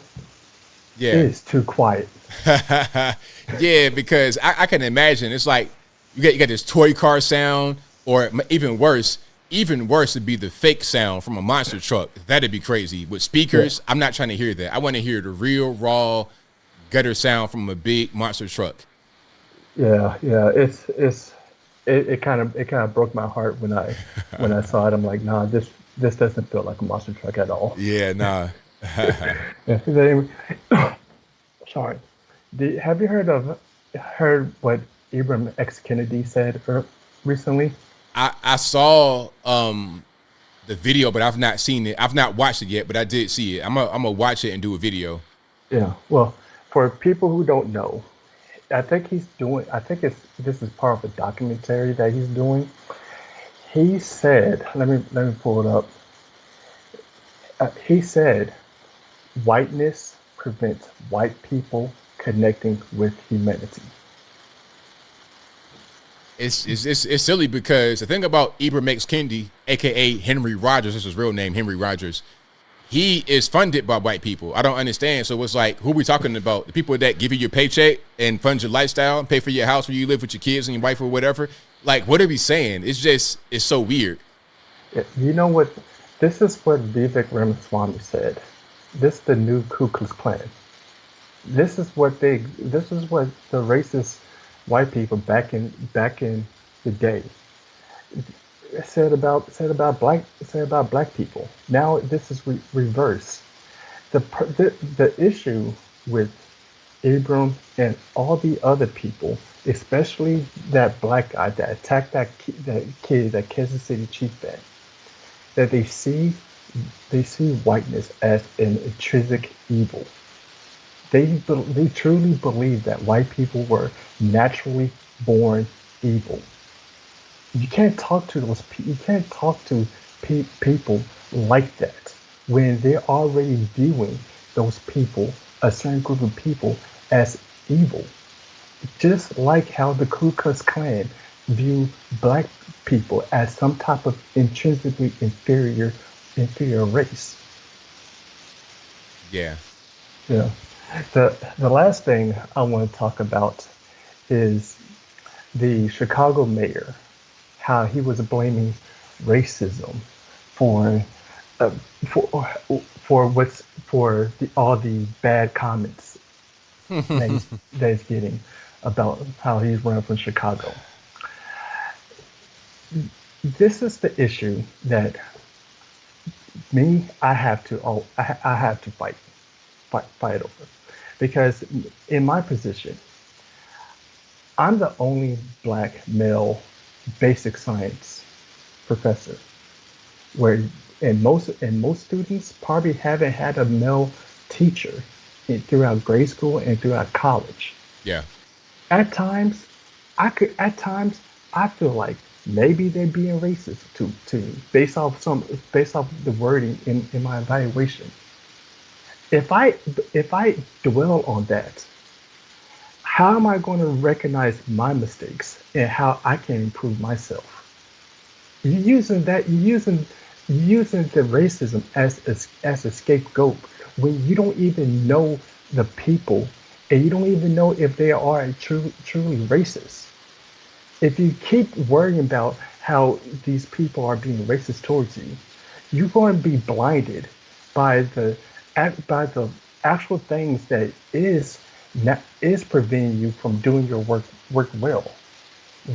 Yeah. It is too quiet. Yeah, because I can imagine it's like you got this toy car sound, or even worse would be the fake sound from a monster truck. That'd be crazy. With speakers, yeah. I'm not trying to hear that. I want to hear the real raw gutter sound from a big monster truck. Yeah. It kind of broke my heart when I saw it. I'm like, nah, this doesn't feel like a monster truck at all. Yeah, nah. Sorry. Have you heard what Ibram X. Kennedy said recently? I saw the video, but I've not seen it. I've not watched it yet, but I did see it. I'm gonna watch it and do a video. Yeah. Well, for people who don't know, I think this is part of a documentary that he's doing. He said, let me pull it up. He said, whiteness prevents white people connecting with humanity. It's silly because the thing about Ibram X. Kendi, aka Henry Rogers, this is his real name, Henry Rogers. He is funded by white people. I don't understand. So it's like, who are we talking about? The people that give you your paycheck and fund your lifestyle and pay for your house where you live with your kids and your wife or whatever? Like, what are we saying? It's so weird. You know what? This is what Vivek Ramaswamy said. This is the new Ku Klux Klan. This is what the racist white people back in the day said about black people. Now this is reversed. The issue with Abram and all the other people, especially that black guy that attacked that kid, that Kansas City Chief fan, that they see whiteness as an intrinsic evil. They truly believe that white people were naturally born evil. You can't talk to those people. You can't talk to people like that when they're already viewing those people, a certain group of people, as evil. Just like how the Ku Klux Klan view black people as some type of intrinsically inferior race. Yeah. Yeah. The last thing I want to talk about is the Chicago mayor, how he was blaming racism for all the bad comments that he's getting about how he's running from Chicago. This is the issue that I have to fight over, because in my position, I'm the only black male basic science professor, and most students probably haven't had a male teacher throughout grade school and throughout college. Yeah. At times I feel like maybe they're being racist to me based off the wording in my evaluation. If I dwell on that, how am I going to recognize my mistakes and how I can improve myself? You're using the racism as a scapegoat when you don't even know the people and you don't even know if they are truly racist. If you keep worrying about how these people are being racist towards you, you're going to be blinded by the actual things that is preventing you from doing your work well.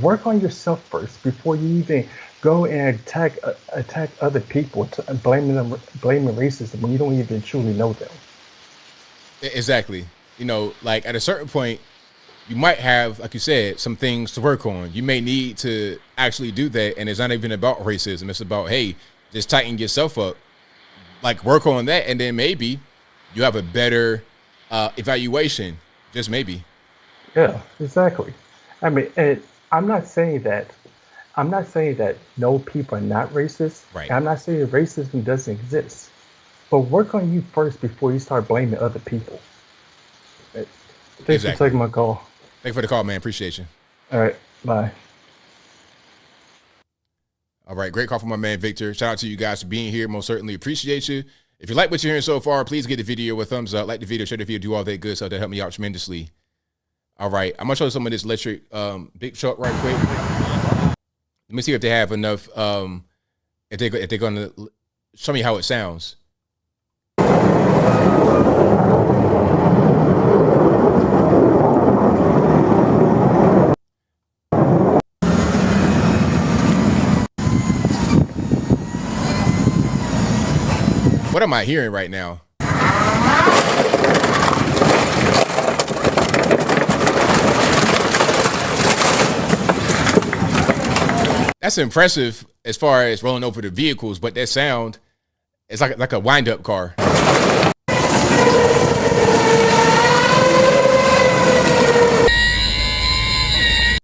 Work on yourself first before you even go and attack other people, blaming racism when you don't even truly know them. Exactly. Like at a certain point, you might have, like you said, some things to work on. You may need to actually do that, and it's not even about racism. It's about, hey, just tighten yourself up, like work on that, and then maybe you have a better evaluation. Just maybe. Yeah, exactly. I mean, and I'm not saying that no people are not racist. Right. I'm not saying racism doesn't exist, but work on you first before you start blaming other people. Thanks for taking my call. Thanks for the call, man. Appreciate you. All right. Bye. All right. Great call from my man, Victor. Shout out to you guys for being here. Most certainly appreciate you. If you like what you're hearing so far, please give the video a thumbs up. Like the video, share the video, do all that good stuff to help me out tremendously. All right. I'm going to show you some of this electric big truck right quick. Let me see if they have enough, if they're going to show me how it sounds. What am I hearing right now? That's impressive as far as rolling over the vehicles, but that sound is like a wind-up car.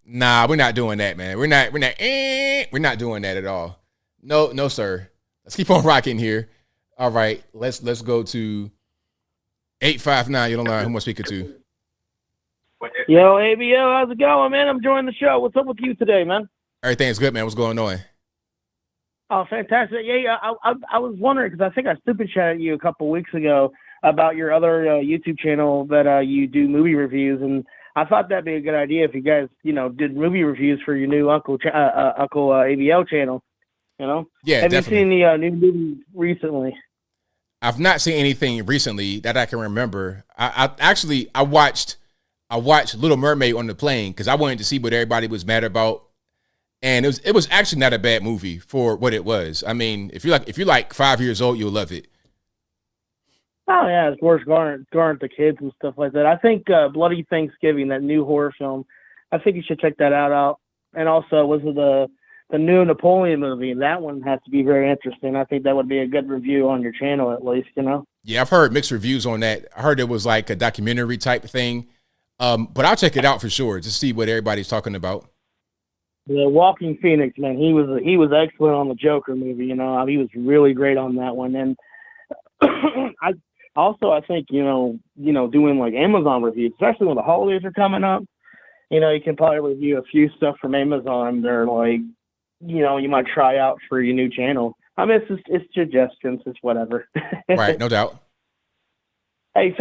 Nah, we're not doing that, man. We're not doing that at all. No, sir. Let's keep on rocking here. All right, let's go to 859. You don't know who am I speaking to? Yo, ABL, how's it going, man? I'm enjoying the show. What's up with you today, man? Everything's good, man. What's going on? Oh, fantastic. Yeah, I was wondering, because I think I stupid chatted you a couple weeks ago about your other YouTube channel that you do movie reviews, and I thought that'd be a good idea if you guys, did movie reviews for your new Uncle ABL channel. You know? Yeah, Have definitely. you seen the new movie recently? I've not seen anything recently that I can remember. I watched Little Mermaid on the plane because I wanted to see what everybody was mad about, and it was actually not a bad movie for what it was. I mean, if you're like 5 years old, you'll love it. Oh yeah, it's worth garnering the kids and stuff like that. I think Bloody Thanksgiving, that new horror film, I think you should check that out. And also, was it the new Napoleon movie? That one has to be very interesting. I think that would be a good review on your channel, at least, you know? Yeah, I've heard mixed reviews on that. I heard it was like a documentary type thing. But I'll check it out for sure to see what everybody's talking about. The Walking Phoenix, man, he was excellent on the Joker movie, you know? He was really great on that one. And I think, you know, doing like Amazon reviews, especially when the holidays are coming up, you know, you can probably review a few stuff from Amazon. They're like, you know, you might try out for your new channel. I mean, it's suggestions, it's whatever. Right, no doubt. Hey,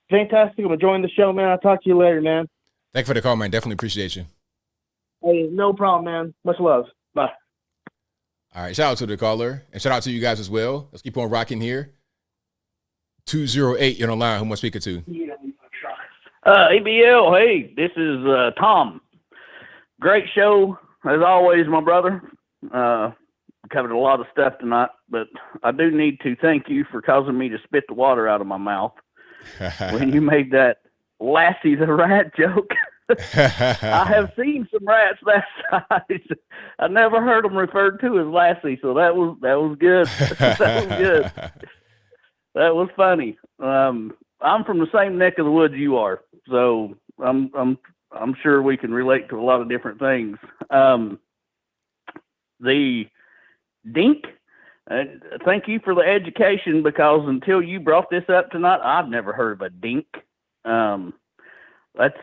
fantastic. I'm enjoying the show, man. I'll talk to you later, man. Thank you for the call, man. Definitely appreciate you. Hey, no problem, man. Much love. Bye. All right, shout out to the caller, and shout out to you guys as well. Let's keep on rocking here. 208, you're on the line. Who am I speaking to? ABL, hey, this is Tom. Great show, as always, my brother. Covered a lot of stuff tonight, but I do need to thank you for causing me to spit the water out of my mouth when you made that Lassie the rat joke. I have seen some rats that size. I never heard them referred to as Lassie, so that was good. That was good. That was funny. I'm from the same neck of the woods you are, so I'm sure we can relate to a lot of different things. The DINK, thank you for the education, because until you brought this up tonight, I've never heard of a DINK. That's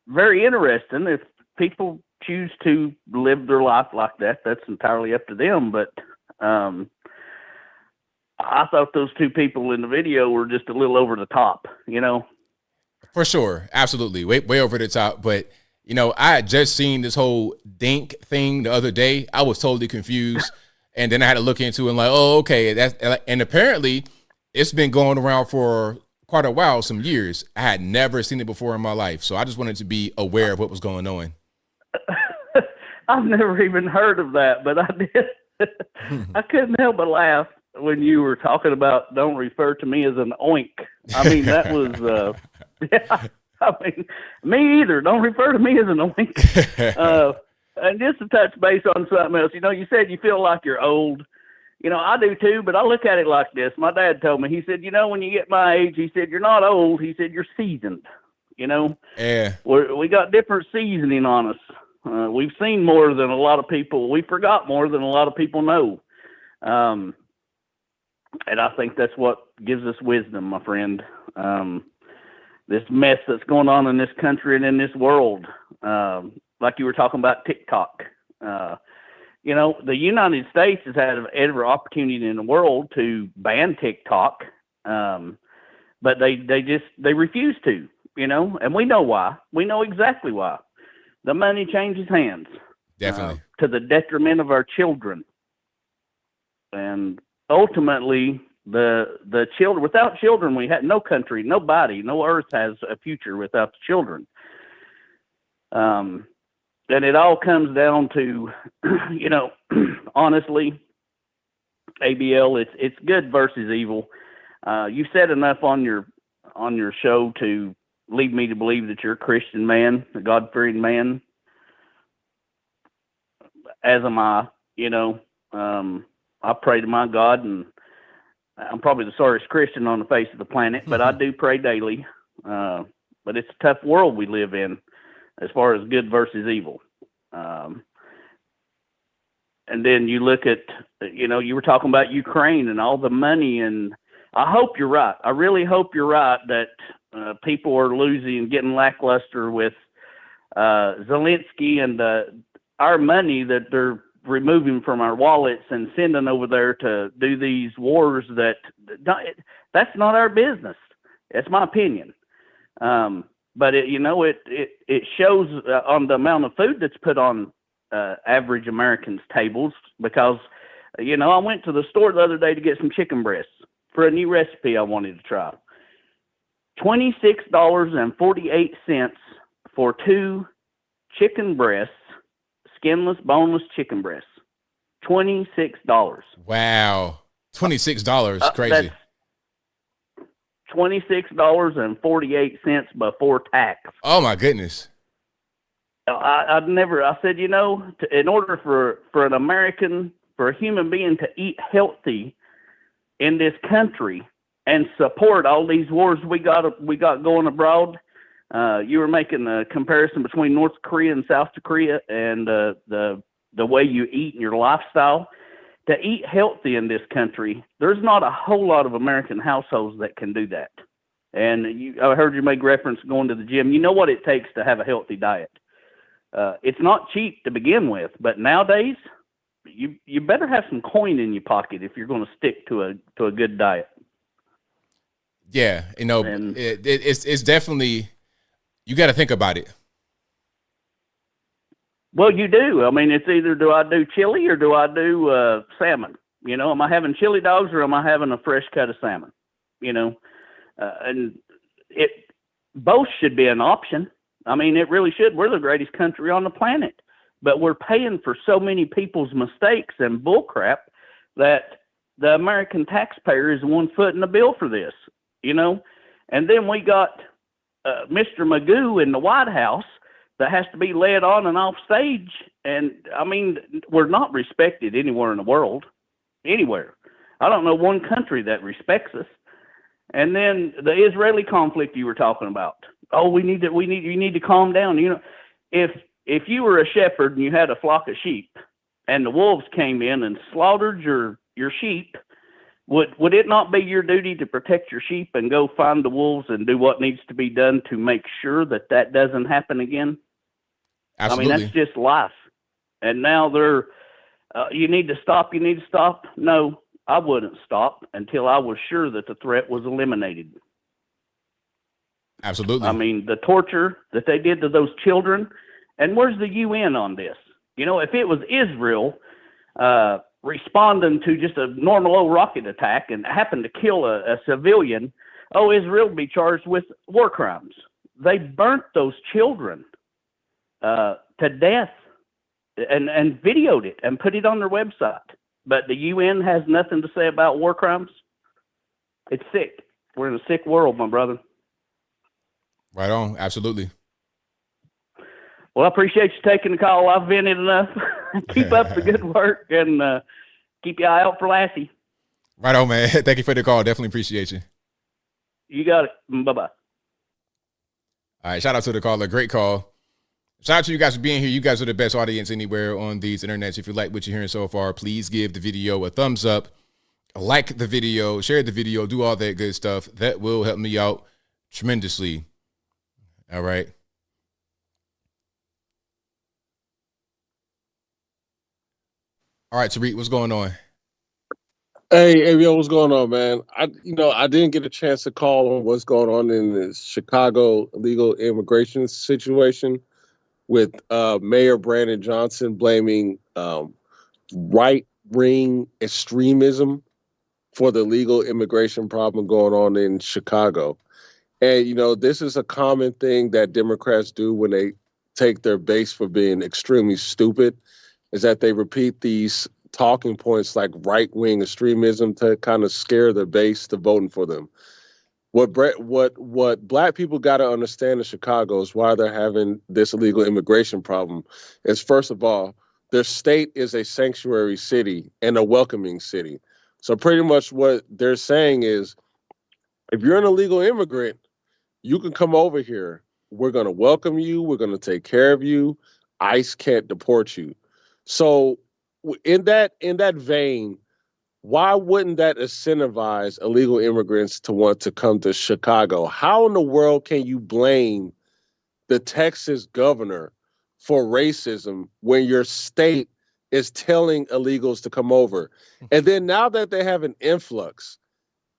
very interesting. If people choose to live their life like that, that's entirely up to them. But I thought those two people in the video were just a little over the top, you know? For sure. Absolutely. Way over the top. But, you know, I had just seen this whole DINK thing the other day. I was totally confused. And then I had to look into it and like, oh, okay. And apparently it's been going around for quite a while, some years. I had never seen it before in my life. So I just wanted to be aware of what was going on. I've never even heard of that, but I did. I couldn't help but laugh when you were talking about don't refer to me as an oink. I mean, that was, yeah, I mean, me either. Don't refer to me as an oink. And just to touch base on something else, you know, you said you feel like you're old. You know, I do too, but I look at it like this. My dad told me, he said, you know, when you get my age, he said, you're not old. He said, you're seasoned, you know? Yeah. We got different seasoning on us. We've seen more than a lot of people. We forgot more than a lot of people know. And I think that's what gives us wisdom, my friend. This mess that's going on in this country and in this world, like you were talking about TikTok. You know, the United States has had every opportunity in the world to ban TikTok, but they refuse to, you know, and we know why. We know exactly why. The money changes hands. Definitely. To the detriment of our children. And ultimately, the children, without children, we had no country, nobody, no earth has a future without the children. And it all comes down to, you know, honestly, ABL, it's good versus evil. You said enough on your show to lead me to believe that you're a Christian man, a God-fearing man, as am I. You know, I pray to my God, and I'm probably the sorriest Christian on the face of the planet, but I do pray daily. But it's a tough world we live in, as far as good versus evil. And then you look at, you know, you were talking about Ukraine and all the money, and I hope you're right. I really hope you're right that people are losing, getting lackluster with Zelenskyy and our money that they're removing from our wallets and sending over there to do these wars that's not our business. That's my opinion. But it shows on the amount of food that's put on average Americans' tables because, I went to the store the other day to get some chicken breasts for a new recipe I wanted to try. $26.48 for 2 chicken breasts, skinless, boneless chicken breasts. $26. Wow. $26. Crazy. That's $26.48 before tax. Oh my goodness. I said, in order for an American, for a human being to eat healthy in this country and support all these wars we got going abroad, you were making a comparison between North Korea and South Korea and the way you eat and your lifestyle. To eat healthy in this country, there's not a whole lot of American households that can do that. And I heard you make reference going to the gym. You know what it takes to have a healthy diet. It's not cheap to begin with, but nowadays you better have some coin in your pocket if you're going to stick to a good diet. Yeah, it's definitely, you got to think about it. Well, you do. I mean, it's either do I do chili or do I do salmon? Am I having chili dogs or am I having a fresh cut of salmon? And both should be an option. I mean, it really should. We're the greatest country on the planet, but we're paying for so many people's mistakes and bullcrap that the American taxpayer is one foot in the bill for this, And then we got Mr. Magoo in the White House that has to be led on and off stage. And I mean, we're not respected anywhere in the world, anywhere. I don't know one country that respects us. And then the Israeli conflict you were talking about. Oh, you need to calm down. If you were a shepherd and you had a flock of sheep and the wolves came in and slaughtered your sheep, would it not be your duty to protect your sheep and go find the wolves and do what needs to be done to make sure that doesn't happen again? Absolutely. I mean, that's just life. And now you need to stop. No, I wouldn't stop until I was sure that the threat was eliminated. Absolutely. I mean, the torture that they did to those children, and where's the UN on this? If it was Israel responding to just a normal old rocket attack and happened to kill a civilian, Israel would be charged with war crimes. They burnt those children to death and videoed it and put it on their website. But the UN has nothing to say about war crimes. It's sick. We're in a sick world, my brother. Right on. Absolutely. Well, I appreciate you taking the call. I've vented enough. Keep up the good work and keep your eye out for Lassie. Right on, man. Thank you for the call. Definitely appreciate you. You got it. Bye-bye. All right. Shout out to the caller. Great call. Shout out to you guys for being here. You guys are the best audience anywhere on these internets. If you like what you're hearing so far, please give the video a thumbs up, like the video, share the video, do all that good stuff. That will help me out tremendously. All right. All right, Tariq, what's going on? Hey, ABL, what's going on, man? I didn't get a chance to call on what's going on in the Chicago illegal immigration situation with Mayor Brandon Johnson blaming right-wing extremism for the legal immigration problem going on in Chicago. And, this is a common thing that Democrats do when they take their base for being extremely stupid, is that they repeat these talking points like right-wing extremism to kind of scare the base to voting for them. What black people got to understand in Chicago is why they're having this illegal immigration problem is, first of all, their state is a sanctuary city and a welcoming city. So pretty much what they're saying is, if you're an illegal immigrant, you can come over here. We're going to welcome you. We're going to take care of you. ICE can't deport you. So in that vein, why wouldn't that incentivize illegal immigrants to want to come to Chicago? How in the world can you blame the Texas governor for racism when your state is telling illegals to come over? And then now that they have an influx,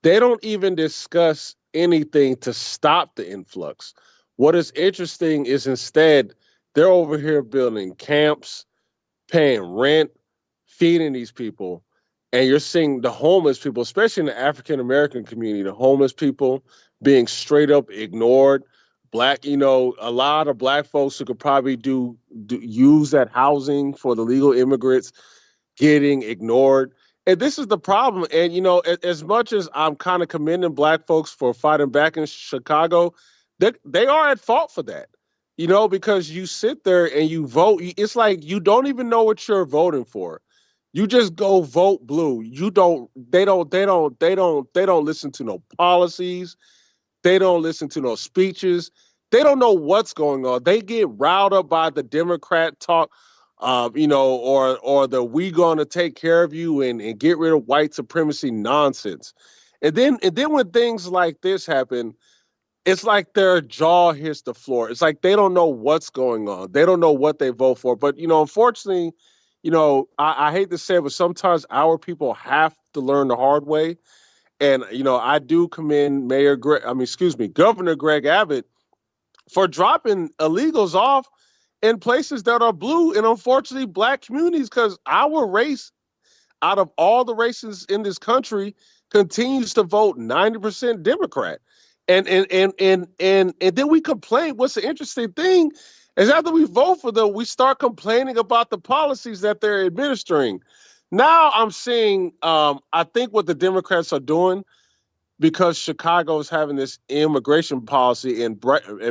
they don't even discuss anything to stop the influx. What is interesting is instead they're over here building camps. paying rent, feeding these people. And you're seeing the homeless people, especially in the African-American community, the homeless people being straight up ignored. Black, a lot of black folks who could probably use that housing for the legal immigrants getting ignored. And this is the problem. And, as much as I'm kind of commending black folks for fighting back in Chicago, they are at fault for that, because you sit there and you vote. It's like you don't even know what you're voting for. You just go vote blue. They don't listen to no policies. They don't listen to no speeches. They don't know what's going on. They get riled up by the Democrat talk, or the "we gonna take care of you" and get rid of white supremacy nonsense. And then when things like this happen, it's like their jaw hits the floor. It's like they don't know what's going on. They don't know what they vote for. But unfortunately, I hate to say it, but sometimes our people have to learn the hard way. And, I do commend Governor Greg Abbott for dropping illegals off in places that are blue and unfortunately black communities, because our race, out of all the races in this country, continues to vote 90% Democrat. And then we complain. What's the interesting thing is after we vote for them, we start complaining about the policies that they're administering. Now I'm seeing, I think what the Democrats are doing, because Chicago is having this immigration policy and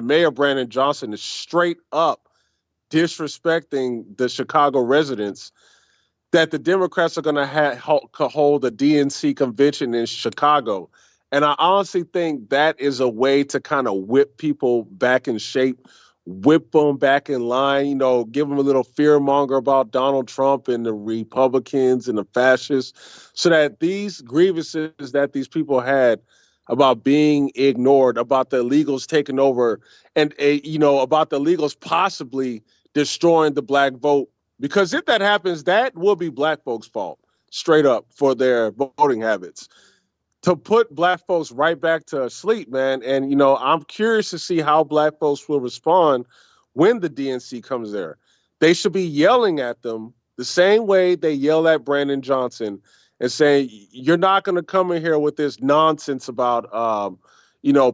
Mayor Brandon Johnson is straight up disrespecting the Chicago residents, that the Democrats are going to hold a DNC convention in Chicago. And I honestly think that is a way to kind of whip people back in shape, whip them back in line, give them a little fear monger about Donald Trump and the Republicans and the fascists, so that these grievances that these people had about being ignored, about the illegals taking over, and, about the illegals possibly destroying the black vote. Because if that happens, that will be black folks' fault, straight up, for their voting habits. To put black folks right back to sleep, man. And, I'm curious to see how black folks will respond when the DNC comes there. They should be yelling at them the same way they yell at Brandon Johnson and saying, you're not going to come in here with this nonsense about,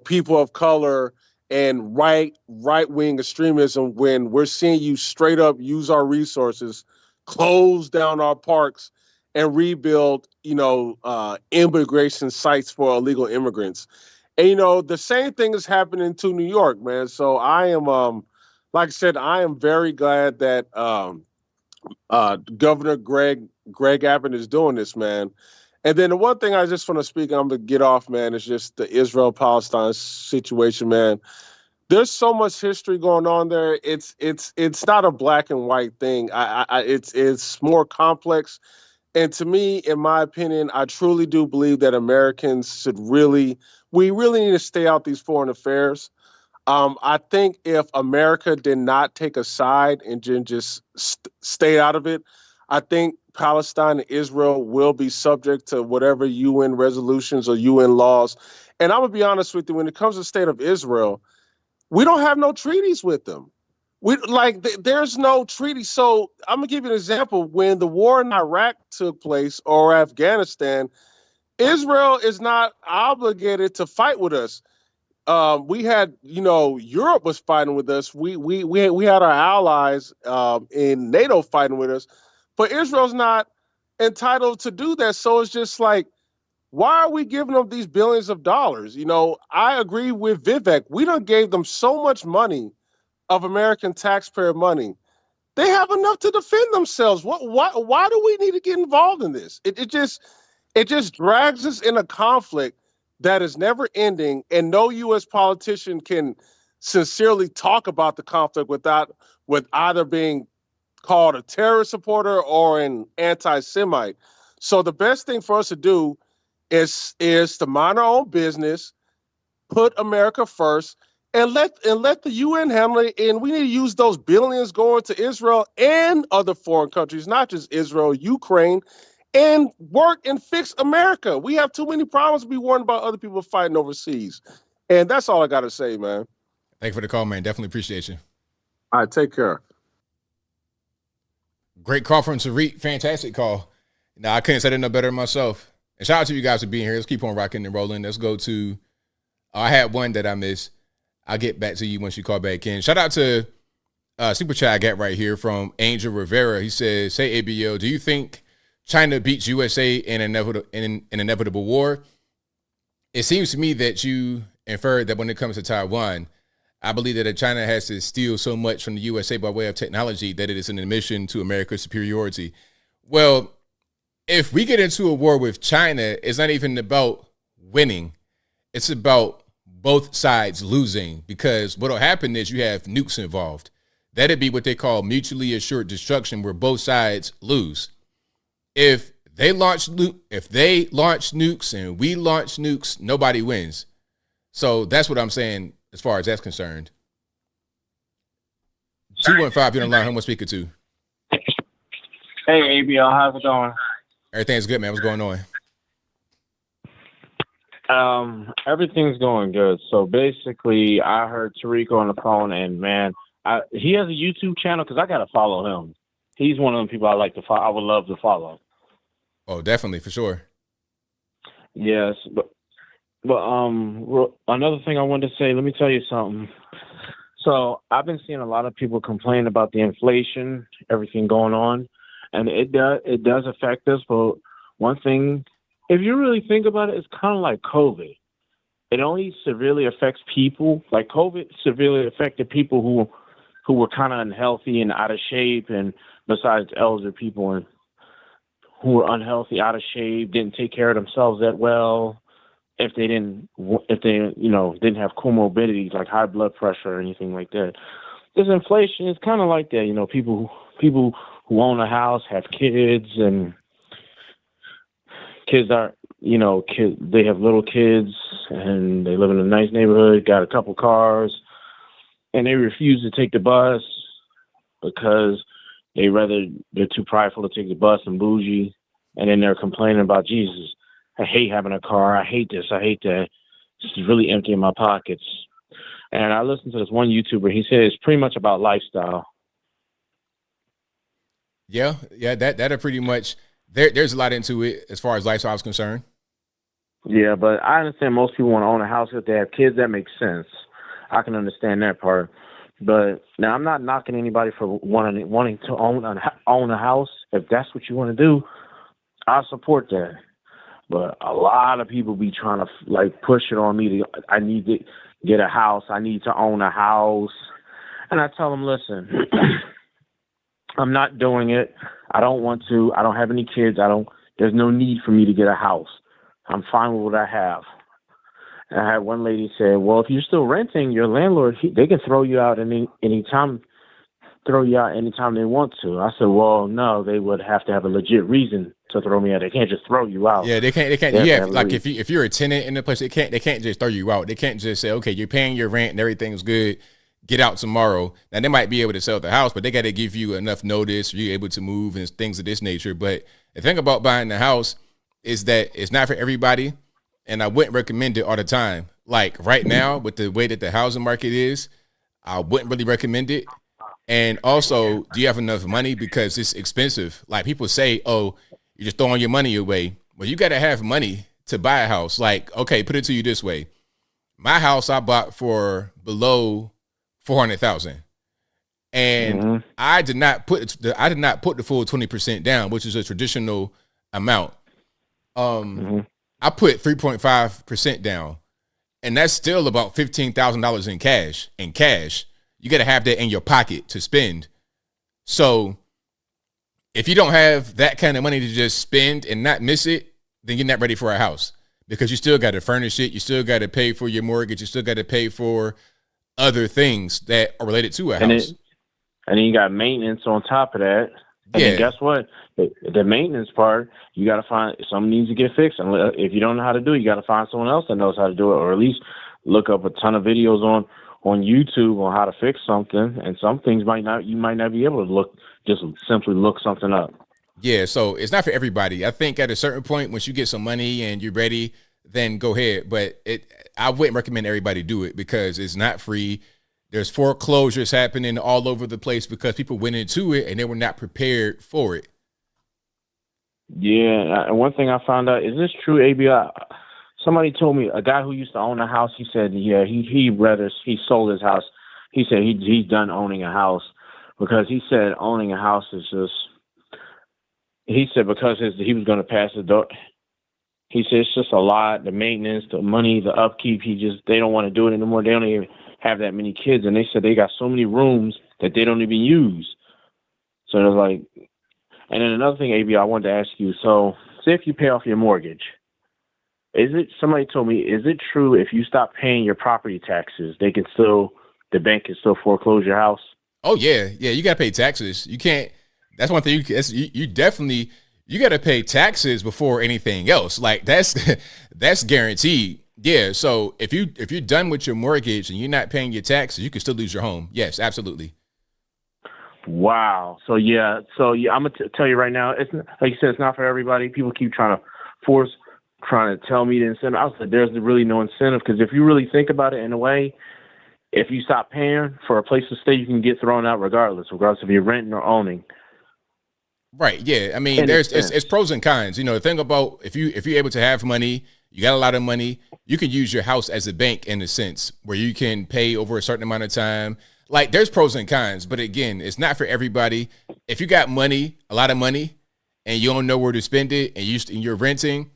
people of color and right-wing extremism, when we're seeing you straight up use our resources, close down our parks, and rebuild, immigration sites for illegal immigrants. And, the same thing is happening to New York, man. So I am, like I said, I am very glad that Governor Greg Abbott is doing this, man. And then the one thing I just want to speak, I'm going to get off, man, is just the Israel-Palestine situation, man. There's so much history going on there. It's not a black and white thing. It's more complex. And to me, in my opinion, I truly do believe that Americans we really need to stay out these foreign affairs. I think if America did not take a side and just stay out of it, I think Palestine and Israel will be subject to whatever UN resolutions or UN laws. And I'm going to be honest with you, when it comes to the state of Israel, we don't have no treaties with them. There's no treaty. So I'm going to give you an example. When the war in Iraq took place, or Afghanistan, Israel is not obligated to fight with us. We had, Europe was fighting with us. We had our allies in NATO fighting with us, but Israel's not entitled to do that. So it's just like, why are we giving them these billions of dollars? I agree with Vivek. We done gave them so much money, of American taxpayer money. They have enough to defend themselves. Why do we need to get involved in this? It just drags us in a conflict that is never ending, and no U.S. politician can sincerely talk about the conflict with either being called a terrorist supporter or an anti-Semite. So the best thing for us to do is to mind our own business, put America first, and let the UN handle it. And we need to use those billions going to Israel and other foreign countries, not just Israel, Ukraine, and work and fix America. We have too many problems to be worried about other people fighting overseas. And that's all I got to say, man. Thank you for the call, man. Definitely appreciate you. All right, take care. Great call from Tariq. Fantastic call. Now, I couldn't say it no better myself. And shout out to you guys for being here. Let's keep on rocking and rolling. Let's go to, I had one that I missed. I'll get back to you once you call back in. Shout out to Super Chat I got right here from Angel Rivera. He says, "Say ABL, do you think China beats USA in an inevitable war? It seems to me that you inferred that when it comes to Taiwan, I believe that China has to steal so much from the USA by way of technology that it is an admission to America's superiority." Well, if we get into a war with China, it's not even about winning. It's about both sides losing, because what will happen is you have nukes involved. That'd be what they call mutually assured destruction, where both sides lose. If they launch nukes and we launch nukes, nobody wins. So that's what I'm saying as far as that's concerned. 215, you're on the line. Who am I speaking to? Hey, ABL, how's it going? Everything's good, man. What's going on? Everything's going good. So basically, I heard Tariq on the phone, and man, he has a YouTube channel because I gotta follow him. He's one of the people I like to follow. I would love to follow. Oh, definitely, for sure. Yes, but another thing I wanted to say. Let me tell you something. So I've been seeing a lot of people complain about the inflation, everything going on, and it does affect us. But one thing, if you really think about it, it's kind of like COVID. It only severely affects people. Like COVID severely affected people who were kind of unhealthy and out of shape, and besides elder people and who were unhealthy, out of shape, didn't take care of themselves that well. If they didn't have comorbidities like high blood pressure or anything like that. This inflation is kind of like that. People who own a house have kids, and kids are, they have little kids and they live in a nice neighborhood, got a couple cars, and they refuse to take the bus because they're too prideful to take the bus and bougie, and then they're complaining about, Jesus, I hate having a car. I hate this. I hate that. This is really empty in my pockets. And I listened to this one YouTuber. He said it's pretty much about lifestyle. Yeah, that are pretty much there's a lot into it as far as lifestyle is concerned. Yeah, but I understand most people want to own a house if they have kids. That makes sense. I can understand that part. But now I'm not knocking anybody for wanting to own a house. If that's what you want to do, I support that. But a lot of people be trying to push it on me. I need to get a house. I need to own a house. And I tell them, listen, I'm not doing it. I don't want to. I don't have any kids. There's no need for me to get a house. I'm fine with what I have. And I had one lady say, well, if you're still renting, your landlord, they can throw you out anytime they want to. I said, well, no, they would have to have a legit reason to throw me out. They can't just throw you out. Yeah, they can't. Yeah, like if you're a tenant in the place, they can't just throw you out. They can't just say, okay, you're paying your rent and everything's good, get out tomorrow. Now they might be able to sell the house, but they got to give you enough notice, you're able to move and things of this nature. But the thing about buying the house is that it's not for everybody, and I wouldn't recommend it all the time. Like right now, with the way that the housing market is, I wouldn't really recommend it. And also, do you have enough money? Because it's expensive. Like people say, oh, you're just throwing your money away. Well, you got to have money to buy a house. Like, okay, put it to you this way. My house I bought for below $400,000. And I did not put the full 20% down, which is a traditional amount. I put 3.5% down. And that's still about $15,000 in cash. You got to have that in your pocket to spend. So if you don't have that kind of money to just spend and not miss it, then you're not ready for a house, because you still got to furnish it. You still got to pay for your mortgage. You still got to pay for other things that are related to a house. And then you got maintenance on top of that. And then guess what? The maintenance part, you got to find, something needs to get fixed. And if you don't know how to do it, you got to find someone else that knows how to do it, or at least look up a ton of videos on YouTube on how to fix something. And some things you might not be able to just simply look something up. Yeah, so it's not for everybody. I think at a certain point, once you get some money and you're ready, then go ahead. But I wouldn't recommend everybody do it, because it's not free. There's foreclosures happening all over the place because people went into it and they were not prepared for it. Yeah, and one thing I found out, is this true, ABL? Somebody told me, a guy who used to own a house, he said, yeah, he sold his house. He said he's done owning a house because he said owning a house is just, he said because he was going to pass the door. He said it's just a lot, the maintenance, the money, the upkeep. They don't want to do it anymore. They don't even have that many kids. And they said they got so many rooms that they don't even use. So it was like, and then another thing, AB, I wanted to ask you. So say if you pay off your mortgage, somebody told me, is it true if you stop paying your property taxes, the bank can still foreclose your house? Oh yeah. Yeah. You got to pay taxes. You can't, that's one thing you definitely, you got to pay taxes before anything else. Like that's guaranteed. Yeah. So if you're done with your mortgage and you're not paying your taxes, you can still lose your home. Yes, absolutely. Wow. So I'm gonna tell you right now. It's like you said, it's not for everybody. People keep trying to tell me the incentive. I said there's really no incentive because if you really think about it in a way, if you stop paying for a place to stay, you can get thrown out regardless if you're renting or owning. Right. Yeah. I mean, it's pros and cons. You know, the thing about if you're able to have money, you got a lot of money, you can use your house as a bank in a sense where you can pay over a certain amount of time. Like there's pros and cons, but again, it's not for everybody. If you got money, a lot of money, and you don't know where to spend it, and you're renting,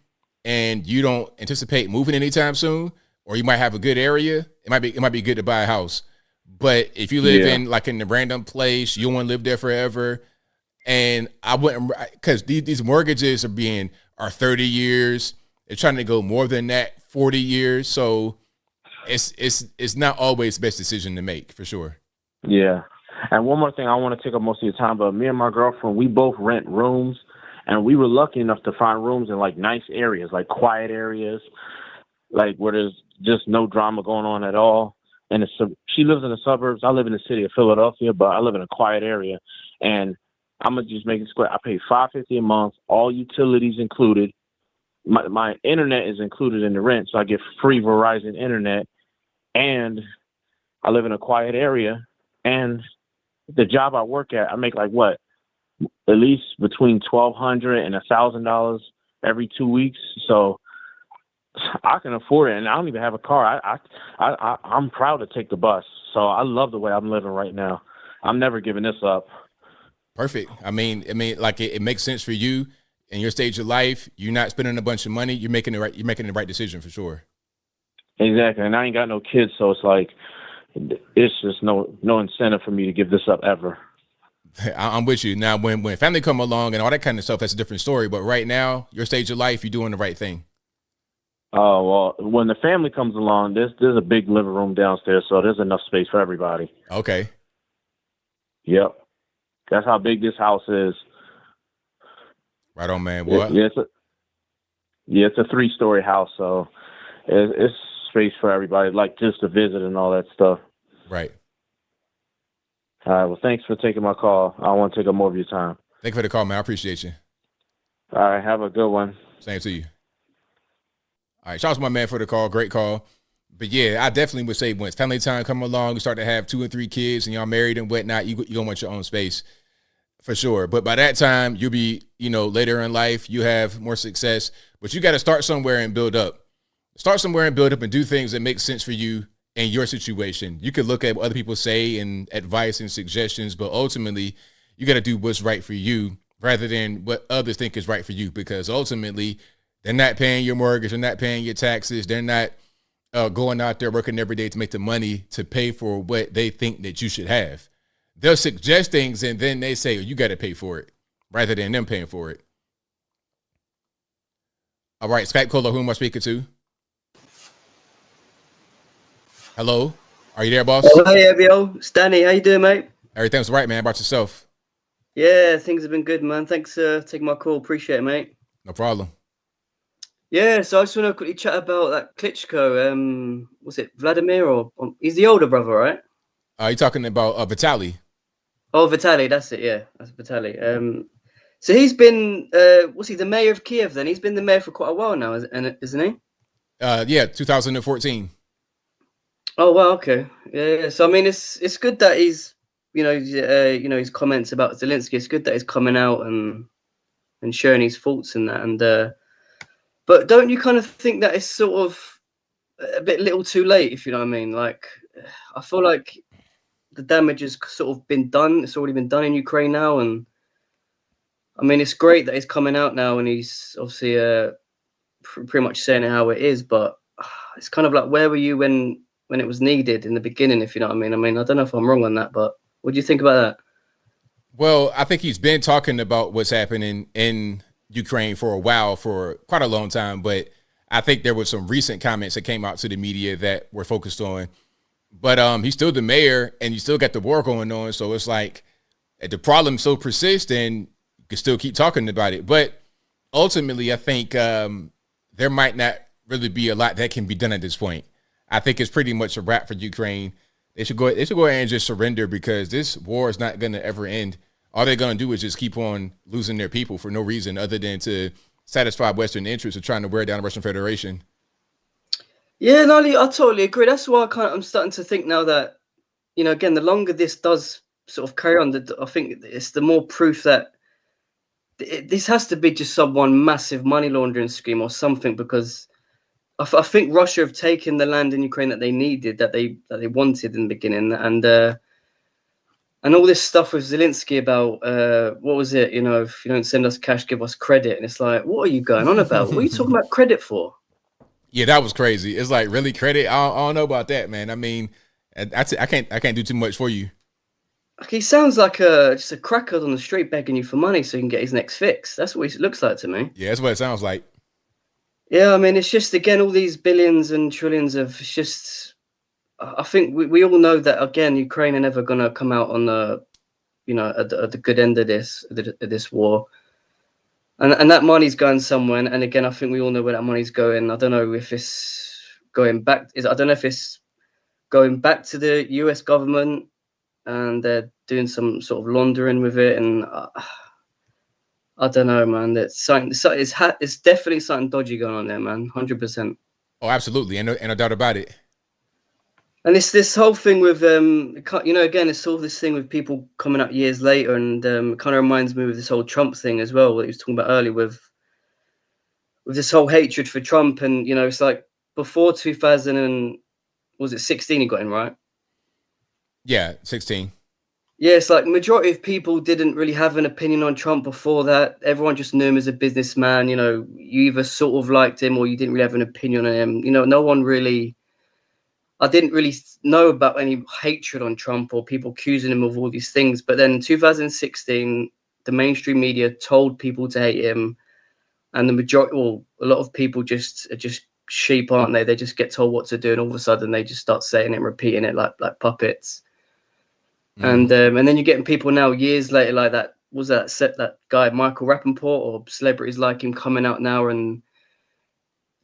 and you don't anticipate moving anytime soon, or you might have a good area, it might be good to buy a house. But if you live in a random place, you don't want to live there forever. And I wouldn't, because these mortgages are 30 years. They're trying to go more than that, 40 years. So it's not always the best decision to make, for sure. Yeah. And one more thing, I want to take up most of your time, but me and my girlfriend, we both rent rooms, and we were lucky enough to find rooms in like nice areas, like quiet areas, like where there's just no drama going on at all. And she lives in the suburbs. I live in the city of Philadelphia, but I live in a quiet area. And I'm gonna just make it square. I pay $550 a month, all utilities included. My internet is included in the rent, so I get free Verizon internet. And I live in a quiet area. And the job I work at, I make like what? At least between $1,200 and $1,000 every 2 weeks. So I can afford it, and I don't even have a car. I'm proud to take the bus. So I love the way I'm living right now. I'm never giving this up. Perfect. I mean, like it makes sense for you in your stage of life. You're not spending a bunch of money. You're making the right decision for sure. Exactly. And I ain't got no kids, so it's like it's just no incentive for me to give this up ever. I'm with you. Now, when family come along and all that kind of stuff, that's a different story. But right now, your stage of life, you're doing the right thing. Oh, well, when the family comes along, there's a big living room downstairs, so there's enough space for everybody. Okay. Yep. That's how big this house is. Right on, man. Boy. It's a 3-story house, so it's space for everybody, like just to visit and all that stuff. Right. All right. Well, thanks for taking my call. I don't want to take up more of your time. Thank you for the call, man. I appreciate you. All right. Have a good one. Same to you. All right. Shout out to my man for the call. Great call. But yeah, I definitely would say once family time come along, you start to have 2 and 3 kids and y'all married and whatnot, you're going to want your own space for sure. But by that time, you'll be, later in life, you have more success. But you got to start somewhere and build up. Start somewhere and build up and do things that make sense for you and your situation. You could look at what other people say and advice and suggestions, but ultimately, you got to do what's right for you rather than what others think is right for you, because ultimately, they're not paying your mortgage, they're not paying your taxes, they're not going out there working every day to make the money to pay for what they think that you should have. They'll suggest things and then they say, you got to pay for it rather than them paying for it. All right, Skype caller, who am I speaking to? Hello? Are you there, boss? Oh, hey, ABL. It's Danny. How you doing, mate? Everything's right, man. How about yourself? Yeah, things have been good, man. Thanks for taking my call. Appreciate it, mate. No problem. Yeah, so I just want to quickly chat about that Klitschko. Was it Vladimir or he's the older brother, right? You're talking about Vitaly. Oh, Vitaly, that's it. Yeah, that's Vitaly. So he's been, was he the mayor of Kyiv then? He's been the mayor for quite a while now, isn't he? Yeah, 2014. Oh wow, okay, yeah. So I mean, it's good that he's, his comments about Zelenskyy. It's good that he's coming out and sharing his thoughts and that. And but don't you kind of think that it's sort of a bit little too late, if you know what I mean? Like, I feel like the damage has sort of been done. It's already been done in Ukraine now, and I mean, it's great that he's coming out now and he's obviously pretty much saying it how it is. But it's kind of like, where were you when it was needed in the beginning, if you know what I mean? I mean, I don't know if I'm wrong on that, but what do you think about that? Well, I think he's been talking about what's happening in Ukraine for a while, for quite a long time. But I think there were some recent comments that came out to the media that were focused on. But he's still the mayor, and you still got the war going on. So it's like, if the problem still persists, then you can still keep talking about it. But ultimately, I think there might not really be a lot that can be done at this point. I think it's pretty much a wrap for Ukraine. They should go ahead and just surrender, because this war is not going to ever end. All they're going to do is just keep on losing their people for no reason other than to satisfy Western interests of trying to wear down the Russian Federation. Yeah, no, I totally agree. That's why I'm starting to think now that, again, the longer this does sort of carry on, I think it's the more proof that this has to be just some one massive money laundering scheme or something, because I think Russia have taken the land in Ukraine that they needed, that they wanted in the beginning, and all this stuff with Zelenskyy about what was it? If you don't send us cash, give us credit. And it's like, what are you going on about? What are you talking about credit for? Yeah, that was crazy. It's like, really, credit? I don't know about that, man. I mean, I can't do too much for you. He sounds like just a cracker on the street begging you for money so he can get his next fix. That's what he looks like to me. Yeah, that's what it sounds like. Yeah, I mean, it's just, again, all these billions and trillions of, it's just, I think we all know that, again, Ukraine are never going to come out on the, at the good end of this war. And that money's going somewhere. And again, I think we all know where that money's going. I don't know if it's going back. I don't know if it's going back to the US government and they're doing some sort of laundering with it. And I don't know, man. It's definitely something dodgy going on there, man. 100%. Oh, absolutely. And no doubt about it. And it's this whole thing with, again, it's all this thing with people coming up years later, and it kind of reminds me of this whole Trump thing as well, what he was talking about earlier with this whole hatred for Trump. And, it's like before 2016 he got in, right? Yeah, 16. Yeah, it's like majority of people didn't really have an opinion on Trump before that. Everyone just knew him as a businessman. You either sort of liked him or you didn't really have an opinion on him. No one really... I didn't really know about any hatred on Trump or people accusing him of all these things. But then in 2016, the mainstream media told people to hate him. And the majority, a lot of people are just sheep, aren't they? They just get told what to do. And all of a sudden they just start saying it and repeating it like puppets. And then you're getting people now years later like that. Was that guy, Michael Rappaport, or celebrities like him coming out now, and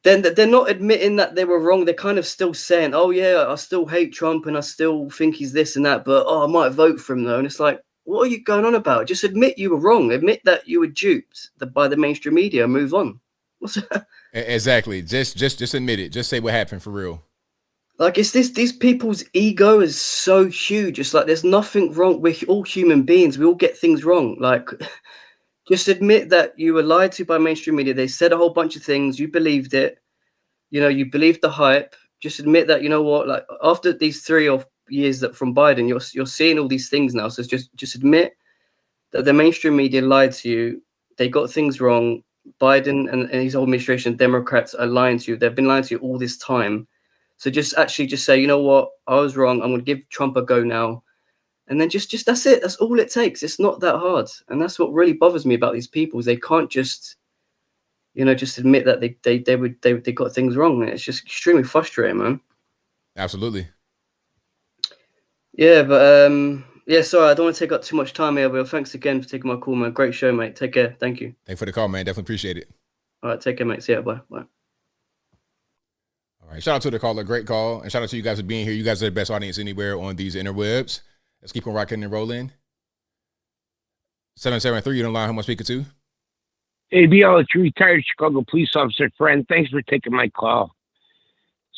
then they're not admitting that they were wrong. They're kind of still saying, oh, yeah, I still hate Trump and I still think he's this and that, but, I might vote for him, though. And it's like, what are you going on about? Just admit you were wrong. Admit that you were duped by the mainstream media and move on. Exactly. Just admit it. Just say what happened for real. Like, it's these people's ego is so huge. It's like, there's nothing wrong. We're all human beings. We all get things wrong. Like... Just admit that you were lied to by mainstream media. They said a whole bunch of things. You believed it. You believed the hype. Just admit that, like after these 3 or 4 years from Biden, you're seeing all these things now. So just admit that the mainstream media lied to you. They got things wrong. Biden and his whole administration, Democrats, are lying to you. They've been lying to you all this time. So just say, you know what? I was wrong. I'm going to give Trump a go now. And then just that's it. That's all it takes. It's not that hard. And that's what really bothers me about these people, is they can't just admit that they got things wrong. It's just extremely frustrating, man. Absolutely. Yeah, but sorry, I don't want to take up too much time here, Will. Thanks again for taking my call, man. Great show, mate. Take care. Thank you. Thanks for the call, man. Definitely appreciate it. All right, take care, mate. See ya. Bye. All right. Shout out to the caller. Great call. And shout out to you guys for being here. You guys are the best audience anywhere on these interwebs. Let's keep on rocking and rolling. 773, you don't lie. Who am I speaking to? ABL, it's your retired Chicago police officer friend. Thanks for taking my call.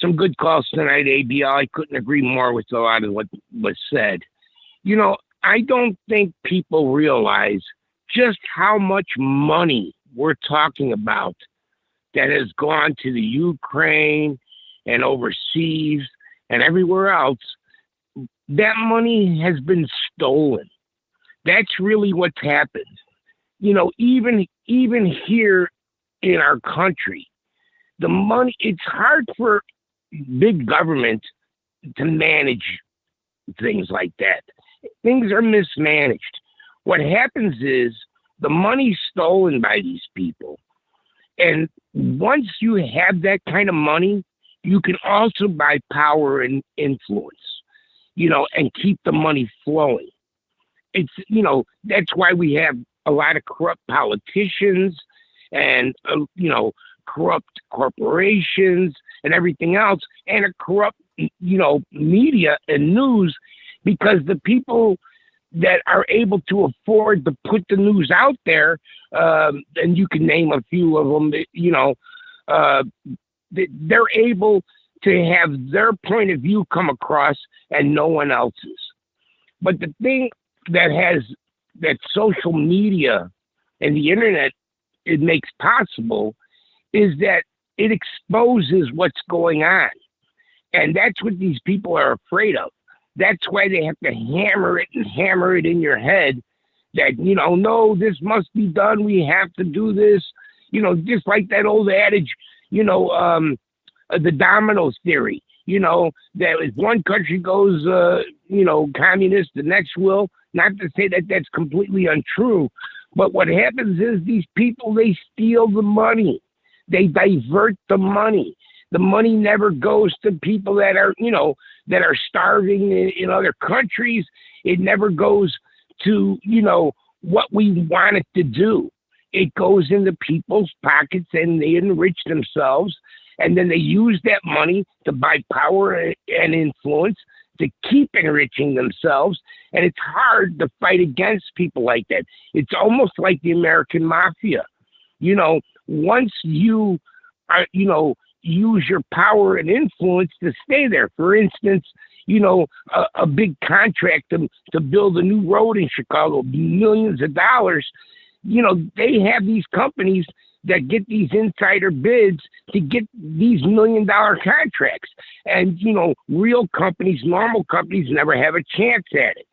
some good calls tonight, ABL. I couldn't agree more with a lot of what was said. You know, I don't think people realize just how much money we're talking about that has gone to the Ukraine and overseas and everywhere else. That money has been stolen. That's really what's happened. You know, even here in our country, the money, it's hard for big government to manage things like that. Things are mismanaged. What happens is the money's stolen by these people. And once you have that kind of money, you can also buy power and influence, you know, and keep the money flowing. It's, you know, that's why we have a lot of corrupt politicians and, you know, corrupt corporations and everything else, and a corrupt, you know, media and news, because the people that are able to afford to put the news out there, and you can name a few of them, you know, they're able to have their point of view come across and no one else's. But the thing that social media and the internet, it makes possible, is that it exposes what's going on. And that's what these people are afraid of. That's why they have to hammer it in your head that, you know, no, this must be done. We have to do this. You know, just like that old adage, you know, the dominoes theory, you know, that if one country goes, you know, communist, the next will. Not to say that that's completely untrue, but what happens is these people, they steal the money. They divert the money. The money never goes to people that are, you know, that are starving in other countries. It never goes to, you know, what we want it to do. It goes into people's pockets and they enrich themselves. And then they use that money to buy power and influence to keep enriching themselves. And it's hard to fight against people like that. It's almost like the American mafia. You know, once you are, you know, use your power and influence to stay there. For instance, you know, a big contract to build a new road in Chicago, millions of dollars. You know, they have these companies that get these insider bids to get these $1 million contracts. And, you know, real companies, normal companies never have a chance at it.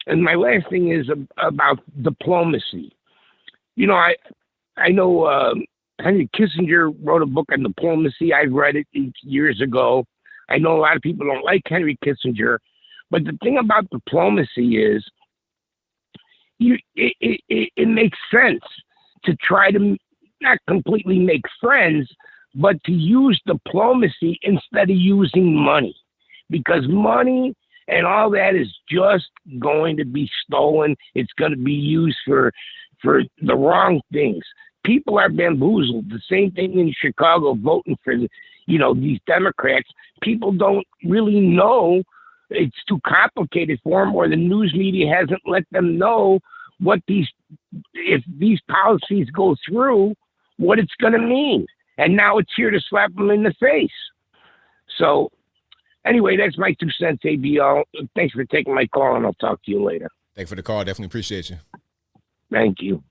And my last thing is about diplomacy. You know, I know Henry Kissinger wrote a book on diplomacy. I read it years ago. I know a lot of people don't like Henry Kissinger, but the thing about diplomacy is it makes sense to try to not completely make friends, but to use diplomacy instead of using money, because money and all that is just going to be stolen. It's going to be used for the wrong things. People are bamboozled. The same thing in Chicago, voting for, you know, these Democrats. People don't really know. It's too complicated for them, or the news media hasn't let them know what if these policies go through, what it's going to mean. And now it's here to slap them in the face. So anyway, that's my 2 cents, ABL. Thanks for taking my call, and I'll talk to you later. Thanks for the call. Definitely appreciate you. Thank you.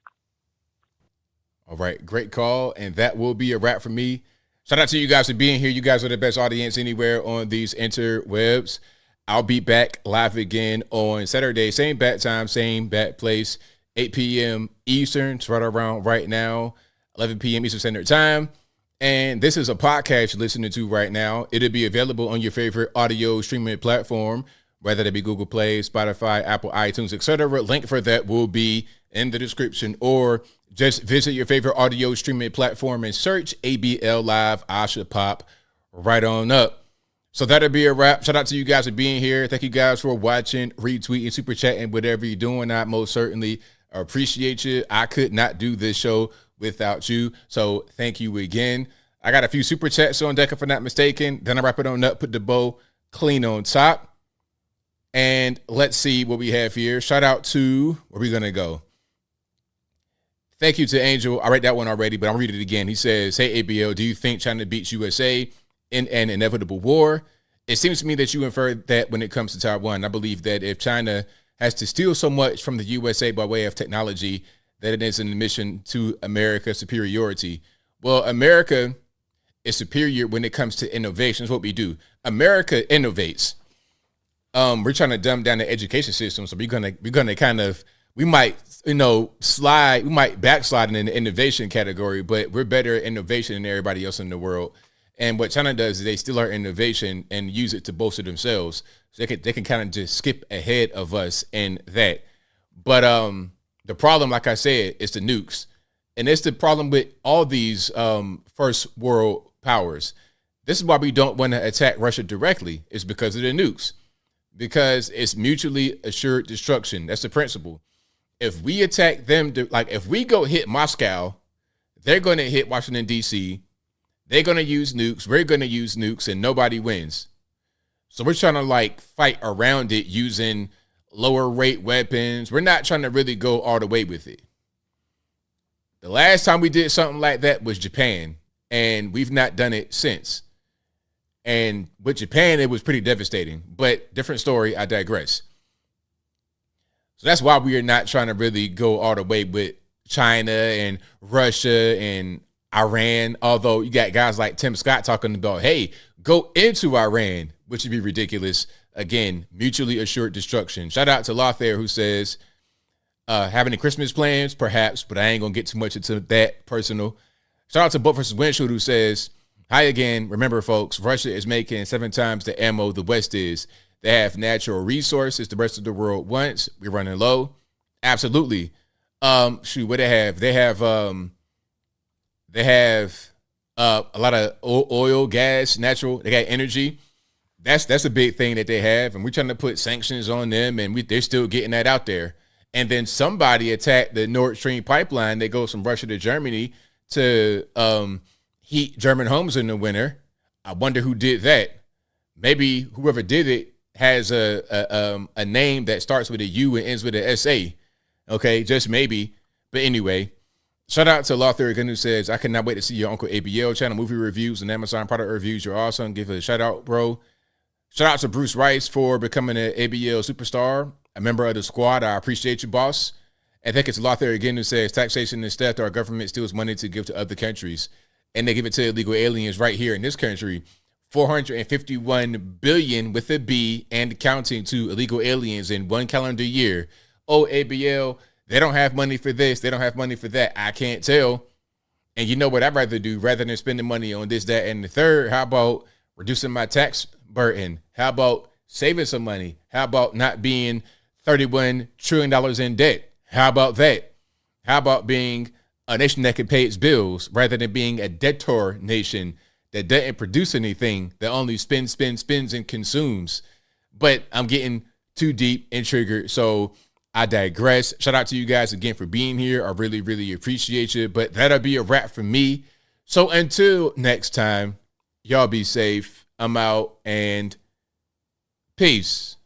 All right. Great call. And that will be a wrap for me. Shout out to you guys for being here. You guys are the best audience anywhere on these interwebs. I'll be back live again on Saturday. Same bat time, same bat place, 8 p.m. Eastern. It's right around right now, 11 p.m. Eastern Standard Time. And this is a podcast you're listening to right now. It'll be available on your favorite audio streaming platform, whether it be Google Play, Spotify, Apple, iTunes, etc. Link for that will be in the description, or just visit your favorite audio streaming platform and search ABL Live. I should pop right on up. So that'll be a wrap. Shout out to you guys for being here. Thank you guys for watching, retweeting, super chatting, whatever you're doing. I most certainly appreciate you. I could not do this show without you. So thank you again. I got a few super chats on deck if I'm not mistaken. Then I wrap it on up, put the bow clean on top. And let's see what we have here. Shout out to, where we going to go? Thank you to Angel. I read that one already, but I'll read it again. He says, hey, ABL, do you think China beats USA in an inevitable war. It seems to me that you inferred that when it comes to Taiwan. I believe that if China has to steal so much from the USA by way of technology that it is an admission to America's superiority. Well, America is superior when it comes to innovation. That's what we do. America innovates. We're trying to dumb down the education system, so we're gonna kind of, we might backslide in the innovation category, but we're better at innovation than everybody else in the world. And what China does is they steal our innovation and use it to bolster themselves. So they can kind of just skip ahead of us in that. But the problem, like I said, is the nukes. And it's the problem with all these first world powers. This is why we don't want to attack Russia directly. It's because of the nukes. Because it's mutually assured destruction. That's the principle. If we attack them, if we go hit Moscow, they're going to hit Washington, D.C., they're going to use nukes. We're going to use nukes, and nobody wins. So we're trying to fight around it using lower rate weapons. We're not trying to really go all the way with it. The last time we did something like that was Japan, and we've not done it since. And with Japan, it was pretty devastating, but different story. I digress. So that's why we are not trying to really go all the way with China and Russia and Iran, although you got guys like Tim Scott talking about, hey, go into Iran, which would be ridiculous. Again, mutually assured destruction. Shout out to Lothair, who says, have any Christmas plans? Perhaps, but I ain't going to get too much into that personal. Shout out to Butt vs. Windshield, who says, hi again. Remember, folks, Russia is making 7 times the ammo the West is. They have natural resources the rest of the world wants. We're running low. Absolutely. Shoot, what they have? They have a lot of oil, gas, natural. They got energy. That's a big thing that they have, and we're trying to put sanctions on them, and they're still getting that out there. And then somebody attacked the Nord Stream pipeline that goes from Russia to Germany to heat German homes in the winter. I wonder who did that. Maybe whoever did it has a name that starts with a U and ends with a SA. Okay, just maybe. But anyway. Shout out to Lothair again, who says, I cannot wait to see your Uncle ABL channel, movie reviews and Amazon product reviews. You're awesome. Give it a shout out, bro. Shout out to Bruce Rice for becoming an ABL superstar, a member of the squad. I appreciate you, boss. And thank you to Lothair again, who says, taxation is theft. Our government steals money to give to other countries, and they give it to illegal aliens right here in this country. $451 billion with a B and counting to illegal aliens in 1 calendar year. Oh, ABL, they don't have money for this. They don't have money for that. I can't tell. And you know what I'd rather do? Rather than spending money on this, that, and the third, how about reducing my tax burden? How about saving some money? How about not being $31 trillion in debt? How about that? How about being a nation that can pay its bills rather than being a debtor nation that doesn't produce anything, that only spins, and consumes? But I'm getting too deep and triggered, so I digress. Shout out to you guys again for being here. I really, really appreciate you. But that'll be a wrap for me. So until next time, y'all be safe. I'm out, and peace.